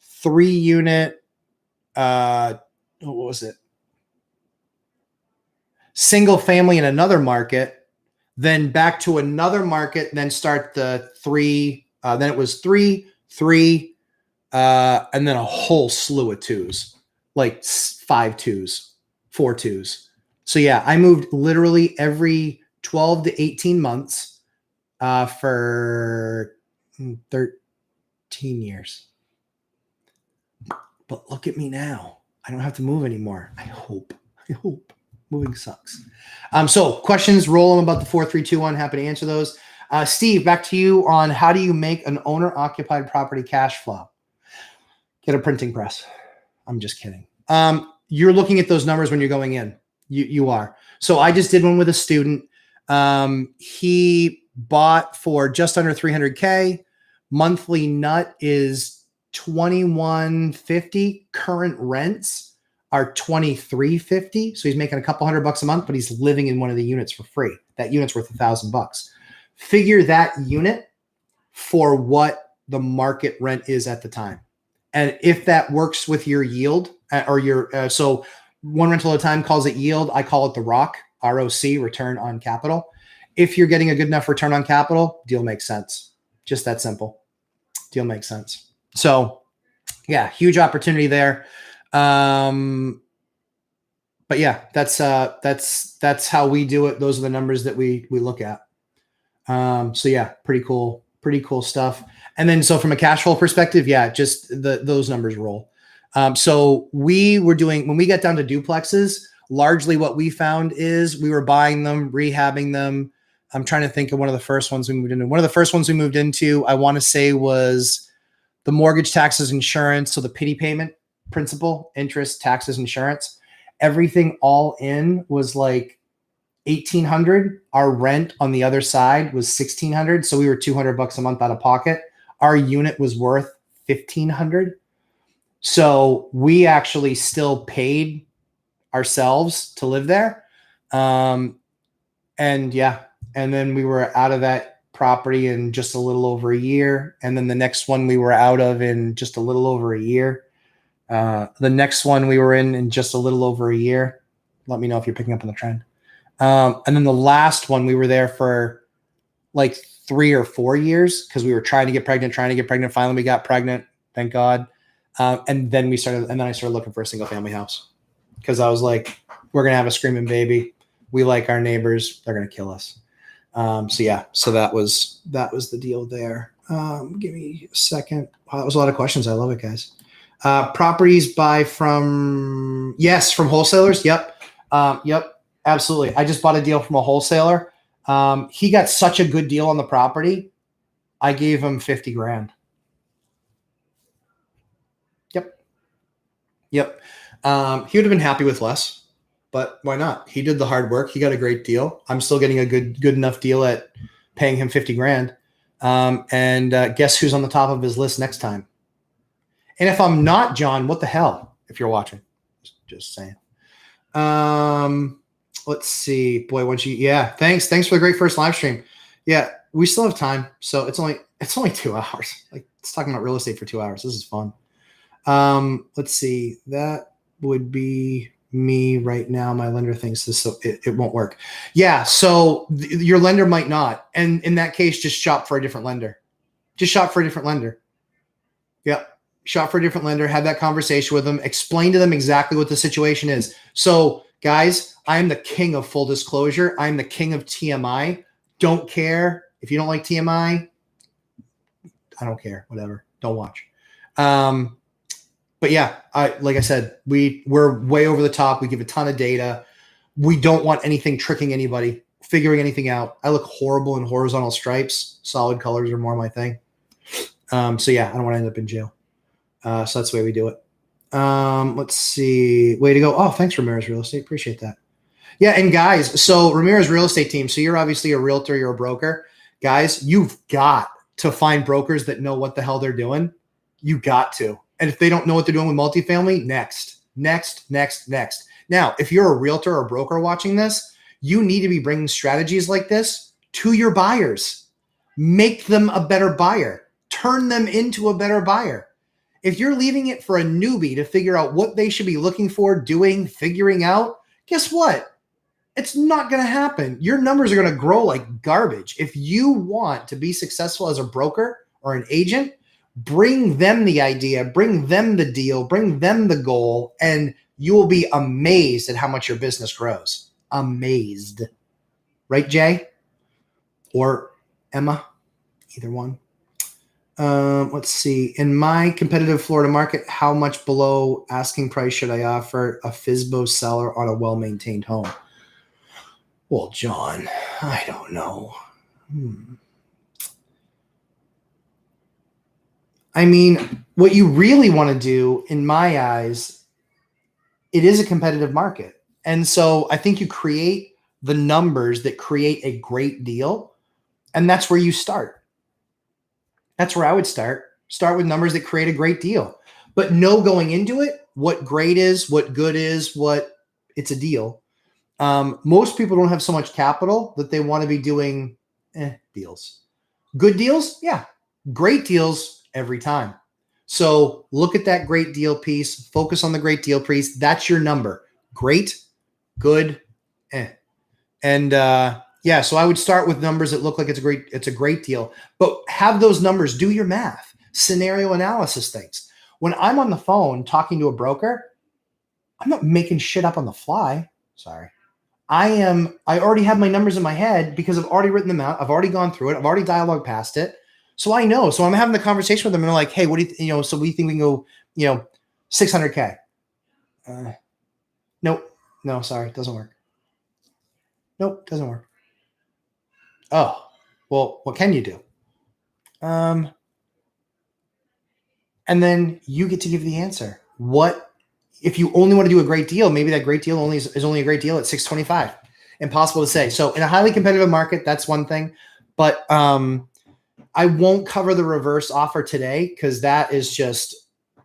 3 unit, what was it? Single family in another market, then back to another market, then start the 3. Then it was 3, 3, and then a whole slew of 2s, like 5 2s, 4 2s. So yeah, I moved literally every 12 to 18 months. For 13 years. But look at me now. I don't have to move anymore. I hope. Moving sucks. So questions, roll them about the 4-3-2-1. Happy to answer those. Steve, back to you on how do you make an owner-occupied property cash flow? Get a printing press. I'm just kidding. You're looking at those numbers when you're going in. You are. So I just did one with a student. He bought for just under $300K. Monthly nut is $2,150. Current rents are $2,350. So he's making a couple $100 a month, but he's living in one of the units for free. That unit's worth $1,000. Figure that unit for what the market rent is at the time. And if that works with your yield or your, so one rental at a time calls it yield. I call it the ROC, ROC, return on capital. If you're getting a good enough return on capital, deal makes sense. Just that simple. Deal makes sense. So yeah, huge opportunity there. But yeah, that's how we do it. Those are the numbers that we look at. So yeah, pretty cool stuff. And then, so from a cash flow perspective, yeah, just those numbers roll. So we were doing, when we got down to duplexes, largely what we found is we were buying them, rehabbing them. I'm trying to think of one of the first ones we moved into. One of the first ones we moved into, I want to say, was the mortgage, taxes, insurance. So the pity payment, principal, interest, taxes, insurance, everything all in was like $1,800. Our rent on the other side was $1,600. So we were $200 a month out of pocket. Our unit was worth $1,500. So we actually still paid ourselves to live there. And yeah, and then we were out of that property in just a little over a year. And then the next one we were out of in just a little over a year. The next one we were in just a little over a year. Let me know if you're picking up on the trend. And then the last one, we were there for like 3 or 4 years because we were trying to get pregnant. Finally, we got pregnant. Thank God. And then I started looking for a single family house because I was like, we're going to have a screaming baby. We like our neighbors. They're going to kill us. So that was the deal there. Give me a second. Wow, that was a lot of questions. I love it, guys. Properties from wholesalers. Yep. Absolutely. I just bought a deal from a wholesaler. He got such a good deal on the property. I gave him $50,000. Yep. He would have been happy with less. But why not? He did the hard work. He got a great deal. I'm still getting a good enough deal at paying him $50,000. And guess who's on the top of his list next time? And if I'm not John, what the hell? If you're watching, just saying. Let's see. Boy, once you, yeah, thanks for the great first live stream. Yeah, we still have time, so it's only 2 hours. Like, it's talking about real estate for 2 hours. This is fun. Let's see. That would be me right now. My lender thinks this, so it won't work. Yeah, so your lender might not, and in that case, just shop for a different lender. Just shop for a different lender. Yeah. Shop for a different lender, have that conversation with them, explain to them exactly what the situation is. So, guys, I am the king of full disclosure. I'm the king of TMI. Don't care. If you don't like TMI, I don't care. Whatever. Don't watch. But yeah, like I said, we're way over the top. We give a ton of data. We don't want anything tricking anybody, figuring anything out. I look horrible in horizontal stripes. Solid colors are more my thing. So yeah, I don't want to end up in jail. So that's the way we do it. Let's see. Way to go. Oh, thanks, Ramirez Real Estate. Appreciate that. Yeah, and guys, so Ramirez Real Estate team, so you're obviously a realtor, you're a broker. Guys, you've got to find brokers that know what the hell they're doing. You got to. And if they don't know what they're doing with multifamily, next. Now, if you're a realtor or broker watching this, you need to be bringing strategies like this to your buyers. Make them a better buyer. Turn them into a better buyer. If you're leaving it for a newbie to figure out what they should be looking for, doing, figuring out, guess what? It's not going to happen. Your numbers are going to grow like garbage. If you want to be successful as a broker or an agent, bring them the idea, bring them the deal, bring them the goal, and you will be amazed at how much your business grows. Amazed. Right, Jay? Or Emma? Either one. Let's see. In my competitive Florida market, how much below asking price should I offer a FSBO seller on a well-maintained home? Well, John, I don't know. I mean, what you really want to do, in my eyes, it is a competitive market. And so I think you create the numbers that create a great deal, and that's where you start. That's where I would start. Start with numbers that create a great deal, but know going into it what great is, what good is, what it's a deal. Most people don't have so much capital that they want to be doing deals. Good deals? Yeah. Great deals every time. So look at that great deal piece. Focus on the great deal piece. That's your number. Great, good, And yeah, so I would start with numbers that look like it's a great deal, but have those numbers, do your math, scenario analysis things. When I'm on the phone talking to a broker, I'm not making shit up on the fly. Sorry. I already have my numbers in my head because I've already written them out. I've already gone through it. I've already dialogued past it. So I know. So I'm having the conversation with them and they're like, hey, what do so what do you think we can go, 600K? No, sorry. It doesn't work. Nope, doesn't work. Oh, well, what can you do? And then you get to give the answer. What if you only want to do a great deal? Maybe that great deal is only a great deal at 625. Impossible to say. So in a highly competitive market, that's one thing. But I won't cover the reverse offer today because that is just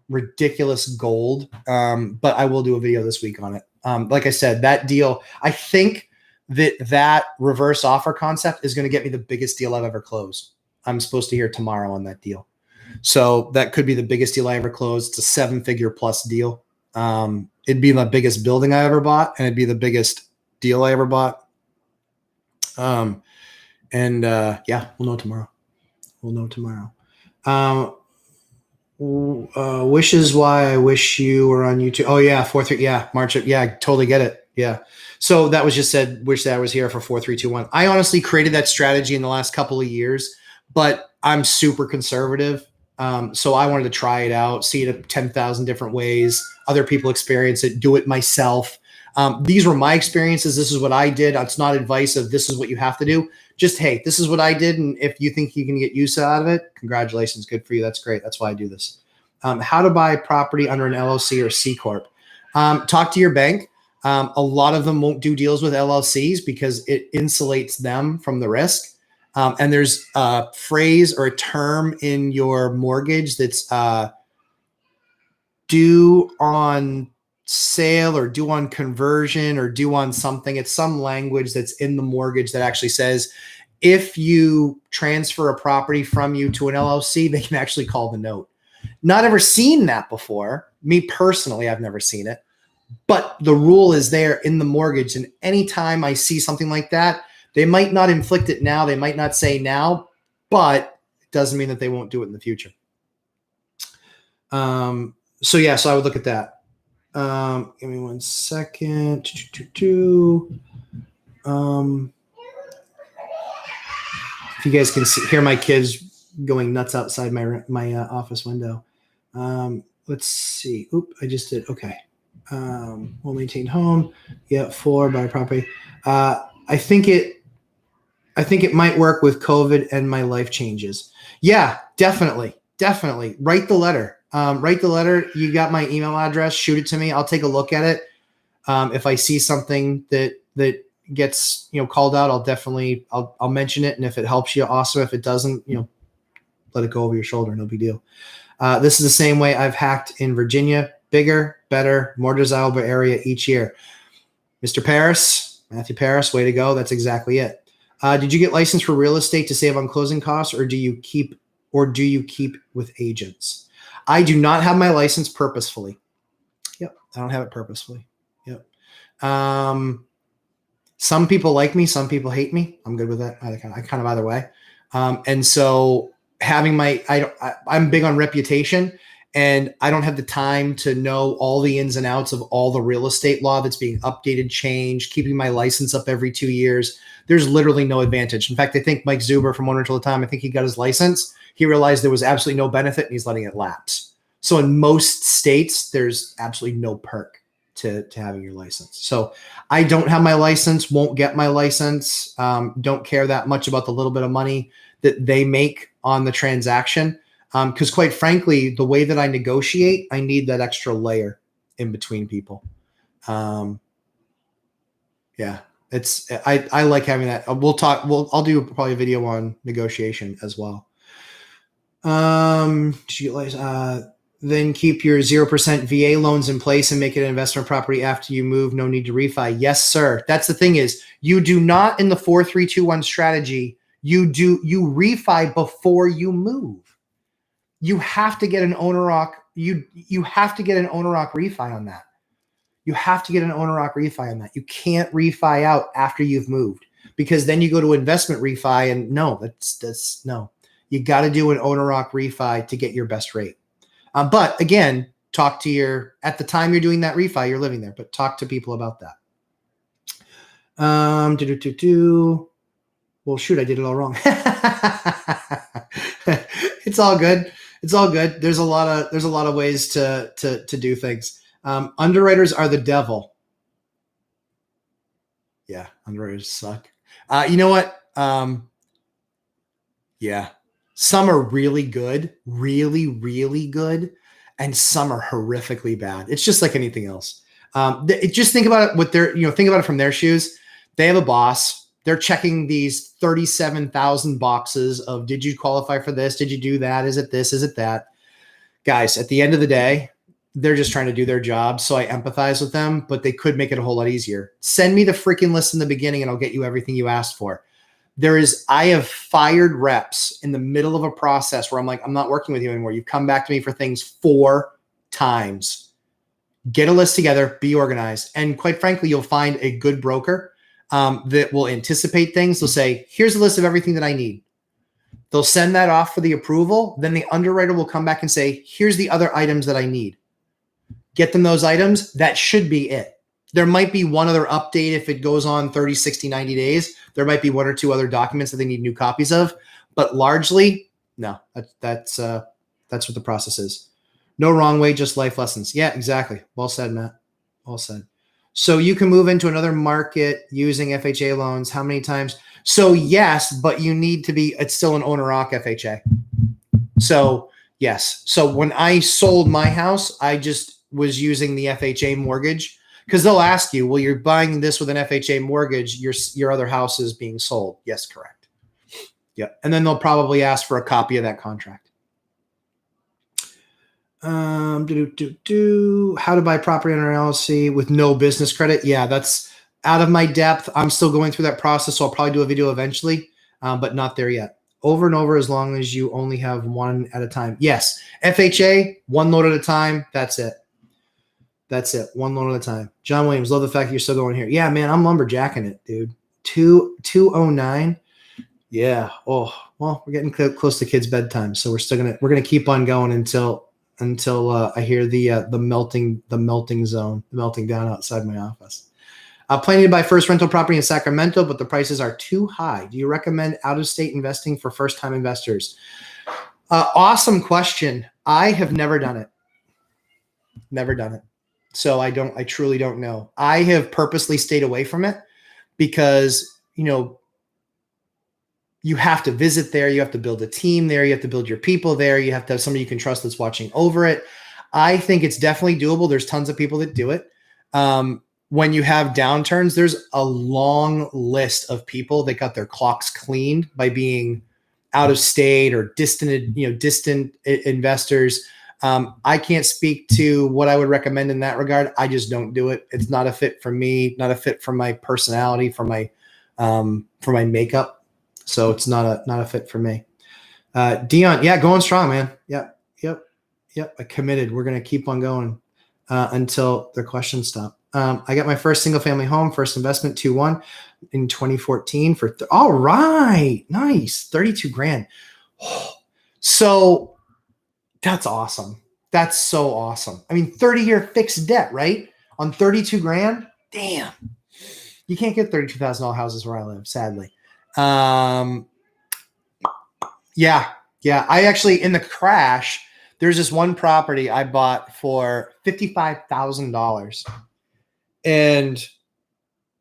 ridiculous gold. But I will do a video this week on it. Like I said, that deal, I think that reverse offer concept is going to get me the biggest deal I've ever closed. I'm supposed to hear tomorrow on that deal. So that could be the biggest deal I ever closed. It's a 7-figure plus deal. It'd be the biggest building I ever bought, and it'd be the biggest deal I ever bought. Yeah, we'll know tomorrow. Wishes why I wish you were on YouTube. Oh yeah, 4-3. Yeah, March. Yeah, I totally get it. Yeah. So that was just said, wish that I was here for 4-3-2-1. I honestly created that strategy in the last couple of years, but I'm super conservative. So I wanted to try it out, see it 10,000 different ways. Other people experience it, do it myself. These were my experiences. This is what I did. It's not advice of this is what you have to do. Just, hey, this is what I did. And if you think you can get use out of it, congratulations. Good for you. That's great. That's why I do this. How to buy property under an LLC or C Corp. Talk to your bank. A lot of them won't do deals with LLCs because it insulates them from the risk. And there's a phrase or a term in your mortgage that's due on sale or due on conversion or due on something. It's some language that's in the mortgage that actually says if you transfer a property from you to an LLC, they can actually call the note. Not ever seen that before. Me personally, I've never seen it. But the rule is there in the mortgage. And anytime I see something like that, they might not inflict it now. They might not say now, but it doesn't mean that they won't do it in the future. So I would look at that. Give me 1 second. If you guys can hear my kids going nuts outside my office window. Let's see. Oop, I just did. Okay. Well-maintained home. Yeah, 4 by property. I think it might work with COVID and my life changes. Yeah, definitely. Write the letter. You got my email address. Shoot it to me. I'll take a look at it. If I see something that gets called out, I'll mention it. And if it helps you, awesome. If it doesn't, let it go over your shoulder. No big deal. This is the same way I've hacked in Virginia. Bigger, better, more desirable area each year. Mr. Paris, Matthew Paris, way to go. That's exactly it. Did you get licensed for real estate to save on closing costs, or do you keep with agents? I do not have my license purposefully. Yep, I don't have it purposefully. Yep. Some people like me, some people hate me. I'm good with that. I kind of either way. And so having I'm big on reputation. And I don't have the time to know all the ins and outs of all the real estate law that's being updated, changed, keeping my license up every 2 years. There's literally no advantage. In fact, I think Mike Zuber from One Rental at a Time, I think he got his license. He realized there was absolutely no benefit and he's letting it lapse. So in most states, there's absolutely no perk to having your license. So I don't have my license, won't get my license, don't care that much about the little bit of money that they make on the transaction. Because quite frankly, the way that I negotiate, I need that extra layer in between people. I like having that. I'll do probably a video on negotiation as well. Then keep your 0% VA loans in place and make it an investment property after you move. No need to refi. Yes, sir. That's the thing is you do not in the 4-3-2-1 strategy. You refi before you move. You have to get an owner occ. You have to get an owner occ refi on that. You have to get an owner occ refi on that. You can't refi out after you've moved because then you go to investment refi and no, that's no. You got to do an owner occ refi to get your best rate. But again, talk to at the time you're doing that refi, you're living there, but talk to people about that. Well, shoot, I did it all wrong. It's all good. It's all good. There's a lot of ways to do things. Underwriters are the devil. Yeah, underwriters suck. You know what? Yeah. Some are really good, really, really good, and some are horrifically bad. It's just like anything else. Just think about it think about it from their shoes. They have a boss. They're checking these 37,000 boxes of, did you qualify for this? Did you do that? Is it this? Is it that? Guys, at the end of the day, they're just trying to do their job. So I empathize with them, but they could make it a whole lot easier. Send me the freaking list in the beginning and I'll get you everything you asked for. I have fired reps in the middle of a process where I'm like, I'm not working with you anymore. You've come back to me for things 4 times. Get a list together, be organized. And quite frankly, you'll find a good broker that will anticipate things. They'll say, here's a list of everything that I need. They'll send that off for the approval. Then the underwriter will come back and say, here's the other items that I need. Get them those items. That should be it. There might be one other update if it goes on 30, 60, 90 days. There might be 1 or 2 other documents that they need new copies of. But largely, no, that's what the process is. No wrong way, just life lessons. Yeah, exactly. Well said, Matt. Well said. So you can move into another market using FHA loans. How many times? So yes, but you need to be, it's still an owner occ FHA. So yes. So when I sold my house, I just was using the FHA mortgage because they'll ask you, well, you're buying this with an FHA mortgage. Your other house is being sold. Yes, correct. Yeah. And then they'll probably ask for a copy of that contract. How to buy property on an LLC with no business credit. Yeah, that's out of my depth. I'm still going through that process, so I'll probably do a video eventually, but not there yet. Over and over, as long as you only have one at a time. Yes. FHA, one load at a time. That's it. That's it. One loan at a time. John Williams, love the fact that you're still going here. Yeah, man, I'm lumberjacking it, dude. 209. Yeah. Oh, well, we're getting close to kids' bedtime, so we're gonna keep on going until I hear the melting down outside my office. Planning to buy first rental property in Sacramento, but the prices are too high. Do you recommend out-of-state investing for first-time investors? Awesome question. I have never done it. Never done it. So I truly don't know. I have purposely stayed away from it because, you have to visit there. You have to build a team there. You have to build your people there. You have to have somebody you can trust that's watching over it. I think it's definitely doable. There's tons of people that do it. When you have downturns, there's a long list of people that got their clocks cleaned by being out of state or distant investors. I can't speak to what I would recommend in that regard. I just don't do it. It's not a fit for me, not a fit for my personality, for my makeup. So it's not a fit for me. Dion, yeah, going strong, man. Yep. I committed. We're going to keep on going until the questions stop. I got my first single family home, first investment 2-1 in 2014 all right. Nice. 32 grand. So that's awesome. That's so awesome. I mean, 30-year fixed debt, right? On 32 grand. Damn. You can't get $32,000 houses where I live, sadly. Yeah. I actually, in the crash, there's this one property I bought for $55,000. And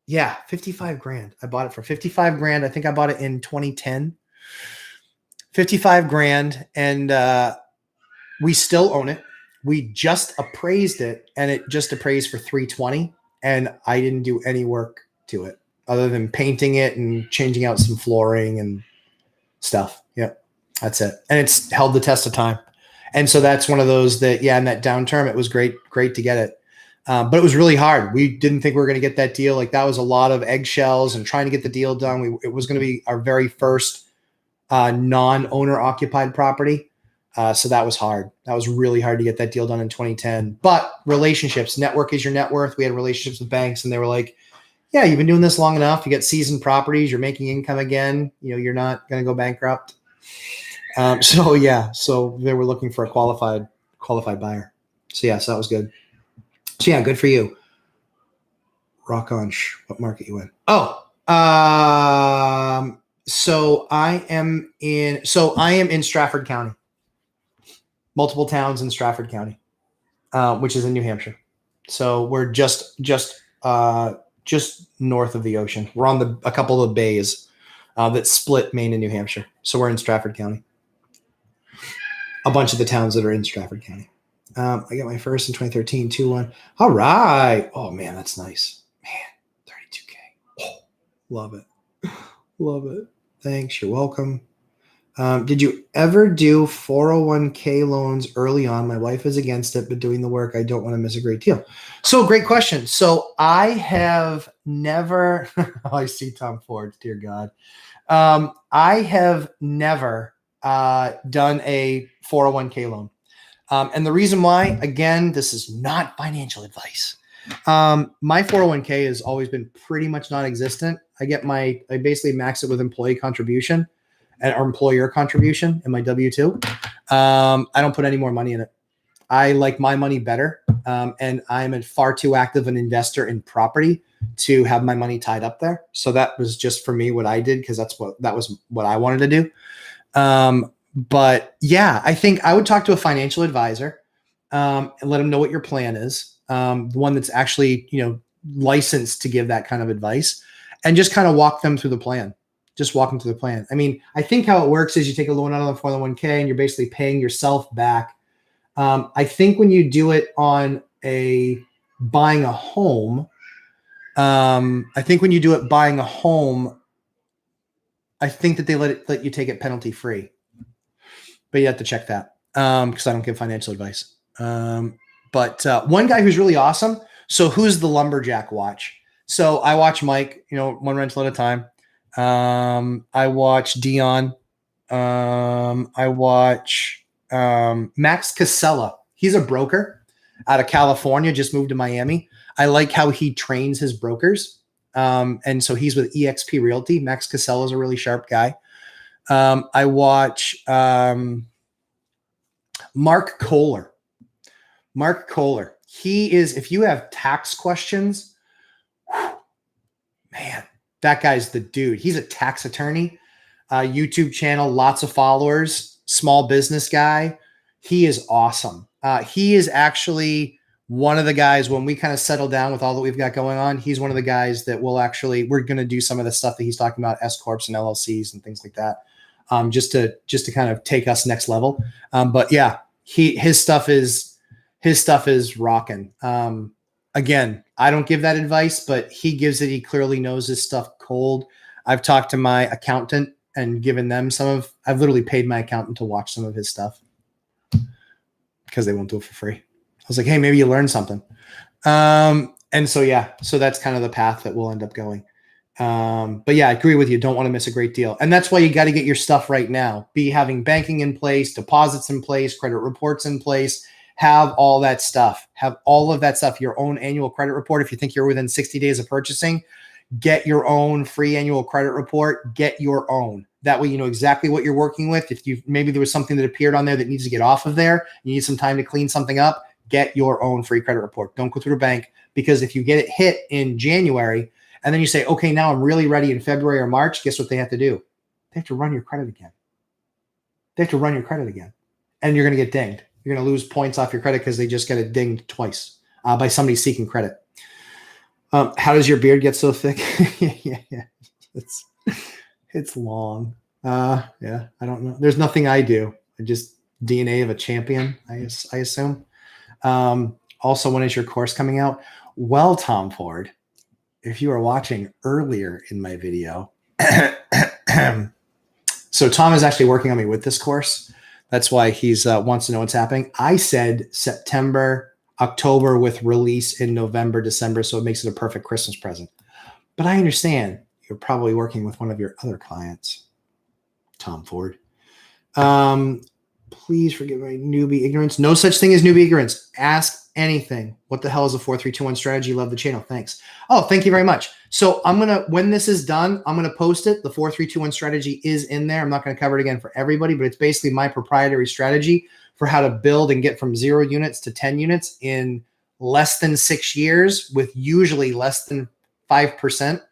yeah, 55 grand. I bought it for 55 grand. I think I bought it in 2010. 55 grand. And we still own it. We just appraised it, and it just appraised for 320. And I didn't do any work to it other than painting it and changing out some flooring and stuff. Yep. That's it. And it's held the test of time. And so that's one of those that, in that downturn, it was great to get it. But it was really hard. We didn't think we were going to get that deal. Like, that was a lot of eggshells and trying to get the deal done. It was going to be our very first non-owner occupied property. So that was hard. That was really hard to get that deal done in 2010. But relationships, network is your net worth. We had relationships with banks, and they were like, yeah, you've been doing this long enough. You get seasoned properties. You're making income again. You're not going to go bankrupt. So they were looking for a qualified buyer. So that was good. So yeah, good for you. Rock on. What market you in? So I am in Stratford County. Multiple towns in Stratford County, which is in New Hampshire. So we're just north of the ocean. We're on a couple of bays that split Maine and New Hampshire. So we're in Stratford County. A bunch of the towns that are in Stratford County. I got my first in 2013, 2-1. All right. Oh man, that's nice. Man, 32K. Oh, love it. Love it. Thanks. You're welcome. Did you ever do 401k loans early on? My wife is against it, but doing the work, I don't want to miss a great deal. So great question. So I have never, I see Tom Ford, dear God. I have never done a 401k loan. And the reason why, again, this is not financial advice. My 401k has always been pretty much non-existent. I basically max it with employee contribution or employer contribution in my W-2. I don't put any more money in it. I like my money better. And I'm a far too active an investor in property to have my money tied up there. So that was just for me what I did, because that was what I wanted to do. But yeah, I think I would talk to a financial advisor and let them know what your plan is. One that's actually, licensed to give that kind of advice, and just kind of walk them through the plan. Just walk them through the plan. I mean, I think how it works is you take a loan out of the 401k and you're basically paying yourself back. I think when you do it on buying a home, I think that they let you take it penalty free, but you have to check that because I don't give financial advice. But one guy who's really awesome. So who's the Lumberjack watch? So I watch Mike, one rental at a time. I watch Dion. I watch Max Casella. He's a broker out of California, just moved to Miami. I like how he trains his brokers. And so he's with eXp Realty. Max Casella is a really sharp guy. I watch Mark Kohler. Mark Kohler. He is, if you have tax questions, man, that guy's the dude. He's a tax attorney, YouTube channel, lots of followers, small business guy. He is awesome. He is actually one of the guys when we kind of settle down with all that we've got going on. He's one of the guys that we're going to do some of the stuff that he's talking about, S corps and LLCs and things like that, just to kind of take us next level. But yeah, his stuff is rocking. Again, I don't give that advice, but he gives it. He clearly knows his stuff cold. I've talked to my accountant and given them I've literally paid my accountant to watch some of his stuff because they won't do it for free. I was like, hey, maybe you learned something. And so, yeah, so that's kind of the path that we'll end up going. But yeah, I agree with you. Don't want to miss a great deal. And that's why you got to get your stuff right now. Be having banking in place, deposits in place, credit reports in place. Have all that stuff. Have all of that stuff. Your own annual credit report. If you think you're within 60 days of purchasing, get your own free annual credit report. Get your own. That way you know exactly what you're working with. If maybe there was something that appeared on there that needs to get off of there, you need some time to clean something up, get your own free credit report. Don't go through the bank, because if you get it hit in January and then you say, okay, now I'm really ready in February or March, guess what they have to do? They have to run your credit again. And you're going to get dinged. You're going to lose points off your credit because they just got it dinged twice by somebody seeking credit. How does your beard get so thick? yeah. It's long. Yeah, I don't know. There's nothing I do. I just DNA of a champion, I assume. Also, when is your course coming out? Well, Tom Ford, if you are watching earlier in my video, so Tom is actually working on me with this course. That's why he's wants to know what's happening. I said September, October with release in November, December. So it makes it a perfect Christmas present. But I understand you're probably working with one of your other clients, Tom Ford. Please forgive my newbie ignorance. No such thing as newbie ignorance. Ask anything. What the hell is a 4-3-2-1 strategy? Love the channel. Thanks. Oh, thank you very much. So when this is done, I'm going to post it. The 4-3-2-1 strategy is in there. I'm not going to cover it again for everybody, but it's basically my proprietary strategy for how to build and get from 0 units to 10 units in less than 6 years with usually less than 5%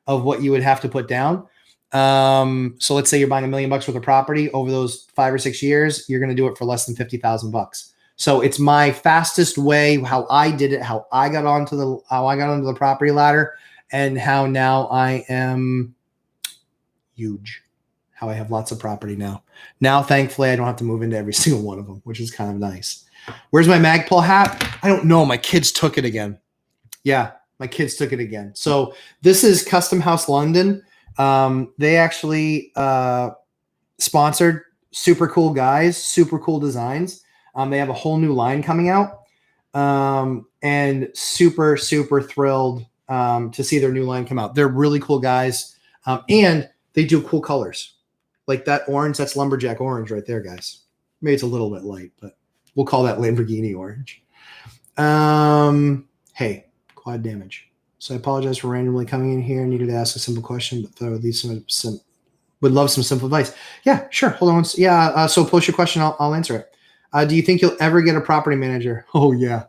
of what you would have to put down. So let's say you're buying $1 million worth of property over those 5 or 6 years, you're going to do it for less than $50,000. So it's my fastest way, how I did it, how I got onto the property ladder, and how now I am huge, how I have lots of property now. Now, thankfully, I don't have to move into every single one of them, which is kind of nice. Where's my Magpul hat? I don't know. My kids took it again. Yeah, my kids took it again. So this is Custom House London. They actually sponsored, super cool guys, super cool designs. They have a whole new line coming out, and super, super thrilled to see their new line come out. They're really cool guys, and they do cool colors. Like that orange, that's Lumberjack orange right there, guys. Maybe it's a little bit light, but we'll call that Lamborghini orange. Hey, quad damage. So I apologize for randomly coming in here. I needed to ask a simple question, but thought would love some simple advice. Yeah, sure. Hold on. Yeah. So post your question. I'll answer it. Do you think you'll ever get a property manager? Oh yeah.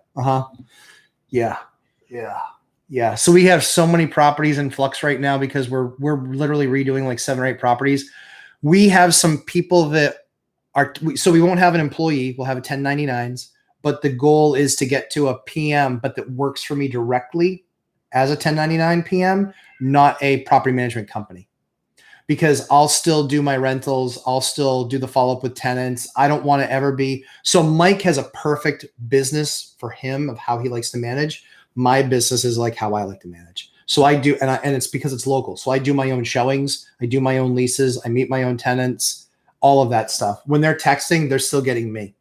Yeah. So we have so many properties in flux right now because we're literally redoing like 7 or 8 properties. We have some people that so we won't have an employee. We'll have a 1099s, but the goal is to get to a PM, but that works for me directly as a 1099 PM, not a property management company, because I'll still do my rentals. I'll still do the follow-up with tenants. I don't want to ever be. So Mike has a perfect business for him of how he likes to manage. My business is like how I like to manage. So I do, and it's because it's local. So I do my own showings. I do my own leases. I meet my own tenants, all of that stuff. When they're texting, they're still getting me.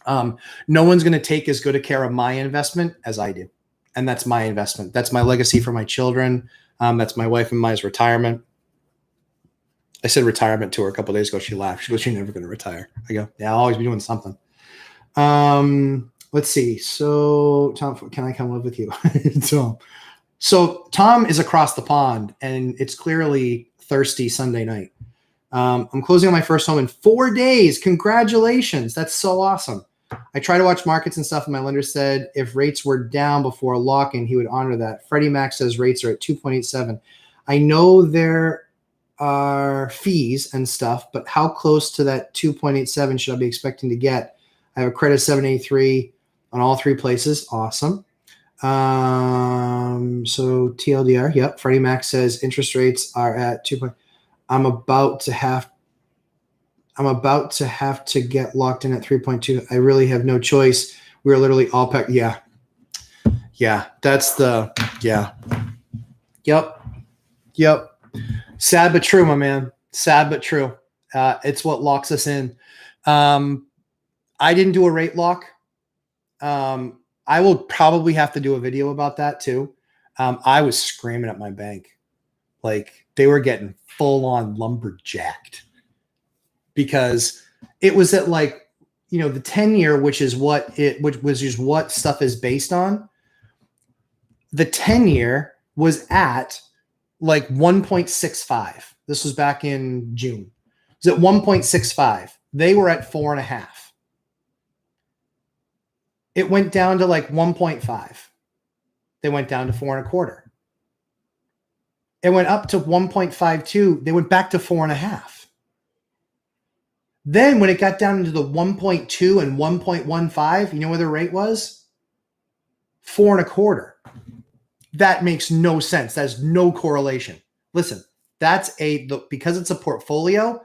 No one's going to take as good a care of my investment as I do. And that's my investment. That's my legacy for my children. That's my wife and Maya's retirement. I said retirement to her a couple of days ago. She laughed. She goes, "You're never going to retire." I go, "Yeah, I'll always be doing something." Let's see. So Tom, can I come live with you? So Tom is across the pond, and it's clearly thirsty Sunday night. I'm closing on my first home in 4 days. Congratulations. That's so awesome. I try to watch markets and stuff, and my lender said if rates were down before lock-in, he would honor that. Freddie Mac says rates are at 2.87. I know there are fees and stuff, but how close to that 2.87 should I be expecting to get? I have a credit 783 on all three places. Awesome. So TLDR, yep. Freddie Mac says interest rates are at 2. I'm about to have to get locked in at 3.2. I really have no choice. We're literally all packed. Yeah. That's the, yeah. Yep. Sad but true, my man. Sad but true. It's what locks us in. I didn't do a rate lock. I will probably have to do a video about that too. I was screaming at my bank. Like they were getting full on lumberjacked because it was at like, the 10-year, which is what stuff is based on. The 10-year was at like 1.65. This was back in June. It was at 1.65. They were at 4.5. It went down to like 1.5. They went down to 4.25. It went up to 1.52. They went back to 4.5. Then when it got down into the 1.2 and 1.15, you know where the rate was? 4.25. That makes no sense. There's no correlation. Listen, because it's a portfolio,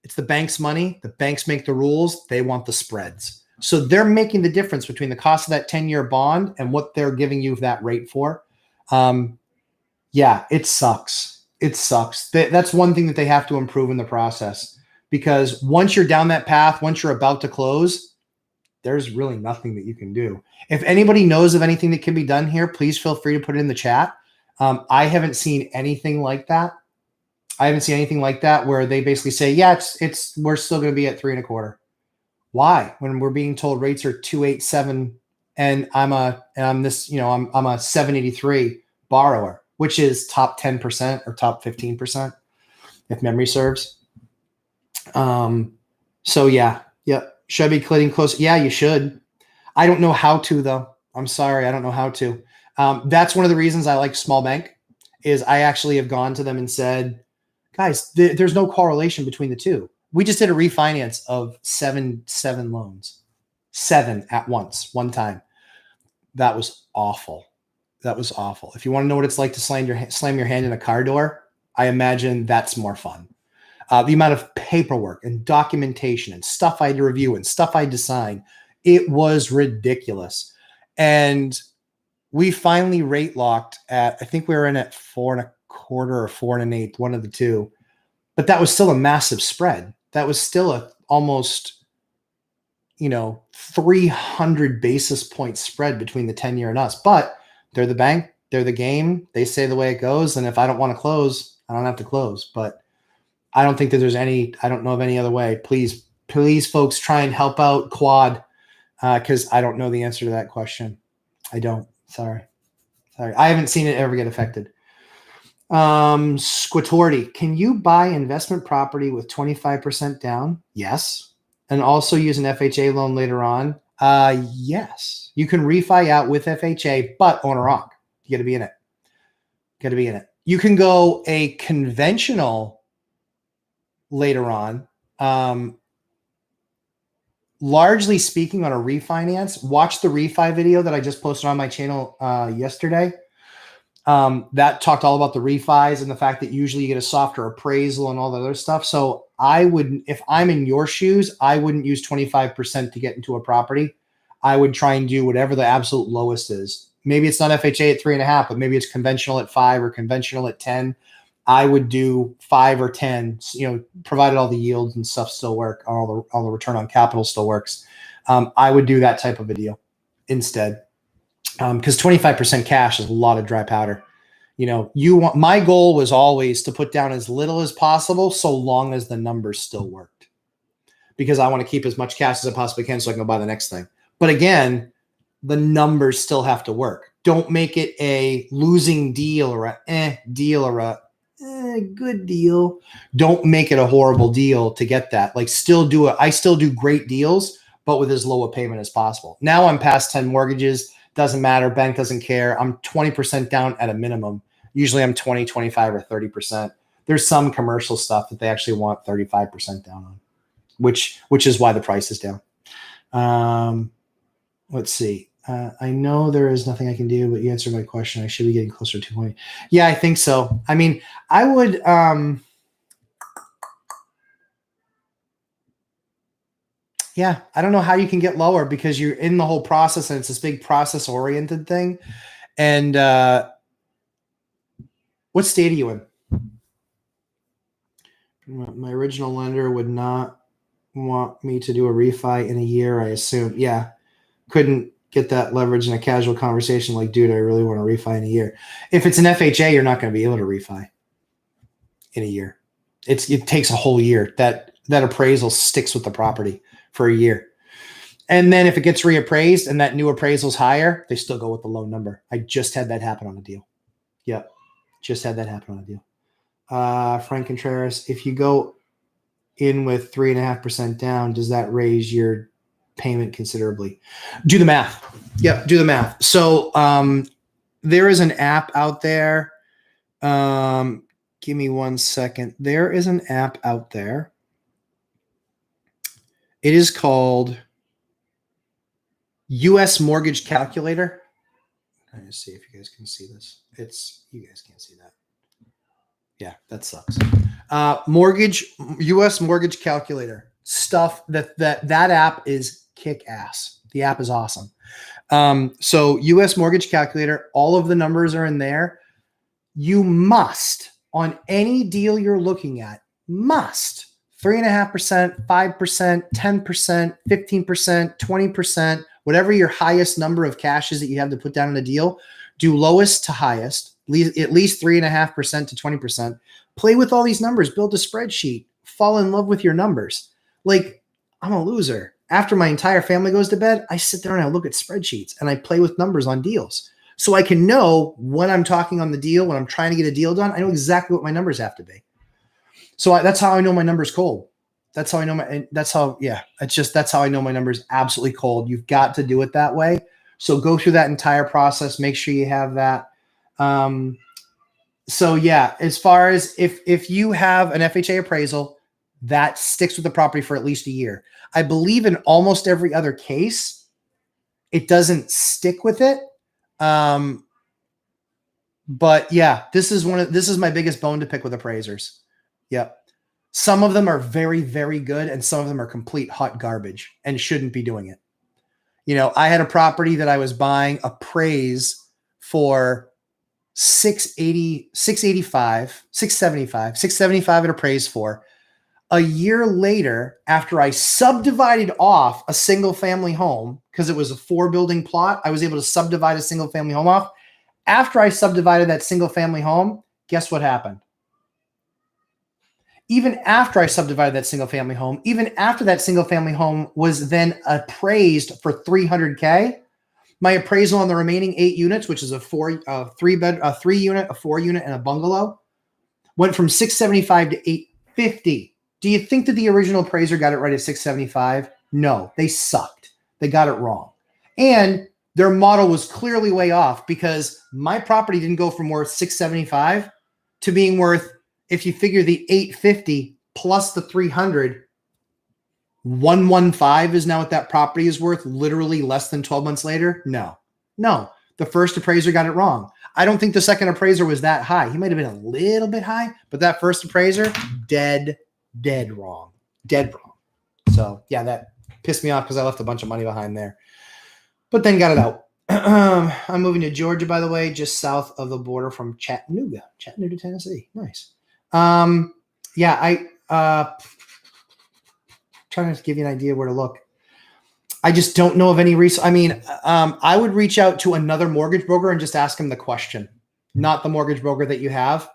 it's the bank's money. The banks make the rules. They want the spreads. So they're making the difference between the cost of that 10-year bond and what they're giving you that rate for. Yeah, it sucks. It sucks. That's one thing that they have to improve in the process, because once you're down that path, once you're about to close, there's really nothing that you can do. If anybody knows of anything that can be done here, please feel free to put it in the chat. I haven't seen anything like that. Where they basically say, yeah, we're still going to be at 3.25. Why? When we're being told rates are 2.87 and I'm a 783 borrower, which is top 10% or top 15%, if memory serves. So yeah. Should I be clicking close? Yeah, you should. I don't know how to though. I'm sorry. I don't know how to. That's one of the reasons I like small bank is I actually have gone to them and said, guys, there's no correlation between the two. We just did a refinance of seven loans, 7 at once, one time. That was awful. If you want to know what it's like to slam your hand in a car door, I imagine that's more fun. The amount of paperwork and documentation and stuff I had to review and stuff I had to sign, it was ridiculous. And we finally rate locked at, I think we were in at 4.25 or 4.125, one of the two. But that was still a massive spread. That was still a almost, 300 basis point spread between the 10-year and us. But they're the bank, they're the game. They say the way it goes. And if I don't want to close, I don't have to close. But I don't think that I don't know of any other way. Please, folks, try and help out Quad because I don't know the answer to that question. I don't. Sorry. I haven't seen it ever get affected. Squitorti, can you buy investment property with 25% down? Yes. And also use an FHA loan later on? Yes. You can refi out with FHA, but on a rock. You got to be in it. You can go a conventional later on. Largely speaking, on a refinance, watch the refi video that I just posted on my channel yesterday. That talked all about the refis and the fact that usually you get a softer appraisal and all that other stuff. So if I'm in your shoes, I wouldn't use 25% to get into a property. I would try and do whatever the absolute lowest is. Maybe it's not FHA at 3.5, but maybe it's conventional at 5 or conventional at 10. I would do 5 or 10, provided all the yields and stuff still work, all the return on capital still works. I would do that type of a deal instead. Because 25% cash is a lot of dry powder. My goal was always to put down as little as possible so long as the numbers still worked, because I want to keep as much cash as I possibly can so I can go buy the next thing. But again, the numbers still have to work. Don't make it a losing deal or a deal or a good deal. Don't make it a horrible deal to get that. Like, still do it. I still do great deals, but with as low a payment as possible. Now I'm past 10 mortgages. Doesn't matter. Bank doesn't care. I'm 20% down at a minimum. Usually I'm 20, 25, or 30%. There's some commercial stuff that they actually want 35% down on, which is why the price is down. Let's see. I know there is nothing I can do, but you answered my question. I should be getting closer to 2.0. Yeah, I think so. I mean, I would, yeah, I don't know how you can get lower, because you're in the whole process and it's this big process oriented thing. And what state are you in? My original lender would not want me to do a refi in a year, I assume. Yeah, couldn't get that leverage in a casual conversation like, dude, I really want to refi in a year. If it's an FHA, you're not going to be able to refi in a year. It takes a whole year. That appraisal sticks with the property for a year. And then if it gets reappraised and that new appraisal's higher, they still go with the low number. I just had that happen on a deal. Yep. Just had that happen on a deal. Frank Contreras, if you go in with 3.5% down, does that raise your payment considerably? Do the math. Yep. Do the math. So there is an app out there. Give me 1 second. There is an app out there. It is called US Mortgage Calculator. Let me see if you guys can see this. You guys can't see that. Yeah, that sucks. US Mortgage Calculator stuff. That app is kick ass. The app is awesome. So US Mortgage Calculator, all of the numbers are in there. You must, on any deal you're looking at, 3.5%, 5%, 10%, 15%, 20%, whatever your highest number of cash is that you have to put down in a deal, do lowest to highest, at least 3.5% to 20%. Play with all these numbers, build a spreadsheet, fall in love with your numbers. Like, I'm a loser. After my entire family goes to bed, I sit there and I look at spreadsheets and I play with numbers on deals. So I can know when I'm talking on the deal, when I'm trying to get a deal done, I know exactly what my numbers have to be. So that's how I know my numbers cold. That's how I know that's how I know my numbers absolutely cold. You've got to do it that way. So go through that entire process. Make sure you have that. So yeah, as far as if you have an FHA appraisal, that sticks with the property for at least a year. I believe in almost every other case, it doesn't stick with it. But yeah, this is my biggest bone to pick with appraisers. Yep. Some of them are very, very good, and some of them are complete hot garbage and shouldn't be doing it. I had a property that I was buying appraise for $675 it appraised for. A year later, after I subdivided off a single family home, because it was a 4-building plot, I was able to subdivide a single family home off. After I subdivided that single family home, guess what happened? Even after I subdivided that single family home, even after that single family home was then appraised for $300K, my appraisal on the remaining 8 units, which is a 3-unit, a 4-unit, and a bungalow, went from $675 to $850. Do you think that the original appraiser got it right at $675? No, they sucked. They got it wrong. And their model was clearly way off, because my property didn't go from worth $675 to being worth, if you figure the $850 plus the $300, $115 is now what that property is worth, literally less than 12 months later. No, the first appraiser got it wrong. I don't think the second appraiser was that high. He might have been a little bit high, but that first appraiser, dead wrong. So yeah, that pissed me off because I left a bunch of money behind there, but then got it out. I'm moving to Georgia, by the way, just south of the border from Chattanooga, Tennessee. Nice. Yeah, trying to give you an idea where to look. I just don't know of any reason. I mean, I would reach out to another mortgage broker and just ask him the question, not the mortgage broker that you have,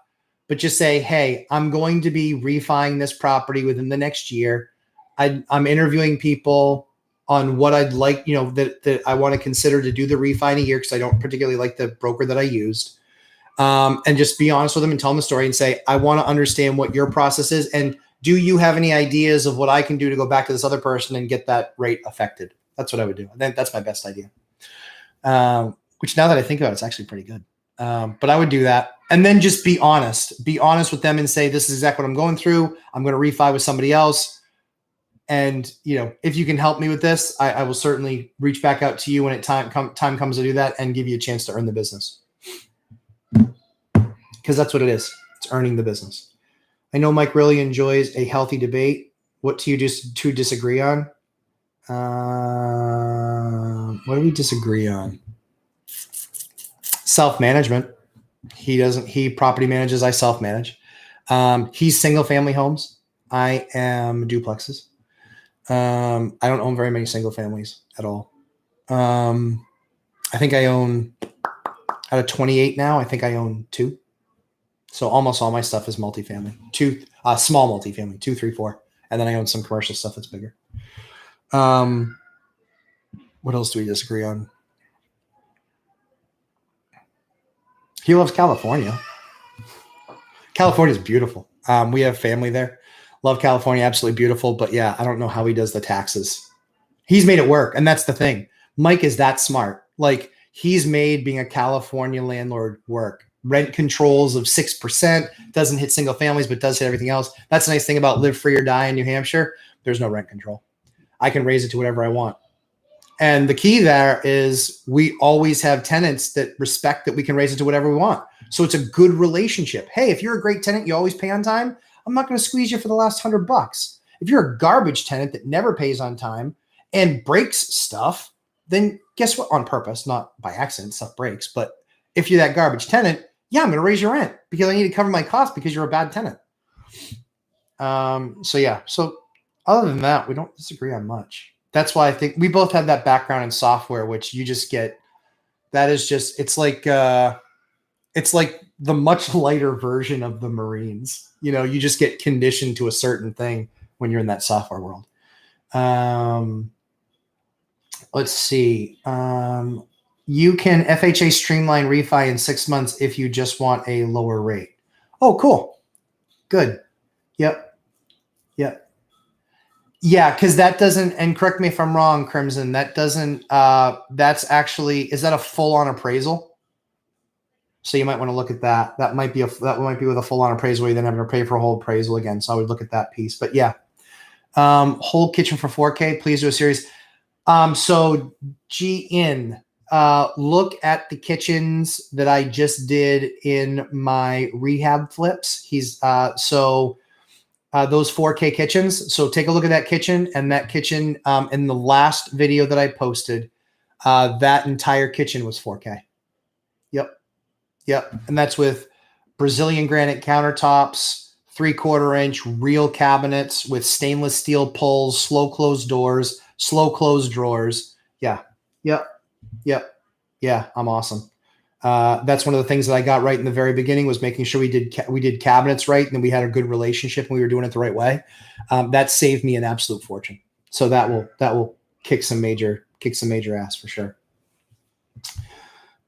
but just say, hey, I'm going to be refining this property within the next year. I'm interviewing people on what I'd like, that I want to consider to do the refi in a year because I don't particularly like the broker that I used. And just be honest with them and tell them the story and say, I want to understand what your process is. And do you have any ideas of what I can do to go back to this other person and get that rate affected? That's what I would do. That's my best idea. Which now that I think about it, it's actually pretty good. But I would do that. And then just be honest. Be honest with them and say, this is exactly what I'm going through. I'm going to refi with somebody else. And, if you can help me with this, I will certainly reach back out to you when time comes to do that and give you a chance to earn the business. Because that's what it is. It's earning the business. I know Mike really enjoys a healthy debate. What do you disagree on? What do we disagree on? Self-management. He property manages. I self-manage. He's single family homes. I am duplexes. I don't own very many single families at all. I think I own out of 28 now. I think I own 2. So almost all my stuff is multifamily, 2 small multifamily, 2, 3, 4. And then I own some commercial stuff that's bigger. What else do we disagree on? He loves California. California is beautiful. We have family there. Love California. Absolutely beautiful. But yeah, I don't know how he does the taxes. He's made it work. And that's the thing. Mike is that smart. Like he's made being a California landlord work. Rent controls of 6%, doesn't hit single families, but does hit everything else. That's the nice thing about live free or die in New Hampshire. There's no rent control. I can raise it to whatever I want. And the key there is we always have tenants that respect that we can raise it to whatever we want. So it's a good relationship. Hey, if you're a great tenant, you always pay on time. I'm not going to squeeze you for the last $100. If you're a garbage tenant that never pays on time and breaks stuff, then guess what? On purpose, not by accident, stuff breaks. But if you're that garbage tenant, yeah, I'm going to raise your rent because I need to cover my costs because you're a bad tenant. So other than that, we don't disagree on much. That's why I think we both have that background in software, which you just get. That is just, it's like the much lighter version of the Marines. You just get conditioned to a certain thing when you're in that software world. Let's see. You can FHA streamline refi in 6 months if you just want a lower rate. Oh, cool. Good. Yep. Yeah, because that doesn't, and correct me if I'm wrong, Crimson, that doesn't, that's actually, is that a full-on appraisal? So you might want to look at that. That might be with a full-on appraisal where you then have to pay for a whole appraisal again. So I would look at that piece. But yeah, whole kitchen for 4K, please do a series. So look at the kitchens that I just did in my rehab flips. Those 4K kitchens. So take a look at that kitchen and that kitchen in the last video that I posted, that entire kitchen was 4K. Yep. And that's with Brazilian granite countertops, 3/4 inch real cabinets with stainless steel pulls, slow closed doors, slow closed drawers. Yeah. I'm awesome. That's one of the things that I got right in the very beginning was making sure we did cabinets right. And then we had a good relationship and we were doing it the right way. That saved me an absolute fortune. So that will kick some major ass for sure.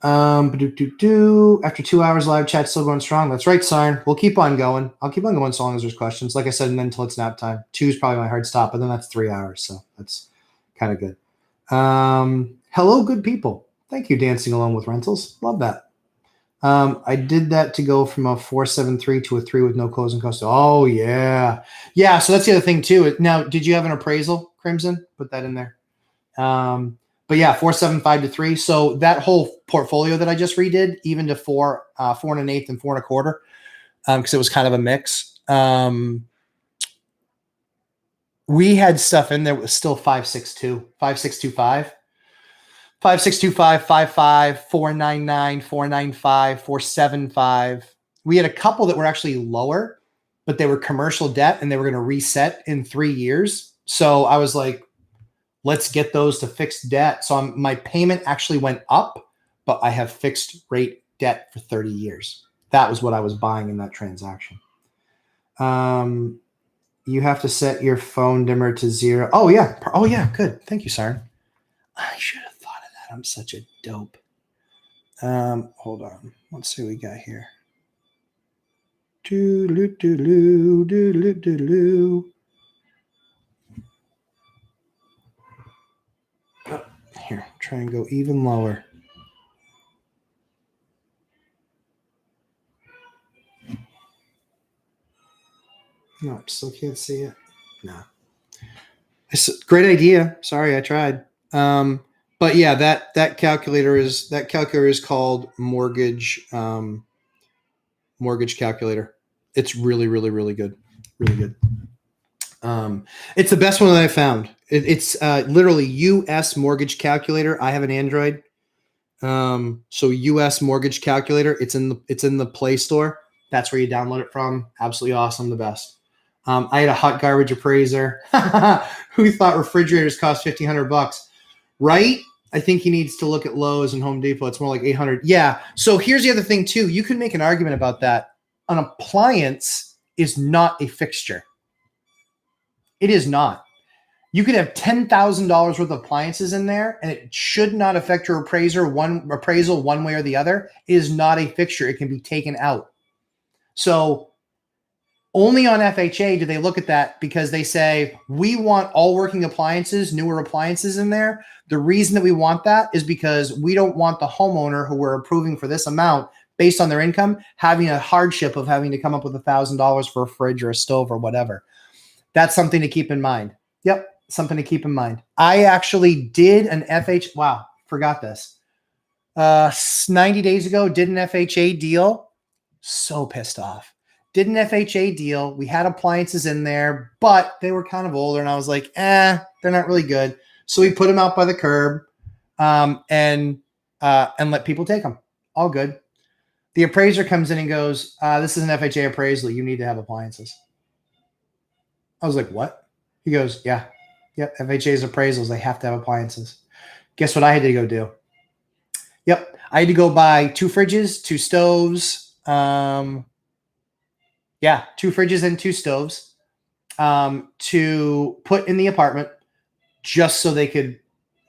After 2 hours live chat, still going strong. That's right, Sarn. We'll keep on going. I'll keep on going so long as there's questions. Like I said, and then until it's nap time. 2 is probably my hard stop, but then that's 3 hours. So that's kind of good. Hello, good people. Thank you, Dancing Alone with Rentals. Love that. I did that to go from a 473 to a 3 with no closing costs. Oh, yeah. Yeah, so that's the other thing, too. Now, did you have an appraisal, Crimson? Put that in there. But yeah, 475 to 3. So that whole portfolio that I just redid, even to 4 1/8 and 4 1/4, because it was kind of a mix. We had stuff in there that was still 562, 5625. 562555 499 495 475. We had a couple that were actually lower, but they were commercial debt and they were going to reset in 3 years. So I was like, let's get those to fixed debt. So my payment actually went up, but I have fixed rate debt for 30 years. That was what I was buying in that transaction. You have to set your phone dimmer to 0. Oh yeah. Oh yeah. Good. Thank you, Siren. I should have thought of that. I'm such a dope. Hold on. Let's see what we got here. Oh, here, try and go even lower. No, still can't see it. No. It's a great idea. Sorry, I tried. But yeah, that calculator is called mortgage calculator. It's really, really, really good. Really good. It's the best one that I found. It's literally US mortgage calculator. I have an Android. So US mortgage calculator. It's in the Play Store. That's where you download it from. Absolutely awesome. The best. I had a hot garbage appraiser. Who thought refrigerators cost $1,500? Right? I think he needs to look at Lowe's and Home Depot. It's more like $800. Yeah. So here's the other thing too. You can make an argument about that. An appliance is not a fixture. It is not. You could have $10,000 worth of appliances in there, and it should not affect your appraisal one way or the other. It is not a fixture. It can be taken out. So only on FHA do they look at that because they say, we want all working appliances, newer appliances in there. The reason that we want that is because we don't want the homeowner who we're approving for this amount based on their income having a hardship of having to come up with $1,000 for a fridge or a stove or whatever. That's something to keep in mind. Yep, something to keep in mind. I actually did an wow, forgot this. 90 days ago, did an FHA deal. So pissed off. Did an FHA deal. We had appliances in there, but they were kind of older. And I was like, they're not really good. So we put them out by the curb and let people take them. All good. The appraiser comes in and goes, this is an FHA appraisal. You need to have appliances. I was like, what? He goes, yeah. Yep, FHA's appraisals. They have to have appliances. Guess what I had to go do? Yep. I had to go buy 2 fridges, 2 stoves, 2 fridges and 2 stoves to put in the apartment just so they could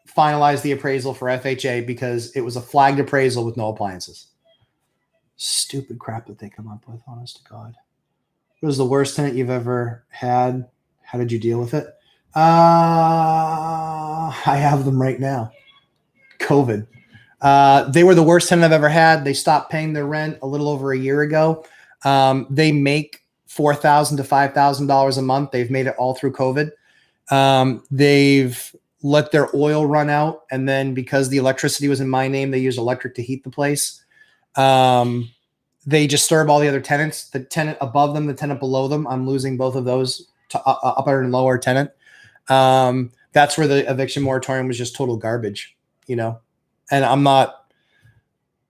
finalize the appraisal for FHA because it was a flagged appraisal with no appliances. Stupid crap that they come up with, honest to God. What was the worst tenant you've ever had? How did you deal with it? I have them right now. COVID. They were the worst tenant I've ever had. They stopped paying their rent a little over a year ago. They make $4,000 to $5,000 a month. They've made it all through COVID. They've let their oil run out. And then because the electricity was in my name, they used electric to heat the place. They disturb all the other tenants, the tenant above them, the tenant below them. I'm losing both of those to upper and lower tenant. That's where the eviction moratorium was just total garbage, and I'm not,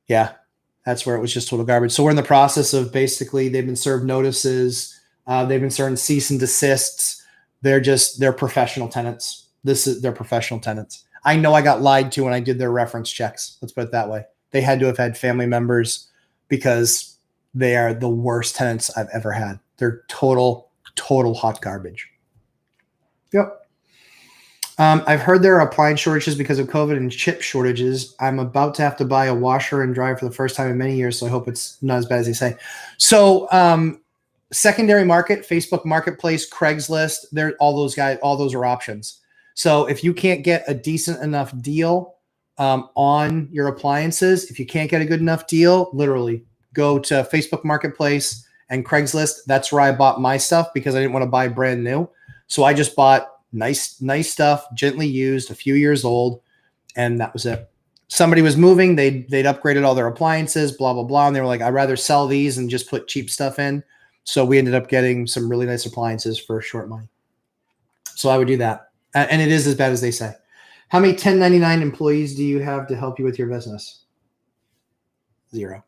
that's where it was just total garbage. So we're in the process of basically they've been served notices. They've been served cease and desists. They're professional tenants. They're professional tenants. I know I got lied to when I did their reference checks. Let's put it that way. They had to have had family members because they are the worst tenants I've ever had. They're total hot garbage. Yep. I've heard there are appliance shortages because of COVID and chip shortages. I'm about to have to buy a washer and dryer for the first time in many years, so I hope it's not as bad as they say. So secondary market, Facebook Marketplace, Craigslist, all those are options. So if you can't get a decent enough deal on your appliances, if you can't get a good enough deal, literally go to Facebook Marketplace and Craigslist. That's where I bought my stuff because I didn't want to buy brand new. So I just bought nice stuff, gently used, a few years old, and that was it. Somebody was moving, they'd upgraded all their appliances, blah, blah, blah. And they were like, I'd rather sell these and just put cheap stuff in. So we ended up getting some really nice appliances for short money. So I would do that. And it is as bad as they say. How many 1099 employees do you have to help you with your business? Zero.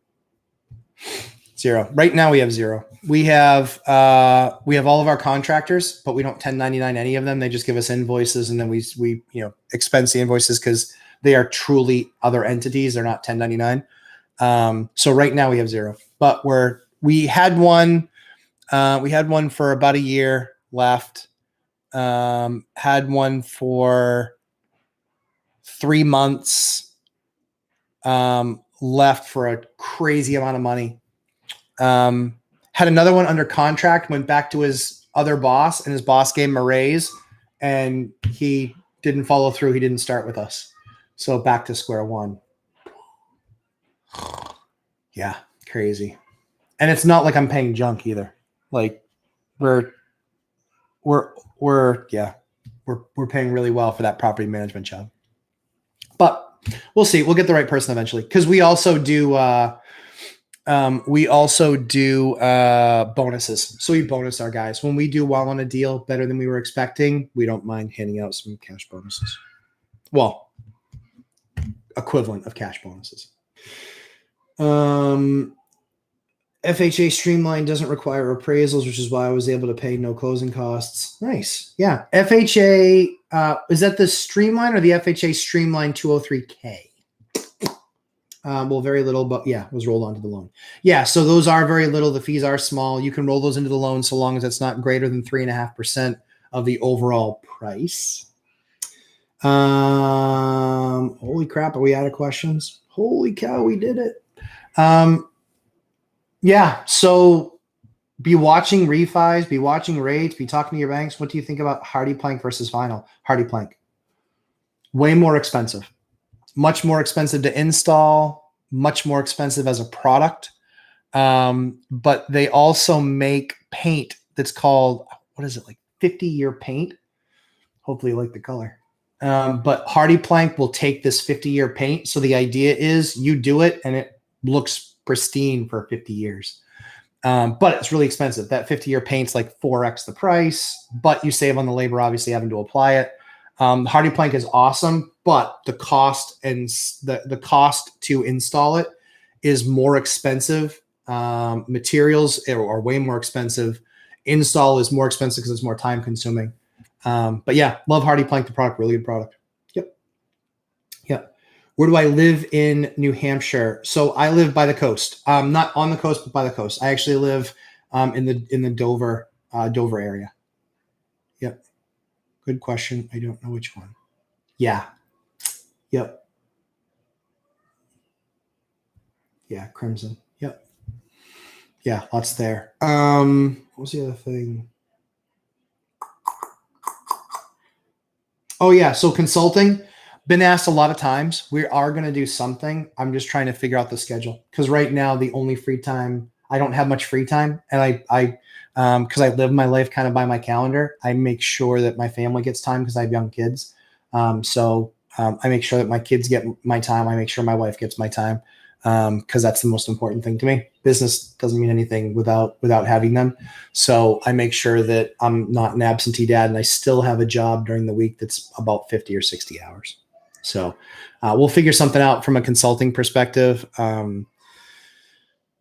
Right now we have zero. We have all of our contractors, but we don't 1099 any of them. They just give us invoices, and then we expense the invoices because they are truly other entities. They're not 1099. So right now we have zero, but we had one for about a year left. Had one for 3 months left for a crazy amount of money. Had another one under contract, went back to his other boss, and his boss gave him a raise, and he didn't follow through. He didn't start with us. So back to square one. Yeah, crazy. And it's not like I'm paying junk either. Like we're paying really well for that property management job. But we'll see. We'll get the right person eventually, because we also do bonuses. So we bonus our guys when we do well on a deal, better than we were expecting. We don't mind handing out some cash bonuses. Well, equivalent of cash bonuses. FHA Streamline doesn't require appraisals, which is why I was able to pay no closing costs. Nice. Yeah. FHA, is that the Streamline or the FHA Streamline 203K? Well, very little, but yeah, it was rolled onto the loan. Yeah. So those are very little. The fees are small. You can roll those into the loan so long as it's not greater than 3.5% of the overall price. Holy crap. Are we out of questions? Holy cow. We did it. Yeah. So be watching refis, be watching rates, be talking to your banks. What do you think about hardy plank versus vinyl? Hardy plank. Way more expensive. Much more expensive to install, much more expensive as a product. But they also make paint that's called, what is it, like 50-year paint? Hopefully you like the color. But hardy plank will take this 50-year paint. So the idea is you do it and it looks pristine for 50 years. But it's really expensive. That 50-year paint's like 4x the price, but you save on the labor, obviously having to apply it. Hardy plank is awesome, but the cost and the cost to install it is more expensive. Materials are way more expensive. Install is more expensive because it's more time consuming. But yeah, love hardy plank, the product, really good product. Yep. Where do I live in New Hampshire? So I live by the coast. Not on the coast, but by the coast. I actually live in the Dover area. Yep. Good question. I don't know which one. Yeah. Yep. Yeah, Crimson. Yep. Yeah, lots there. What was the other thing? Oh yeah, so consulting. Been asked a lot of times. We are going to do something. I'm just trying to figure out the schedule, because right now the only free time, I don't have much free time, and because I live my life kind of by my calendar. I make sure that my family gets time because I have young kids. So I make sure that my kids get my time. I make sure my wife gets my time, because that's the most important thing to me. Business doesn't mean anything without having them. So I make sure that I'm not an absentee dad, and I still have a job during the week that's about 50 or 60 hours. So we'll figure something out from a consulting perspective.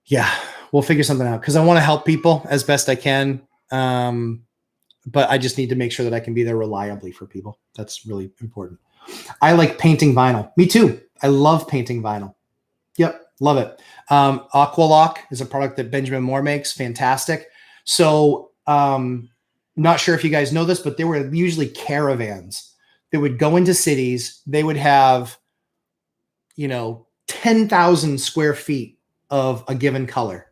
Yeah, we'll figure something out, because I want to help people as best I can. But I just need to make sure that I can be there reliably for people. That's really important. I like painting vinyl. Me too. I love painting vinyl. Yep. Love it. Aqualock is a product that Benjamin Moore makes. Fantastic. So not sure if you guys know this, but there were usually caravans that would go into cities. They would have, 10,000 square feet of a given color.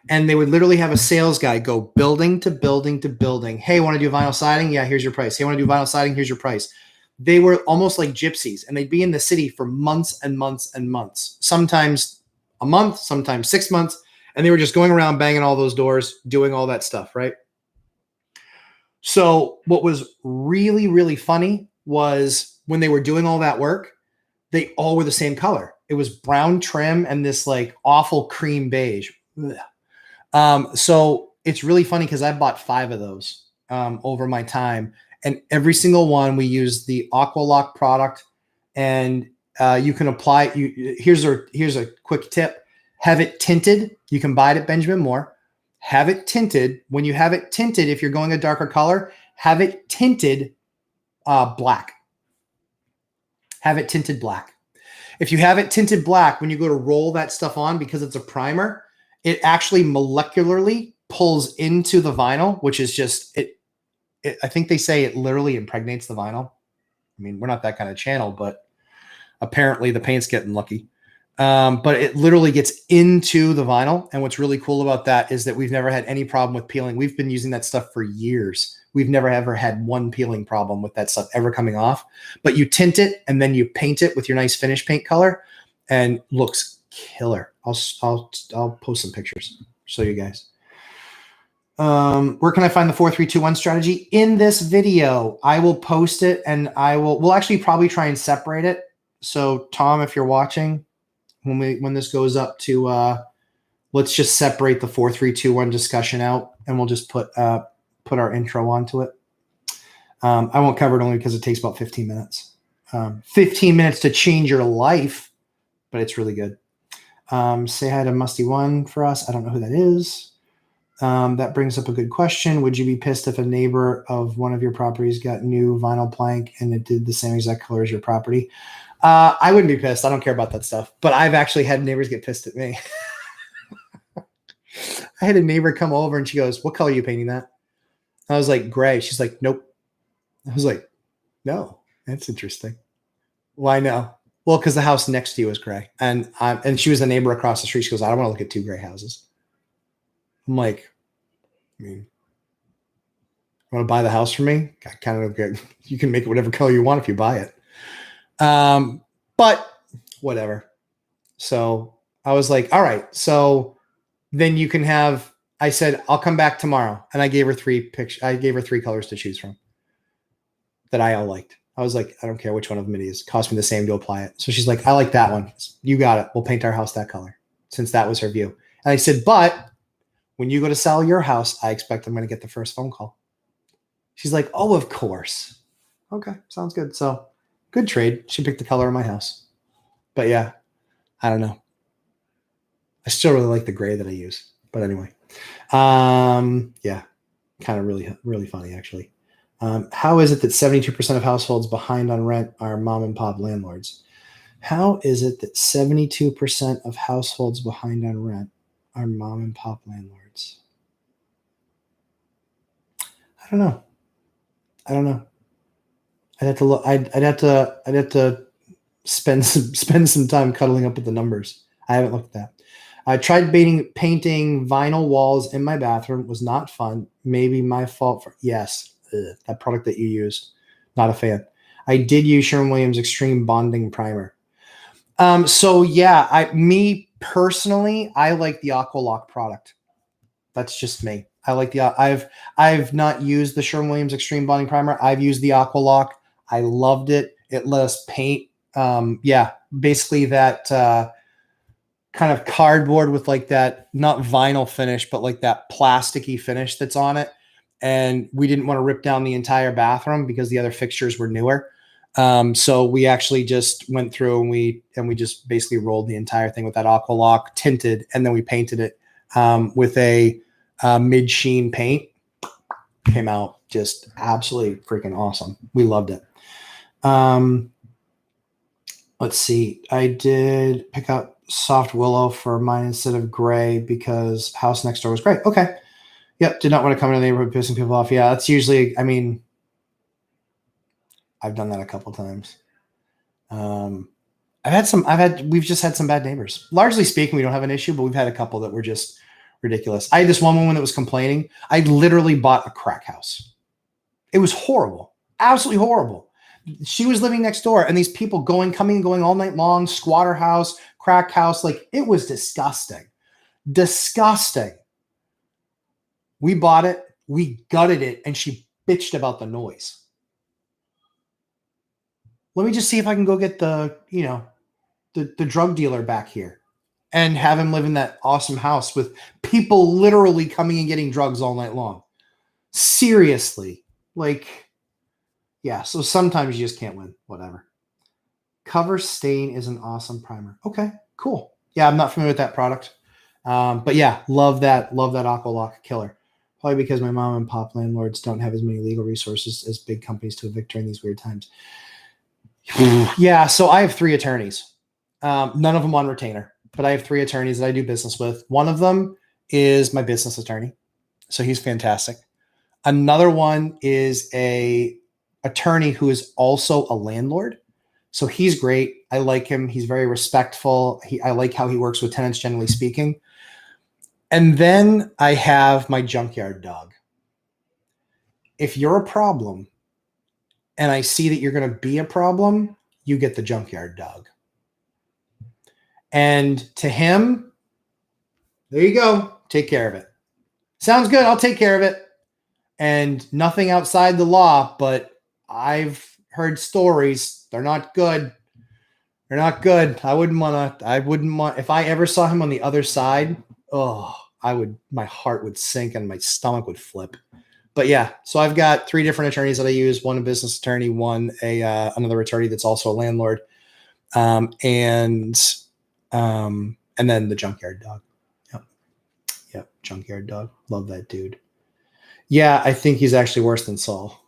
And they would literally have a sales guy go building to building to building. Hey, want to do vinyl siding? Yeah, here's your price. Hey, want to do vinyl siding? Here's your price. They were almost like gypsies, and they'd be in the city for months and months and months, sometimes a month, sometimes 6 months. And they were just going around banging all those doors, doing all that stuff, right? So what was really, really funny was when they were doing all that work, they all were the same color. It was brown trim and this like awful cream beige. So it's really funny because I bought 5 of those over my time. And every single one, we use the Aqualock product, and you can apply. Here's a quick tip: have it tinted. You can buy it at Benjamin Moore. Have it tinted. When you have it tinted, if you're going a darker color, have it tinted black. Have it tinted black. If you have it tinted black, when you go to roll that stuff on, because it's a primer, it actually molecularly pulls into the vinyl, which is just it. I think they say it literally impregnates the vinyl. I mean, we're not that kind of channel, but apparently the paint's getting lucky. But it literally gets into the vinyl. And what's really cool about that is that we've never had any problem with peeling. We've been using that stuff for years. We've never ever had one peeling problem with that stuff ever coming off. But you tint it and then you paint it with your nice finish paint color, and looks killer. I'll post some pictures, show you guys. Where can I find the 4-3-2-1 strategy? In this video, I will post it, and we'll actually probably try and separate it. So Tom, if you're watching, when this goes up to, let's just separate the 4-3-2-1 discussion out, and we'll just put our intro onto it. I won't cover it only because it takes about 15 minutes. 15 minutes to change your life, but it's really good. Say hi to Musty One for us. I don't know who that is. That brings up a good question. Would you be pissed if a neighbor of one of your properties got new vinyl plank and it did the same exact color as your property? I wouldn't be pissed. I don't care about that stuff. But I've actually had neighbors get pissed at me. I had a neighbor come over and she goes, "What color are you painting that?" I was like, "Gray." She's like, "Nope." I was like, "No, that's interesting." Why no? Well, because the house next to you is gray. And she was a neighbor across the street. She goes, "I don't want to look at two gray houses." I'm like, I mean, you want to buy the house from me? I kind of get, you can make it whatever color you want if you buy it. But whatever. So I was like, all right, so then you can have, I said, I'll come back tomorrow. And I gave her three colors to choose from that I all liked. I was like, I don't care which one of them it is. It cost me the same to apply it. So she's like, I like that one. You got it. We'll paint our house that color, since that was her view. And I said, but when you go to sell your house, I expect I'm going to get the first phone call. She's like, oh, of course. Okay, sounds good. So good trade. She picked the color of my house. But yeah, I don't know. I still really like the gray that I use. But anyway, yeah, kind of really, really funny, actually. How is it that 72% of households behind on rent are mom and pop landlords? How is it that 72% of households behind on rent are mom and pop landlords? I don't know. I'd have to look. I'd have to spend some time cuddling up with the numbers. I haven't looked at that. I tried painting vinyl walls in my bathroom. It was not fun. Maybe my fault for yes. That product that you used, not a fan. I did use Sherwin-Williams Extreme Bonding Primer. So yeah, me personally, I like the Aqualock product. That's just me. I like I've not used the Sherwin-Williams Extreme Bonding Primer. I've used the Aqualock. I loved it. It let us paint. Yeah, basically that kind of cardboard with like that, not vinyl finish, but like that plasticky finish that's on it. And we didn't want to rip down the entire bathroom because the other fixtures were newer. So we actually just went through and we just basically rolled the entire thing with that Aqualock, tinted, and then we painted it with a mid sheen paint. Came out just absolutely freaking awesome. We loved it. Let's see. I did pick up soft willow for mine instead of gray because house next door was gray. Okay. Yep. Did not want to come into the neighborhood pissing people off. Yeah, that's usually, I mean, I've done that a couple times. We've just had some bad neighbors. Largely speaking, we don't have an issue, but we've had a couple that were just ridiculous. I had this one woman that was complaining. I literally bought a crack house. It was horrible. Absolutely horrible. She was living next door and these people coming and going all night long, squatter house, crack house. Like it was disgusting. Disgusting. We bought it. We gutted it. And she bitched about the noise. Let me just see if I can go get the drug dealer back here and have him live in that awesome house with people literally coming and getting drugs all night long. Seriously. Like, Yeah, so sometimes you just can't win. Whatever. Cover Stain is an awesome primer. Okay, cool. Yeah, I'm not familiar with that product. But yeah, love that Aqualock killer. Probably because my mom and pop landlords don't have as many legal resources as big companies to evict during these weird times. Yeah, so I have 3 attorneys. None of them on retainer, but I have 3 attorneys that I do business with. One of them is my business attorney, so he's fantastic. Another one is a attorney who is also a landlord. So he's great. I like him. He's very respectful. I like how he works with tenants, generally speaking. And then I have my junkyard dog. If you're a problem and I see that you're going to be a problem, you get the junkyard dog. And to him, there you go. Take care of it. Sounds good. I'll take care of it. And nothing outside the law, but I've heard stories. They're not good. They're not good. I wouldn't want, if I ever saw him on the other side, my heart would sink and my stomach would flip. But yeah, so I've got 3 different attorneys that I use, one a business attorney, one another attorney that's also a landlord. And then the junkyard dog. Yep. Junkyard dog. Love that dude. Yeah, I think he's actually worse than Saul.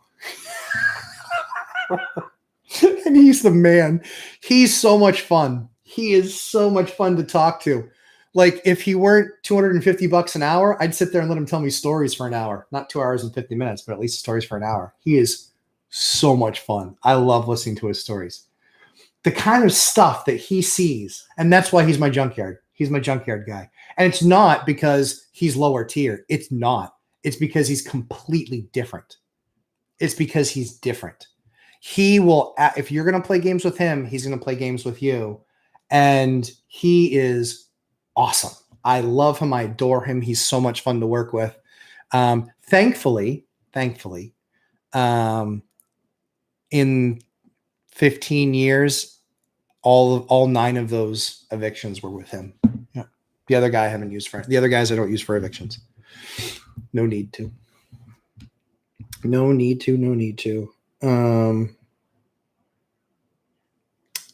And he's the man. He's so much fun. He is so much fun to talk to. Like, if he weren't $250 an hour, I'd sit there and let him tell me stories for an hour. Not 2 hours and 50 minutes, but at least stories for an hour. He is so much fun. I love listening to his stories. The kind of stuff that he sees, and that's why he's my junkyard. He's my junkyard guy. And it's not because he's lower tier. It's not. It's because he's completely different. It's because he's different. He will, if you're going to play games with him, he's going to play games with you. And he is awesome. I love him. I adore him. He's so much fun to work with. Thankfully, in 15 years, all 9 of those evictions were with him. Yeah. The other guy I haven't used the other guys I don't use for evictions. No need to.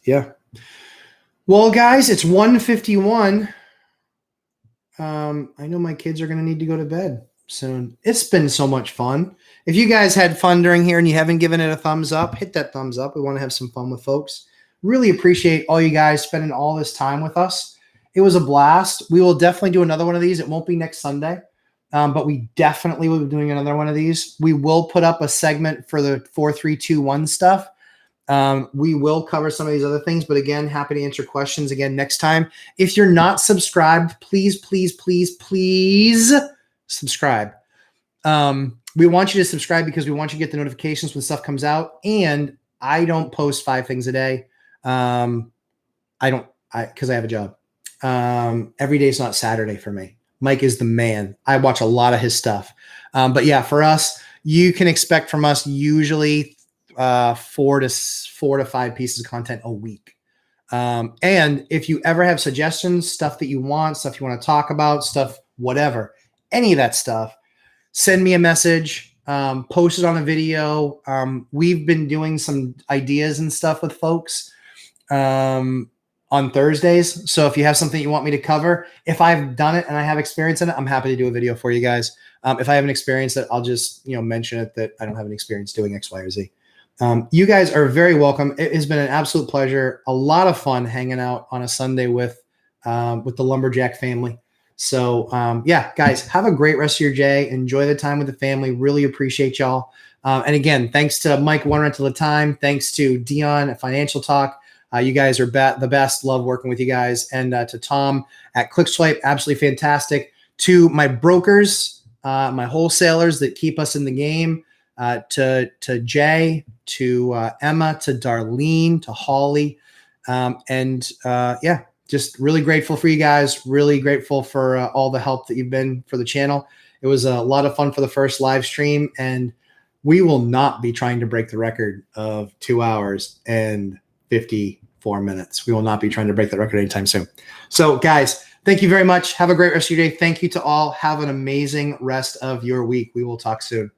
Yeah. Well, guys, it's 1:51. I know my kids are going to need to go to bed soon. It's been so much fun. If you guys had fun during here and you haven't given it a thumbs up, hit that thumbs up. We want to have some fun with folks. Really appreciate all you guys spending all this time with us. It was a blast. We will definitely do another one of these. It won't be next Sunday, but we definitely will be doing another one of these. We will put up a segment for the 4-3-2-1 stuff. We will cover some of these other things, but again, happy to answer questions again next time. If you're not subscribed, please subscribe. We want you to subscribe because we want you to get the notifications when stuff comes out. And I don't post 5 things a day. Because I have a job. Every day is not Saturday for me. Mike is the man. I watch a lot of his stuff. But yeah, for us, you can expect from us usually 4 to 5 pieces of content a week. And if you ever have suggestions, stuff that you want to talk about, stuff, whatever, any of that stuff, send me a message, post it on a video. We've been doing some ideas and stuff with folks on Thursdays. So if you have something you want me to cover, if I've done it and I have experience in it, I'm happy to do a video for you guys. If I haven't experienced it, I'll just, mention it that I don't have any experience doing X, Y, or Z. You guys are very welcome. It has been an absolute pleasure. A lot of fun hanging out on a Sunday with the Lumberjack family. So yeah, guys, have a great rest of your day. Enjoy the time with the family. Really appreciate y'all. And again, thanks to Mike, One Rental at a Time. Thanks to Dion at Financial Talk. You guys are the best. Love working with you guys. And to Tom at ClickSwipe, absolutely fantastic. To my brokers, my wholesalers that keep us in the game, to Jay, to Emma, to Darlene, to Holly. Yeah, just really grateful for you guys. Really grateful for all the help that you've been for the channel. It was a lot of fun for the first live stream, and we will not be trying to break the record of 2 hours and 54 minutes. We will not be trying to break that record anytime soon. So guys, thank you very much. Have a great rest of your day. Thank you to all. Have an amazing rest of your week. We will talk soon.